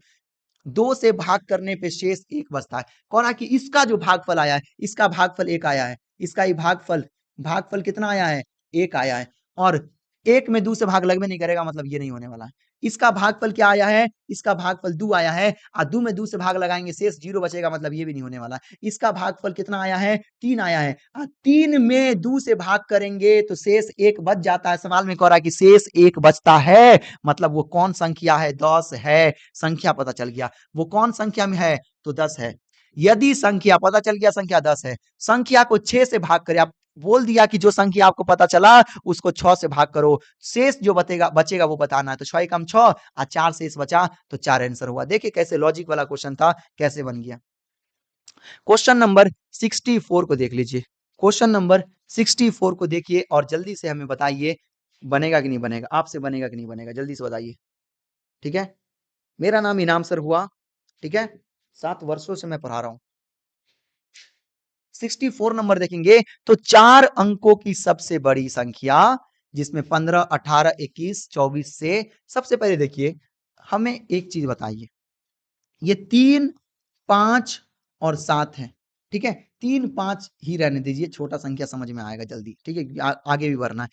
2 से भाग करने पे शेष 1 बचता है। कह रहा है कि इसका जो भागफल आया है, इसका भागफल 1 आया है। इसका ही भागफल भागफल कितना आया है? 1 आया है। और 1 में 2 से भाग लगभग नहीं करेगा, मतलब ये नहीं होने वाला है। इसका भागफल क्या आया है? इसका भागफल 2 आया है। 2 में 2 से भाग लगाएंगे, शेष 0 बचेगा, मतलब ये भी नहीं होने वाला है। इसका भागफल कितना आया है? 3 आया है। 3 में 2 से भाग करेंगे तो शेष 1 बच जाता है। सवाल में कह रहा है कि शेष 1 बचता है, मतलब वो कौन संख्या है? 10 है। संख्या पता चल गया। वो कौन संख्या में है? तो 10 है। यदि संख्या पता चल गया, संख्या 10 है, संख्या को 6 से भाग करें। आप बोल दिया कि जो संख्या आपको पता चला उसको 6 से भाग करो, शेष जो बचेगा वो बताना है। तो 6 कम 6 और 4 शेष बचा, तो 4 आंसर हुआ। देखिए कैसे लॉजिक वाला क्वेश्चन था, कैसे बन गया। क्वेश्चन नंबर 64 को देख लीजिए। क्वेश्चन नंबर 64 को देखिए और जल्दी से हमें बताइए बनेगा कि नहीं बनेगा, आपसे बनेगा कि नहीं बनेगा, जल्दी से बताइए। ठीक है, मेरा नाम इनाम सर हुआ। ठीक है, 7 वर्षों से मैं पढ़ा रहा हूं। 64 नंबर देखेंगे तो 4 अंकों की सबसे बड़ी संख्या, जिसमें 15, 18, 21, 24 से सबसे पहले देखिए हमें एक चीज बताइए। ये 3, 5 और 7 है। ठीक है, 3, 5 ही रहने दीजिए, छोटा संख्या समझ में आएगा जल्दी। ठीक है, आगे भी बढ़ना है।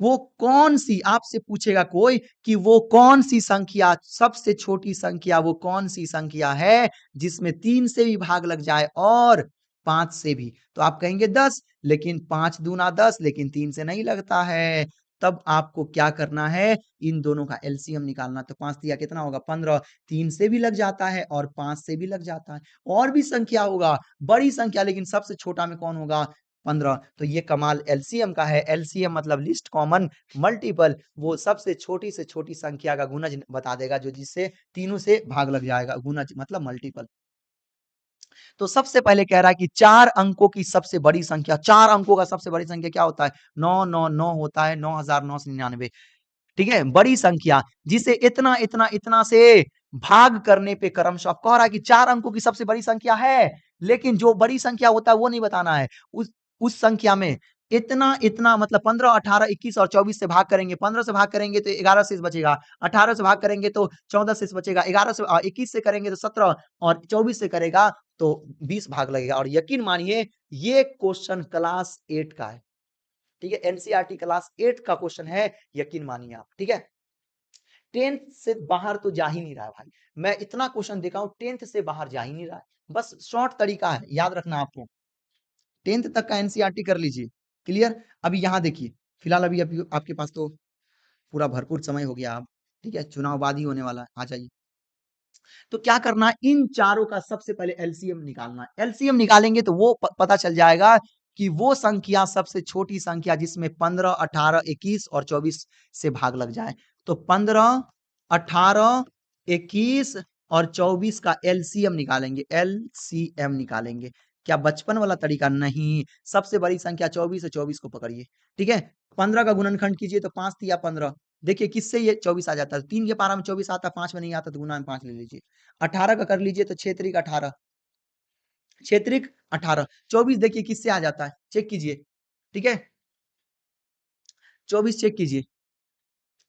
वो कौन सी, आपसे पूछेगा कोई कि वो कौन सी संख्या, सबसे छोटी संख्या वो कौन सी संख्या है जिसमें 3 से भी भाग लग जाए और 5 से भी? तो आप कहेंगे 10, लेकिन 5 दूना 10, लेकिन 3 से नहीं लगता है। तब आपको क्या करना है? इन दोनों का एलसीएम निकालना। तो 5 दिया कितना होगा? 15। 3 से भी लग जाता है और 5 से भी लग जाता है। और भी संख्या होगा, बड़ी संख्या, लेकिन सबसे छोटा में कौन होगा? 15। तो ये कमाल एलसीएम का है। एलसीएम मतलब लिस्ट कॉमन मल्टीपल, वो सबसे छोटी से छोटी संख्या का गुणज बता देगा, जो जिससे तीनों से भाग लग जाएगा। गुणज मतलब मल्टीपल। तो सबसे पहले कह रहा है कि 4 अंकों की सबसे बड़ी संख्या, 4 अंकों का सबसे बड़ी संख्या क्या होता है? 999 होता है, 9999। ठीक है, बड़ी संख्या जिसे इतना इतना इतना से भाग करने पे क्रमशः, कह रहा है कि 4 अंकों की सबसे बड़ी संख्या है, लेकिन जो बड़ी संख्या होता है वो नहीं बताना है। उस संख्या में इतना इतना मतलब 15, 18, 21 और 24 से भाग करेंगे। 15 से भाग करेंगे तो 11 शेष बचेगा, 18 से भाग करेंगे तो 14 शेष बचेगा, 11 से 21 से करेंगे तो 17 और 24 से करेगा तो 20 भाग लगेगा। और यकीन मानिए ये क्वेश्चन क्लास 8 का है। ठीक है, एनसीईआरटी क्लास 8 का क्वेश्चन है, यकीन मानिए आप। ठीक है, 10th से बाहर तो जा ही नहीं रहा है भाई। मैं इतना क्वेश्चन देखा हूं, 10th से बाहर जा ही नहीं रहा है। बस शॉर्ट तरीका है, याद रखना आपको। 10th तक का एनसीईआरटी कर लीजिए। क्लियर? अभी यहाँ देखिए, फिलहाल अभी आपके पास तो पूरा भरपूर समय हो गया। आप ठीक है, चुनाव बाद ही होने वाला है, आ जाइए। तो क्या करना है? इन चारों का सबसे पहले एलसीएम निकालना है। एलसीएम निकालेंगे तो वो पता चल जाएगा कि वो संख्या, सबसे छोटी संख्या जिसमें 15, 18, 21 और 24 से भाग लग जाए। तो 15, 18, 21 और 24 का एलसीएम निकालेंगे। एलसीएम निकालेंगे। क्या बचपन वाला तरीका? नहीं, सबसे बड़ी संख्या 24 है, 24 को पकड़िए। ठीक है, 15 का गुणनखंड कीजिए तो 5 या 15। देखिए किससे ये 24 आ जाता है। 3 के पारा में 24 आता है, 5 में नहीं आता, तो गुना में 5 ले लीजिए। 18 का कर लीजिए तो 6 त्रिक 18, 6 त्रिक 18। 24 देखिए किससे आ जाता है, चेक कीजिए। ठीक है, 24 चेक कीजिए,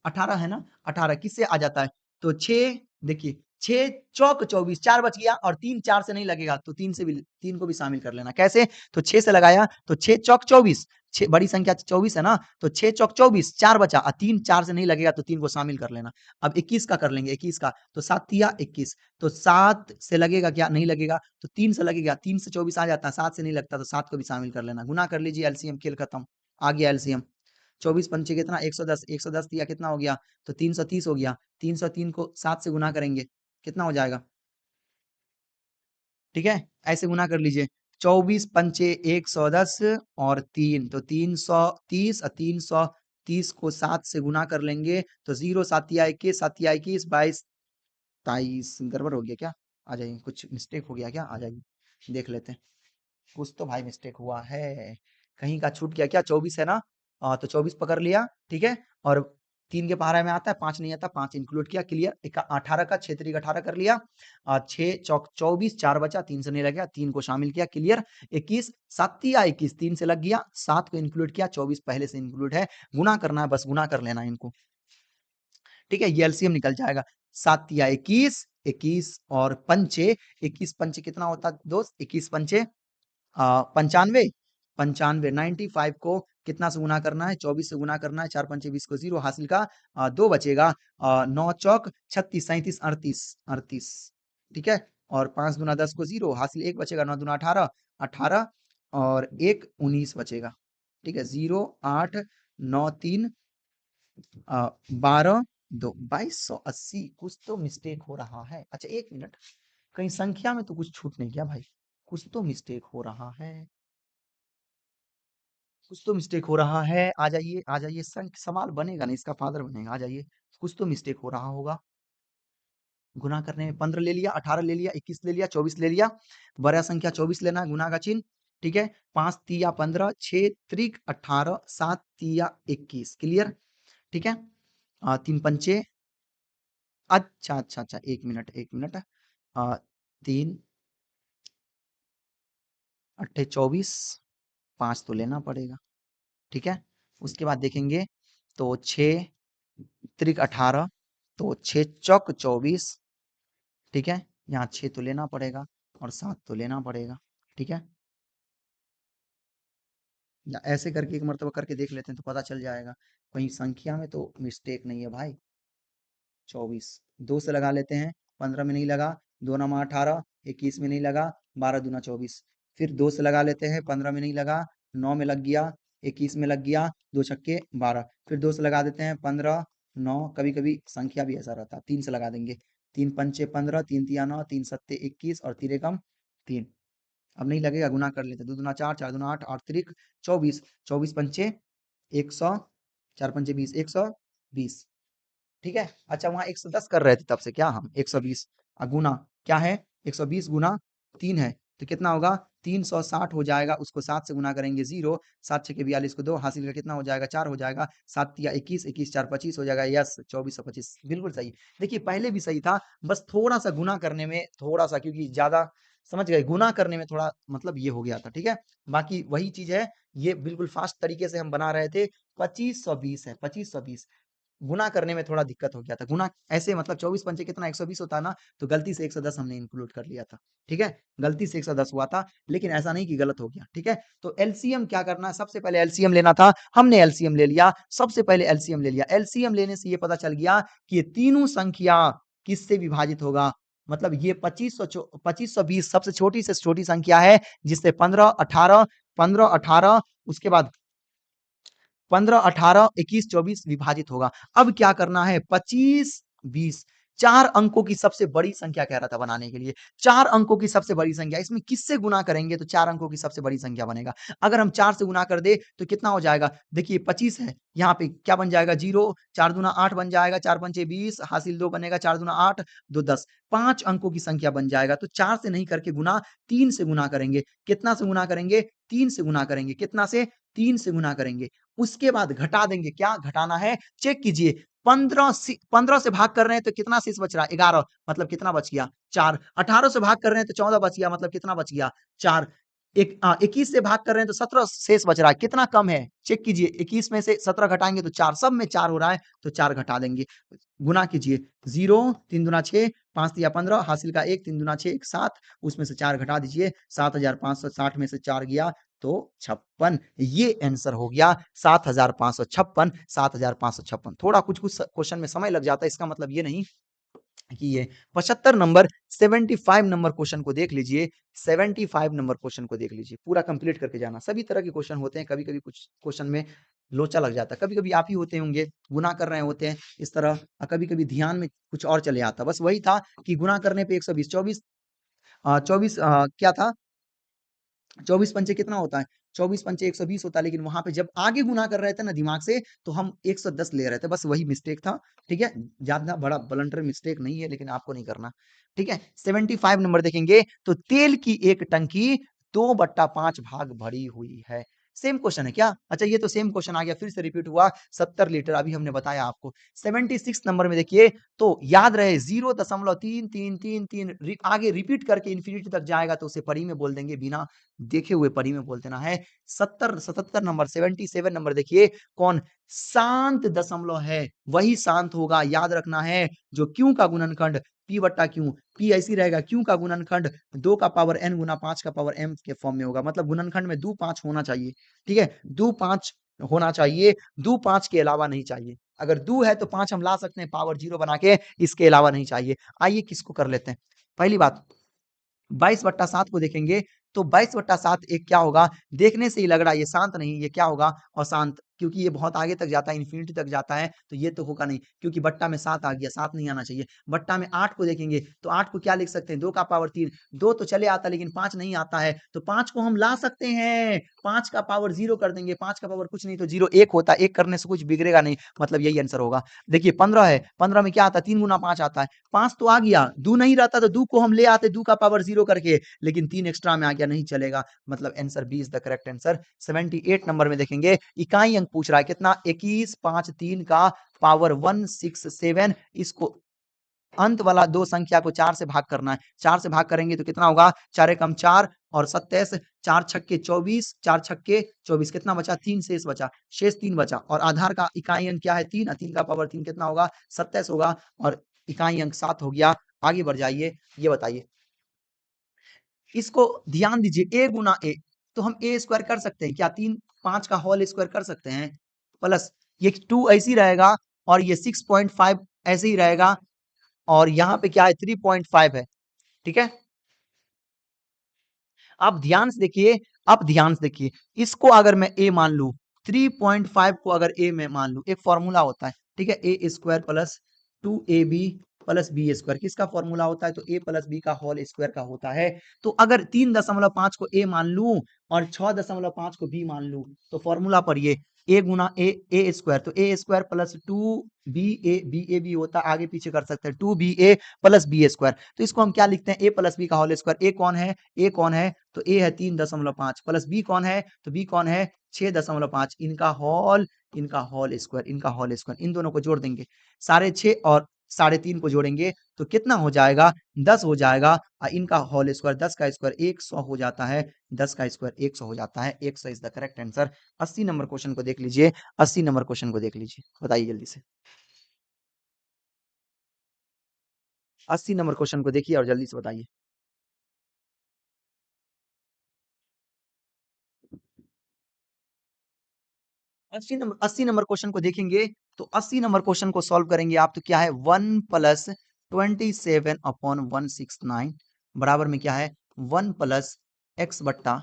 18 है ना, 18 किससे आ जाता है? तो 6, देखिए 6 चौक 24, 4 बच गया और 3 4 से नहीं लगेगा, तो 3 से भी, 3 को भी शामिल कर लेना। कैसे? तो 6 से लगाया तो 6 चौक 24, 6 बड़ी संख्या 24 है ना, तो 6 चौक 24, 4 बचा और 3 4 से नहीं लगेगा, तो 3 को शामिल कर लेना। अब 21 का कर लेंगे, 21 का तो 7 तिया 21, तो 7 से लगेगा क्या? नहीं लगेगा, तो 3 से लगेगा, 3 से 24 आ जाता है, 7 से नहीं लगता, तो 7 को भी शामिल कर लेना। गुना कर लीजिए, एलसीएम खेल खत्म। आ गया एलसीएम। 24 पंचे कितना? 110, 110 दिया कितना हो गया? तो 330 हो गया। 303 को 7 से गुना करेंगे, कितना हो जाएगा? ठीक है, ऐसे गुना कर लीजिए। 24 पंचे 110 और 3, तो 330 और 330 को 7 से गुना कर लेंगे तो 0 7 या 21, 7 या 21, 22, 23 गड़बड़ हो गया क्या? आ जाइए, कुछ मिस्टेक हो गया क्या? आ जाइए देख लेते हैं। कुछ तो भाई मिस्टेक हुआ है, कहीं का छूट गया क्या? 24 है ना? तो 24 पकड़ लिया, ठीक है। और 3 के पहाड़ा में आता है, 5 नहीं आता, 5 इंक्लूड किया, क्लियर। 18 का 6 3 18 कर लिया, 6 चौक 24, 4 बचा, 3 से नहीं लग गया, 3 को शामिल किया, क्लियर। 21 7 या 21, 3 से लग गया, 7 को इंक्लूड किया, 24 पहले से इंक्लूड है, गुना करना है, बस गुना कर लेना है इनको, ठीक है। ये एलसीएम निकल जाएगा, 7 या 21, 21 और पंचे, 21 पंचे कितना होता है दोस्त? 21 पंचे 95, 95 95 को कितना से गुना करना है? 24 से गुना करना है, 4 पंचे 20 को 0 हासिल का 2 बचेगा, 9 चौक 36 37 38 38, ठीक है। और 5 दूना 10 को 0 हासिल 1 बचेगा, 9 दूना 18 18 और 1 19 बचेगा, ठीक है। 0 8 9 3 12 2 2280। कुछ तो मिस्टेक हो रहा है। अच्छा एक मिनट, कहीं संख्या में तो कुछ छूट नहीं गया भाई? कुछ तो मिस्टेक हो रहा है, कुछ तो मिस्टेक हो रहा है। आ जाइए आ जाइए, सवाल बनेगा नहीं, इसका फादर बनेगा, आ जाइए। कुछ तो मिस्टेक हो रहा होगा। गुना करने में 15 ले लिया, 18 ले लिया, 21 ले लिया, 24 ले लिया, बड़ा संख्या 24 लेना है, गुना का चिन्ह, ठीक है। 5 तिया 15, 6 त्रिक 18, 7 तिया 21, क्लियर, ठीक है। 3 पंचे, अच्छा अच्छा अच्छा, एक मिनट, 3 अट्ठे 24, 5 तो लेना पड़ेगा, ठीक है। उसके बाद देखेंगे तो 6 त्रिक 18, तो 6 चौक 24, ठीक है। यहाँ 6 तो लेना पड़ेगा और 7 तो लेना पड़ेगा, ठीक है। या ऐसे करके एक मर्तबा करके देख लेते हैं तो पता चल जाएगा, कहीं संख्या में तो मिस्टेक नहीं है भाई। 24 2 से लगा लेते हैं, 15 में नहीं लगा, 2 नमा 18, 21 में नहीं लगा, 12 दूना 24, फिर 2 से लगा लेते हैं, 15 में नहीं लगा, 9 में लग गया, 21 में लग गया, 2 छक्के 12, फिर 2 से लगा देते हैं, 15 9, कभी कभी संख्या भी ऐसा रहता है, 3 से लगा देंगे, 3 पंचे 15, 3 तिया 9, 3 सत्ते 21 और तीन एकम 3। अब नहीं लगेगा, गुना कर लेते हैं, 2 दूना 4, 4 दूना 8, 8 त्रिक 24, 24 पंचे 100, 4 पंचे 20, 120, ठीक है। अच्छा वहां 110 कर रहे थे तब से क्या हम? 120 गुना क्या है? 120 गुना 3 है, तो कितना होगा? 360 हो जाएगा, उसको 7 से गुना करेंगे 0, 7 छके 42 को 2 हासिल का कितना हो जाएगा? 4 हो जाएगा, 7 या 21, 21 4 25 हो जाएगा, यस 2425, बिल्कुल सही। देखिए पहले भी सही था, बस थोड़ा सा गुना करने में थोड़ा सा, क्योंकि ज्यादा समझ गए, गुना करने में थोड़ा मतलब ये हो गया था, ठीक है। बाकी वही चीज है, ये बिल्कुल फास्ट तरीके से हम बना रहे थे। 2520 है, 2520, गुना करने में थोड़ा दिक्कत हो गया था। गुना ऐसे मतलब 24 पंचे कितना? 120 होता है ना, तो गलती से 110 हमने इंक्लूड कर लिया था, ठीक है। गलती से 110 हुआ था, लेकिन ऐसा नहीं कि गलत हो गया, ठीक है। तो एलसीएम क्या करना है? सबसे पहले एलसीएम लेना था, हमने एलसीएम ले लिया, सबसे पहले एलसीएम ले लिया। एलसीएम लेने से ये पता चल गया कि ये तीनों संख्या किससे विभाजित होगा। मतलब ये 2520 सबसे छोटी से छोटी संख्या है, जिससे 15 18 उसके बाद 15 18 21 24 विभाजित होगा। अब क्या करना है? 25 20, 4 अंकों की सबसे बड़ी संख्या कह रहा था बनाने के लिए। 4 अंकों की सबसे बड़ी संख्या, इसमें किससे गुना करेंगे तो 4 अंकों की सबसे बड़ी संख्या बनेगा? अगर हम 4 से गुना कर दे तो कितना हो जाएगा? देखिए 25 है, यहाँ पे क्या बन जाएगा? 0, 4 दूना 8 बन जाएगा, 4 पंचे 20 हासिल 2 बनेगा, 4 दूना 8 2 10, 5 अंकों की संख्या बन जाएगा। तो 4 से नहीं करके गुना 3 से गुना करेंगे। कितना से गुना करेंगे? 3 से गुना करेंगे। कितना से? 3 से गुना करेंगे। उसके बाद घटा देंगे, क्या घटाना है? चेक कीजिए, 15 से भाग कर रहे हैं तो कितना शेष बच रहा है? 11, मतलब कितना बच गया? 4। 18 से भाग कर रहे हैं तो 14 बच गया, मतलब कितना बच गया? 4। 21 से भाग कर रहे हैं तो 17 शेष बच रहा है, कितना कम है? चेक कीजिए, 21 में से 17 घटाएंगे तो 4, सब में 4 हो रहा है तो 4 घटा देंगे। गुना कीजिए, 0 3 दूना 6, 5 तिया 15 हासिल का 1, 3 दूना 6 1 7, उसमें से 4 घटा दीजिए, 7560 में से 4 गया तो 56। ये आंसर हो गया 7556, 7556। थोड़ा कुछ कुछ क्वेश्चन में समय लग जाता है, इसका मतलब ये नहीं कि ये 75 नंबर, 75 नंबर क्वेश्चन को देख लीजिए, 75 नंबर क्वेश्चन को देख लीजिए, पूरा कंप्लीट करके जाना। सभी तरह के क्वेश्चन होते हैं, कभी कभी कुछ क्वेश्चन में लोचा लग जाता है, कभी कभी आप ही होते होंगे गुना कर रहे होते हैं इस तरह, कभी कभी ध्यान में कुछ और चले आता। बस वही था कि गुना करने पे 120 24 24 क्या था? 24 पंचे कितना होता है? 24 पंचे 120 होता, लेकिन वहां पे जब आगे गुना कर रहे थे ना दिमाग से, तो हम 110 ले रहे थे, बस वही मिस्टेक था। ठीक है, ज्यादा बड़ा ब्लंडर मिस्टेक नहीं है, लेकिन आपको नहीं करना। ठीक है, 75 नंबर देखेंगे तो तेल की एक टंकी 2/5 भाग भरी हुई है। सेम क्वेश्चन है क्या? अच्छा, ये तो सेम क्वेश्चन आ गया, फिर से रिपीट हुआ। 70 लीटर अभी हमने बताया आपको। 76 नंबर में देखिए, तो याद रहे 0.3333 आगे रिपीट करके इंफिनिटी तक जाएगा तो उसे परी में बोल देंगे, बिना देखे हुए परी में बोल देना है। 77 नंबर, 77 नंबर देखिए, कौन शांत दशमलव है वही शांत होगा, याद रखना है। जो क्यू का गुणनखंड पी बट्टा क्यू, पी ऐसी रहेगा, क्यू का गुणनखंड 2 का पावर n गुना 5 का पावर m के फॉर्म में होगा, मतलब गुणनखंड में 2 5 होना चाहिए। ठीक है, 2 5 होना चाहिए, 2 5 के अलावा नहीं चाहिए। अगर 2 है तो 5 हम ला सकते हैं पावर 0 बना के, इसके अलावा नहीं चाहिए। आइए किसको कर लेते हैं। पहली बात, 22/7 को देखेंगे तो 22/7 एक क्या होगा, देखने से ही लग रहा है ये शांत नहीं, ये क्या होगा, अशांत, क्योंकि ये बहुत आगे तक जाता है, इंफिनिटी तक जाता है, तो ये तो होगा नहीं, क्योंकि बट्टा में 7 आ गया, 7 नहीं आना चाहिए। बट्टा में 8 को देखेंगे तो 8 को क्या लिख सकते हैं, 2 का पावर 3, 2 तो चले आता लेकिन 5 नहीं आता है, तो 5 को हम ला सकते हैं, 5 का पावर 0 कर देंगे, 5 का पावर कुछ नहीं तो 0, 1 होता है, 1 करने से कुछ बिगड़ेगा नहीं, मतलब यही आंसर होगा। देखिए 15 है, 15 में क्या आता है, 3 गुना 5 आता है, 5 तो आ गया, 2 नहीं रहता तो 2 को हम ले आते 2 का पावर 0 करके, लेकिन 3 एक्स्ट्रा में आ गया, नहीं चलेगा, मतलब answer B is the correct answer. 78 number में देखेंगे, इकाई अंक पूछ रहा है कितना, 21 5 3 का पावर 167, इसको अंत वाला दो संख्या को 4 से भाग करना है। 4 से भाग करेंगे तो कितना होगा, 4 एकम 4 और 27, 4 छक्के 24, 4 छक्के 24, कितना बचा, 3 शेष बचा, शेष 3 बचा, और आधार का इकाई अंक क्या है, 3, 3 का पावर 3 कितना होगा, 27 होगा, और इकाई अंक 7 हो गया। आगे बढ़ जाइए, ये बताइए, इसको ध्यान दीजिए, a गुना ए, तो हम ए स्क्वायर कर सकते हैं क्या, 3 5 का होल स्क्वायर कर सकते हैं, प्लस ये 2 ऐसी रहेगा, और ये 6.5 ऐसे ही रहेगा, और यहाँ पे क्या है 3.5 है। ठीक है, आप ध्यान से देखिए, आप ध्यान से देखिए, इसको अगर मैं a मान लू, 3.5 को अगर a में मान लू, एक फॉर्मूला होता है, ठीक है, A square plus 2ab plus B square, किसका फॉर्मूला होता है, तो a प्लस बी का होल स्क्वायर का होता है। तो अगर 3.5 को a मान लू और 6.5 को b मान लू, तो फॉर्मूला पर ये a गुना ए स्क्वायर, तो ए स्क्वायर प्लस 2ba होता है, आगे पीछे कर सकते हैं, 2ba प्लस बी स्क्वायर, तो इसको हम क्या लिखते हैं, a प्लस बी का होल स्क्वायर। ए कौन है, ए कौन है, तो ए है 3.5 प्लस बी कौन है, तो बी कौन है 6.5, इनका होल स्क्वायर, इनका होल स्क्वायर, इन दोनों को जोड़ देंगे, 6.5 और 3.5 को जोड़ेंगे तो कितना हो जाएगा, 10 हो जाएगा, और इनका होल स्क्वायर, 10 का स्क्वायर 100 हो जाता है, 10 का स्क्वायर 100 हो जाता है, 100 is the correct answer. 80 number question को देख लीजिए, 80 नंबर क्वेश्चन को देख लीजिए, बताइए जल्दी से। 80 नंबर क्वेश्चन को देखिए और जल्दी से बताइए। 80 नंबर क्वेश्चन को देखेंगे तो 80 नंबर क्वेश्चन को सॉल्व करेंगे आप, तो क्या है 1 प्लस 27/169 बराबर में क्या है 1 प्लस x/13,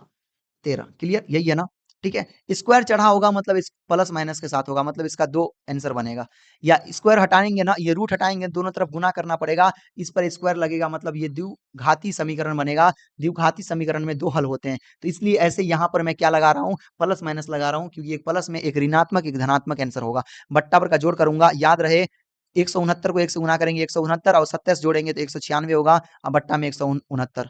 क्लियर, यही है ना। ठीक है, स्क्वायर चढ़ा होगा मतलब इस प्लस माइनस के साथ होगा, मतलब इसका दो आंसर बनेगा, या स्क्वायर हटाएंगे ना, ये रूट हटाएंगे, दोनों तरफ गुना करना पड़ेगा, इस पर स्क्वायर लगेगा, मतलब ये द्विघाती समीकरण बनेगा। द्विघाती समीकरण में दो हल होते हैं, तो इसलिए ऐसे यहां पर मैं क्या लगा रहा हूं, प्लस माइनस लगा रहा हूं, क्योंकि एक प्लस में एक ऋणात्मक एक धनात्मक आंसर होगा। बट्टा पर का जोड़ करूंगा, याद रहे 169 को 1 से गुना करेंगे 169, और 27 जोड़ेंगे तो 196 होगा, और बट्टा में 169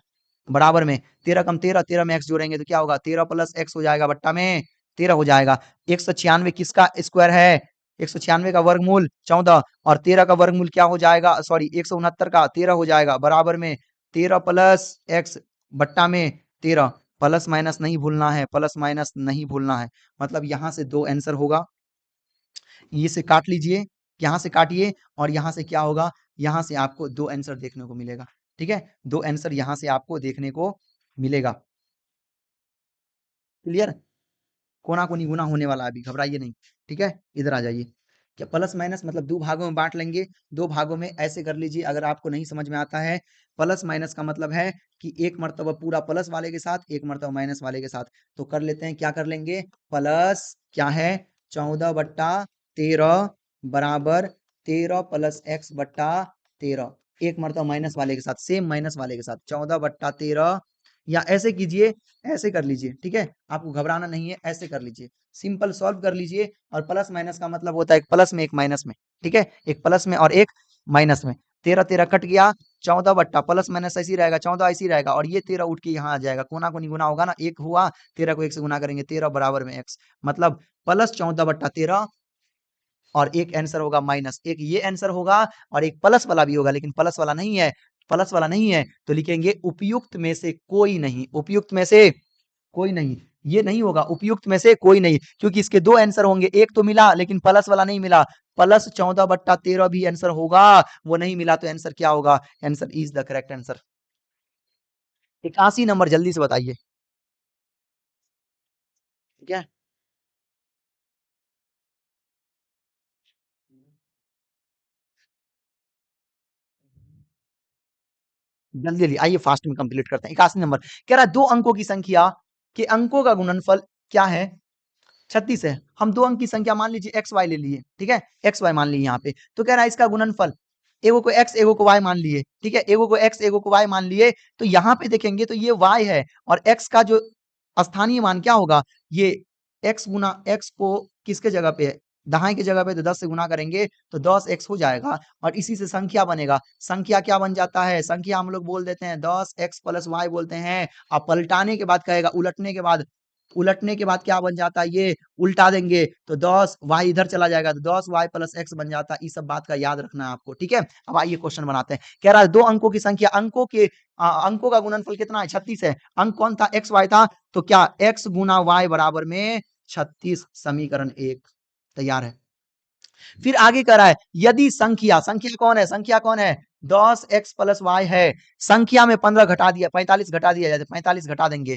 बराबर में 13 कम 13, 13 में x जोड़ेंगे तो क्या होगा, 13 प्लस x हो जाएगा, बट्टा में 13 हो जाएगा। 196 किसका स्क्वायर है, 196 का वर्गमूल 14, और 13 का वर्गमूल क्या हो जाएगा, सॉरी 169 का 13 हो जाएगा, बराबर में 13 प्लस x बट्टा में 13, प्लस माइनस नहीं भूलना है, प्लस माइनस नहीं भूलना है, मतलब यहां से दो आंसर होगा, ये से काट लीजिए, यहां से काटिए, और यहां से क्या होगा, यहां से आपको दो आंसर देखने को मिलेगा। ठीक है, दो आंसर यहां से आपको देखने को मिलेगा, क्लियर, कोना कोनी गुना होने वाला है, अभी घबराइए नहीं। ठीक है, इधर आ जाइए, क्या प्लस माइनस मतलब दो भागों में बांट लेंगे, दो भागों में ऐसे कर लीजिए, अगर आपको नहीं समझ में आता है, प्लस माइनस का मतलब है कि एक मर्तबा पूरा प्लस वाले के साथ, एक मर्तबा माइनस वाले के साथ, तो कर लेते हैं, क्या कर लेंगे, प्लस क्या है 14/13 बराबर 13 प्लस x/13, एक मर्तबा माइनस वाले के साथ, सेम माइनस वाले के साथ 14/13, या ऐसे कीजिए, ऐसे कर लीजिए, ठीक है, आपको घबराना नहीं है, ऐसे कर लीजिए, सिंपल सॉल्व कर लीजिए। और प्लस माइनस का मतलब होता है एक प्लस में एक माइनस में, ठीक है, एक प्लस में और एक माइनस में। 13 13 कट गया, 14 बट्टा प्लस माइनस ऐसी रहेगा, 14 ऐसी रहेगा, और ये 13 उठ के यहाँ आ जाएगा, कोना कोनी गुना होगा ना, एक हुआ, 13 को एक से गुना करेंगे, 13 बराबर में x, मतलब प्लस 14 बट्टा 13, और एक आंसर होगा माइनस, एक ये आंसर होगा, और एक प्लस वाला भी होगा, लेकिन प्लस वाला नहीं है, प्लस वाला नहीं है, तो लिखेंगे उपयुक्त में से कोई नहीं, उपयुक्त में से कोई नहीं, ये नहीं होगा, उपयुक्त में से कोई नहीं, क्योंकि इसके दो आंसर होंगे, एक तो मिला लेकिन प्लस वाला नहीं मिला, प्लस 14 बट्टा 13 भी आंसर होगा, वो नहीं मिला, तो आंसर क्या होगा, answer is the correct answer. 81 number, जल्दी से बताइए, ठीक है, जल्दी जल्दी आइए, फास्ट में कंप्लीट करते हैं। 81 नंबर कह रहा है दो अंकों की संख्या के अंकों का गुणनफल क्या है, 36 है। हम दो अंक की संख्या मान लीजिए एक्स वाई ले लिए, ठीक है, एक्स वाई मान लिए यहाँ पे, तो कह रहा है इसका गुणनफल, एगो को एक्स एगो को वाई मान लिए, ठीक है, एगो को एक्स एगो को वाई मान लिए, तो यहाँ पे देखेंगे तो ये वाई है, और एक्स का जो स्थानीय मान क्या होगा, ये एक्स गुना एक्स को किसके जगह पे है, दहाई की जगह पे, तो 10 से गुना करेंगे तो 10x हो जाएगा, और इसी से संख्या बनेगा, संख्या क्या बन जाता है, संख्या हम लोग बोल देते हैं 10x प्लस वाई बोलते हैं। अब पलटाने के बाद कहेगा, उलटने के बाद, उलटने के बाद क्या बन जाता है, ये उल्टा देंगे तो 10 वाई इधर चला जाएगा, तो 10 वाई प्लस एक्स बन जाता है। इस सब बात का याद रखना है आपको, ठीक है। अब आइए क्वेश्चन बनाते हैं। कह रहा है दो अंकों की संख्या, अंकों के अंकों का गुणनफल कितना है, 36 है। अंक कौन था, एक्स वाई था, तो क्या एक्स गुना वाई बराबर में 36, समीकरण 1 तैयार है। फिर आगे कह रहा है यदि संख्या, संख्या कौन है, संख्या कौन है, 10x प्लस वाई है, संख्या में 15 घटा दिया, 45 घटा दिया जाए, 45 घटा देंगे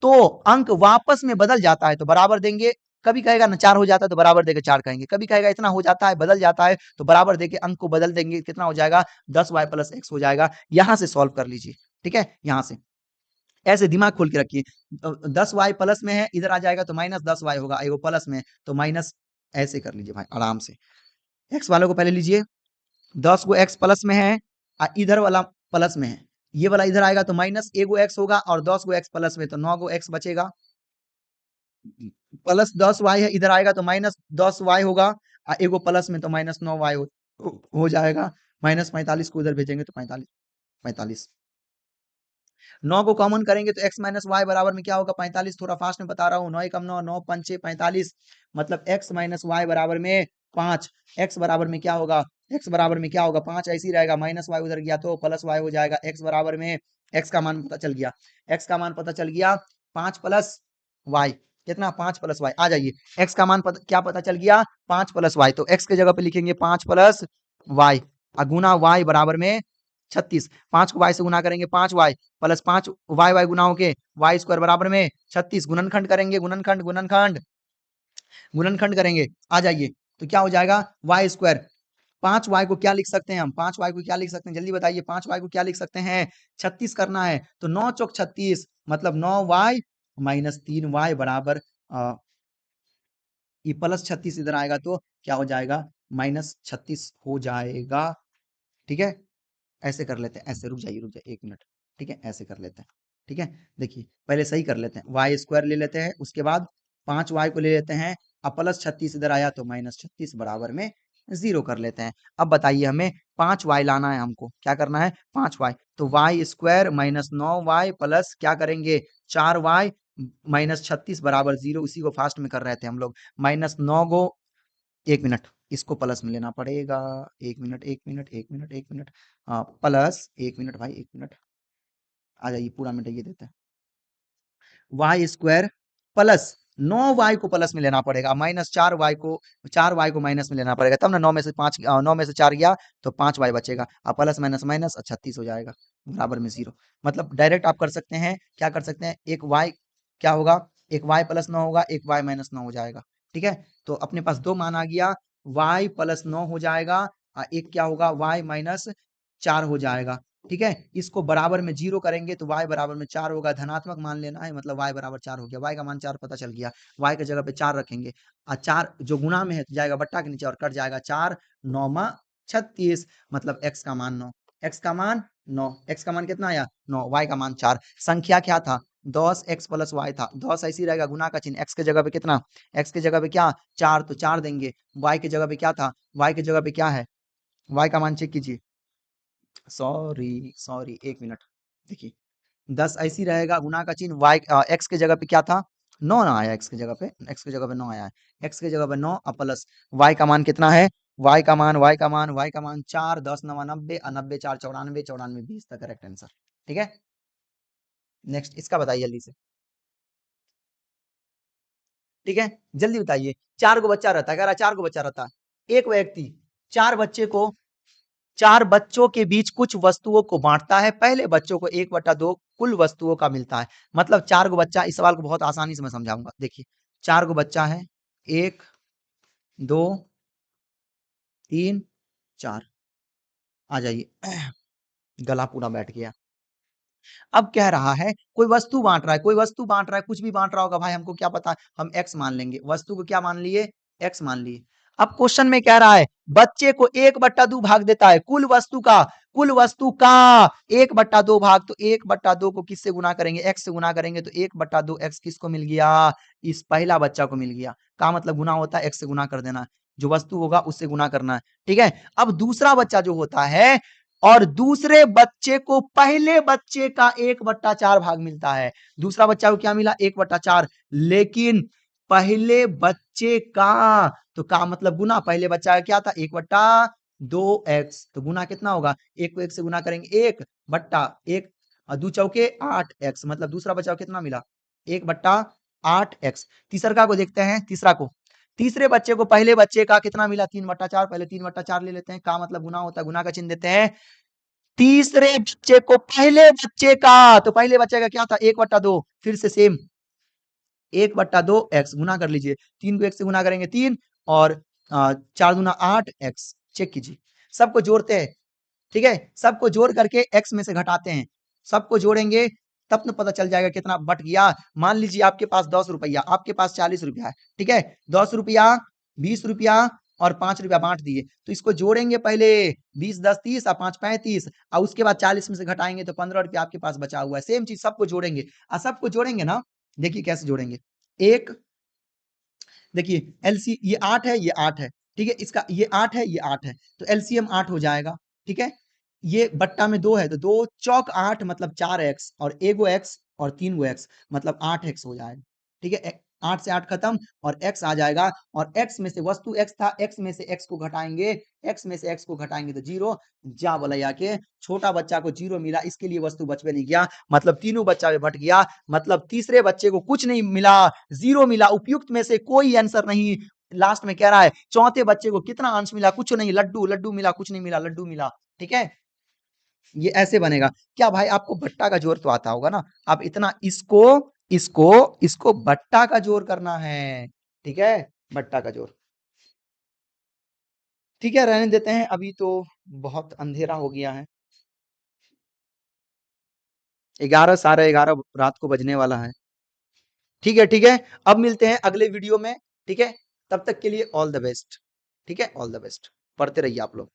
तो अंक वापस में बदल जाता है, तो बराबर देंगे। कभी कहेगा ना 4 हो जाता है तो बराबर देके 4 कहेंगे, कभी कहेगा इतना हो जाता है बदल जाता है तो बराबर देके अंक को बदल देंगे, कितना हो जाएगा 10y प्लस एक्स हो जाएगा। यहां से सॉल्व कर लीजिए, ठीक है, यहां से ऐसे दिमाग खोल के रखिए, 10y प्लस में है, इधर आ जाएगा तो माइनस 10y होगा, एगो प्लस में तो माइनस, ऐसे कर लीजिए भाई आराम से। एक्स वालों को पहले लीजिए, 10 को एक्स प्लस में है, इधर वाला प्लस में है, ये वाला इधर आएगा तो माइनस, एगो एक्स होगा, और 10 को एक्स प्लस में तो 9 को एक्स बचेगा, प्लस 10y है, इधर आएगा तो माइनस 10y होगा, एगो प्लस में तो माइनस 9y हो जाएगा, माइनस 45 को उधर भेजेंगे तो 45, 45, 9 को कॉमन करेंगे तो x माइनस वाई बराबर में क्या होगा 45, थोड़ा फास्ट में बता रहा हूँ, 9 एकम 9, 9 पंचे 45, मतलब x माइनस वाई बराबर में 5, x बराबर में क्या होगा, x बराबर में क्या होगा 5, ऐसी रहेगा, माइनस वाई उधर गया तो प्लस वाई हो जाएगा, x बराबर में, x का मान पता चल गया, x का मान पता चल गया 5 प्लस वाई, कितना 5 प्लस वाई, आ जाइए, x का मान क्या पता चल गया 5 प्लस वाई, तो x के जगह पे लिखेंगे 5 प्लस वाई, गुना y बराबर में 36, 5 को y से गुना करेंगे 5y प्लस 5 वाई वाई गुना होके वाई स्क्वायर बराबर में 36, गुणनखंड करेंगे, गुणनखंड गुणनखंड गुणनखंड करेंगे, आ जाइए, तो क्या हो जाएगा वाई स्क्वायर, 5y को क्या लिख सकते हैं हम, 5y को क्या लिख सकते हैं, जल्दी बताइए, 5y को क्या लिख सकते हैं, 36 करना है तो 9 चौक 36, मतलब 9y माइनस 3y बराबर, ये प्लस 36 इधर आएगा तो क्या हो जाएगा माइनस 36 हो जाएगा, ठीक है। ऐसे कर लेते हैं, ऐसे रुक जाइए, रुक जाइए 1 मिनट, ठीक है, ऐसे कर लेते हैं, ठीक है, देखिए पहले सही कर लेते हैं, वाई स्क्वायर ले लेते हैं, उसके बाद 5y को ले लेते हैं, अब प्लस 36 इधर आया तो माइनस 36 बराबर में 0 कर लेते हैं। अब बताइए हमें 5y लाना है, हमको क्या करना है 5y, तो Y square minus 9y plus क्या करेंगे 4y माइनस 36 बराबर 0, उसी को फास्ट में कर रहे थे हम लोग, माइनस 9 गो, 1 मिनट, इसको प्लस में लेना पड़ेगा, 1 minute 1 minute 1 minute 1 minute, plus 1 minute भाई 1 मिनट, आ जाइए पूरा मिटाइए देते हैं, वाई स्क्वायर प्लस 9y को प्लस में लेना पड़ेगा, माइनस 4y को माइनस में लेना पड़ेगा, तब ना 9 में से 5, 9 में से 4 गया तो 5y बचेगा, अब प्लस माइनस माइनस 36 हो जाएगा बराबर में 0, मतलब डायरेक्ट आप कर सकते हैं, क्या कर सकते हैं, एक y क्या होगा, एक y प्लस 9 होगा, एक y माइनस 9 हो जाएगा, ठीक है, तो अपने पास दो मान आ गया, y प्लस 9 हो जाएगा, एक क्या होगा y माइनस 4 हो जाएगा, ठीक है, इसको बराबर में 0 करेंगे तो y बराबर में 4 होगा, धनात्मक मान लेना है, मतलब y बराबर 4 हो गया, y का मान 4 पता चल गया, y के जगह पे 4 रखेंगे, 4 जो गुणा में है तो जाएगा बट्टा के नीचे और कट जाएगा, 4 9 36, मतलब x का मान 9, x का मान 9, x का मान कितना आया 9, y का मान 4। संख्या क्या था 10x प्लस y था। 10 ऐसी रहेगा, गुना का चिन्ह, x के जगह पे कितना, x के जगह पे क्या 4, तो 4 देंगे। y की जगह पे क्या था, y की जगह पे क्या है, y का मान चेक कीजिए। सॉरी सॉरी, एक मिनट, देखिए 10 ऐसी रहेगा, गुना का चिन्ह, y x के जगह पे क्या था 9 ना आया, x की जगह पे, x की जगह पे 9 आया है, x की जगह पे 9 प्लस y का मान कितना है, y का मान 4, 10 9 90, 90 4 94, 94 20 तक करेक्ट आंसर। ठीक है, नेक्स्ट इसका बताइए जल्दी से। ठीक है, जल्दी बताइए। 4 गो बच्चा रहता है, कह रहा 4 गो बच्चा रहता है, एक व्यक्ति 4 बच्चे को, 4 बच्चों के बीच कुछ वस्तुओं को बांटता है, पहले बच्चों को 1/2 कुल वस्तुओं का मिलता है। मतलब 4 गो बच्चा, इस सवाल को बहुत आसानी से मैं समझाऊंगा। देखिए 4 गो बच्चा है, 1 2 3 4, आ जाइए। गला पूरा बैठ गया। अब कह रहा है कोई वस्तु बांट रहा है, कोई वस्तु बांट रहा है, कुछ भी बांट रहा होगा भाई, हमको क्या पता, हम x मान लेंगे, वस्तु को क्या मान लिए, x मान लिए। अब क्वेश्चन में कह रहा है बच्चे को 1/2 भाग देता है, कुल वस्तु का, कुल वस्तु का 1/2 भाग, तो 1/2 को किससे गुना करेंगे, x से गुना करेंगे, तो 1/2 x किसको मिल गया, इस पहला बच्चा को मिल गया। का मतलब गुना होता है x से गुना कर देना, जो वस्तु होगा उससे गुना करना है। ठीक है, अब दूसरा बच्चा जो होता है, और दूसरे बच्चे को पहले बच्चे का 1/4 भाग मिलता है। दूसरा बच्चा को क्या मिला 1/4, लेकिन पहले बच्चे का, तो का मतलब गुना, पहले बच्चा का क्या था 1/2x, तो गुना कितना होगा, 1 को 1 से गुना करेंगे 1/1 और 2 चौके 8x, मतलब दूसरा बच्चा को कितना मिला 1/8x। तीसरा को देखते हैं, तीसरा को, तीसरे बच्चे को पहले बच्चे का कितना मिला 3/4, पहले 3/4 ले लेते हैं, का मतलब गुना होता है, गुना का चिन्ह देते हैं। तीसरे बच्चे को पहले बच्चे का, तो पहले बच्चे का क्या था 1/2, फिर से सेम 1/2x गुना कर लीजिए, 3 को 1 से गुना करेंगे 3 और 4 दूना 8x, चेक कीजिए, सबको जोड़ते हैं। ठीक है, सबको जोड़ करके x में से घटाते हैं, सबको जोड़ेंगे तब तो पता चल जाएगा कितना बट गया। मान लीजिए आपके पास 10 रुपया, आपके पास 40 रुपया है। ठीक है, 10 रुपया 20 रुपया और 5 रुपया बांट दिए, तो इसको जोड़ेंगे पहले, 20 10 30 और 5 35 और उसके बाद 40 में से घटाएंगे तो 15 रुपया आपके पास बचा हुआ है। सेम चीज सबको जोड़ेंगे, और सबको जोड़ेंगे ना, देखिए कैसे जोड़ेंगे। एक, देखिए एलसी, ये 8 है, ये 8 है, ठीक है, इसका ये 8 है, ये 8 है, तो एलसीएम 8 हो जाएगा। ठीक है, ये बट्टा में 2 है, तो 2 चौक 8 मतलब 4x, और एगो x और 3 गो x मतलब 8x हो जाएगा। ठीक है, 8 से 8 खत्म और x आ जाएगा, और x में से वस्तु x था, x में से x को घटाएंगे, x में से x को घटाएंगे तो 0, जा बोला के छोटा बच्चा को 0 मिला, इसके लिए वस्तु बच नहीं गया, मतलब तीनों बच्चा में बट गया, मतलब तीसरे बच्चे को कुछ नहीं मिला, 0 मिला, उपयुक्त में से कोई आंसर नहीं। लास्ट में कह रहा है चौथे बच्चे को कितना अंश मिला, कुछ नहीं, लड्डू, लड्डू मिला, कुछ नहीं मिला, लड्डू मिला। ठीक है, ये ऐसे बनेगा। क्या भाई आपको बट्टा का जोर तो आता होगा ना, अब इतना इसको इसको इसको बट्टा का जोर करना है। ठीक है, बट्टा का जोर। ठीक है, रहने देते हैं, अभी तो बहुत अंधेरा हो गया है, 11 साढ़े 11 रात को बजने वाला है। ठीक है, ठीक है, अब मिलते हैं अगले वीडियो में। ठीक है, तब तक के लिए ऑल द बेस्ट। ठीक है, ऑल द बेस्ट, पढ़ते रहिए आप लोग।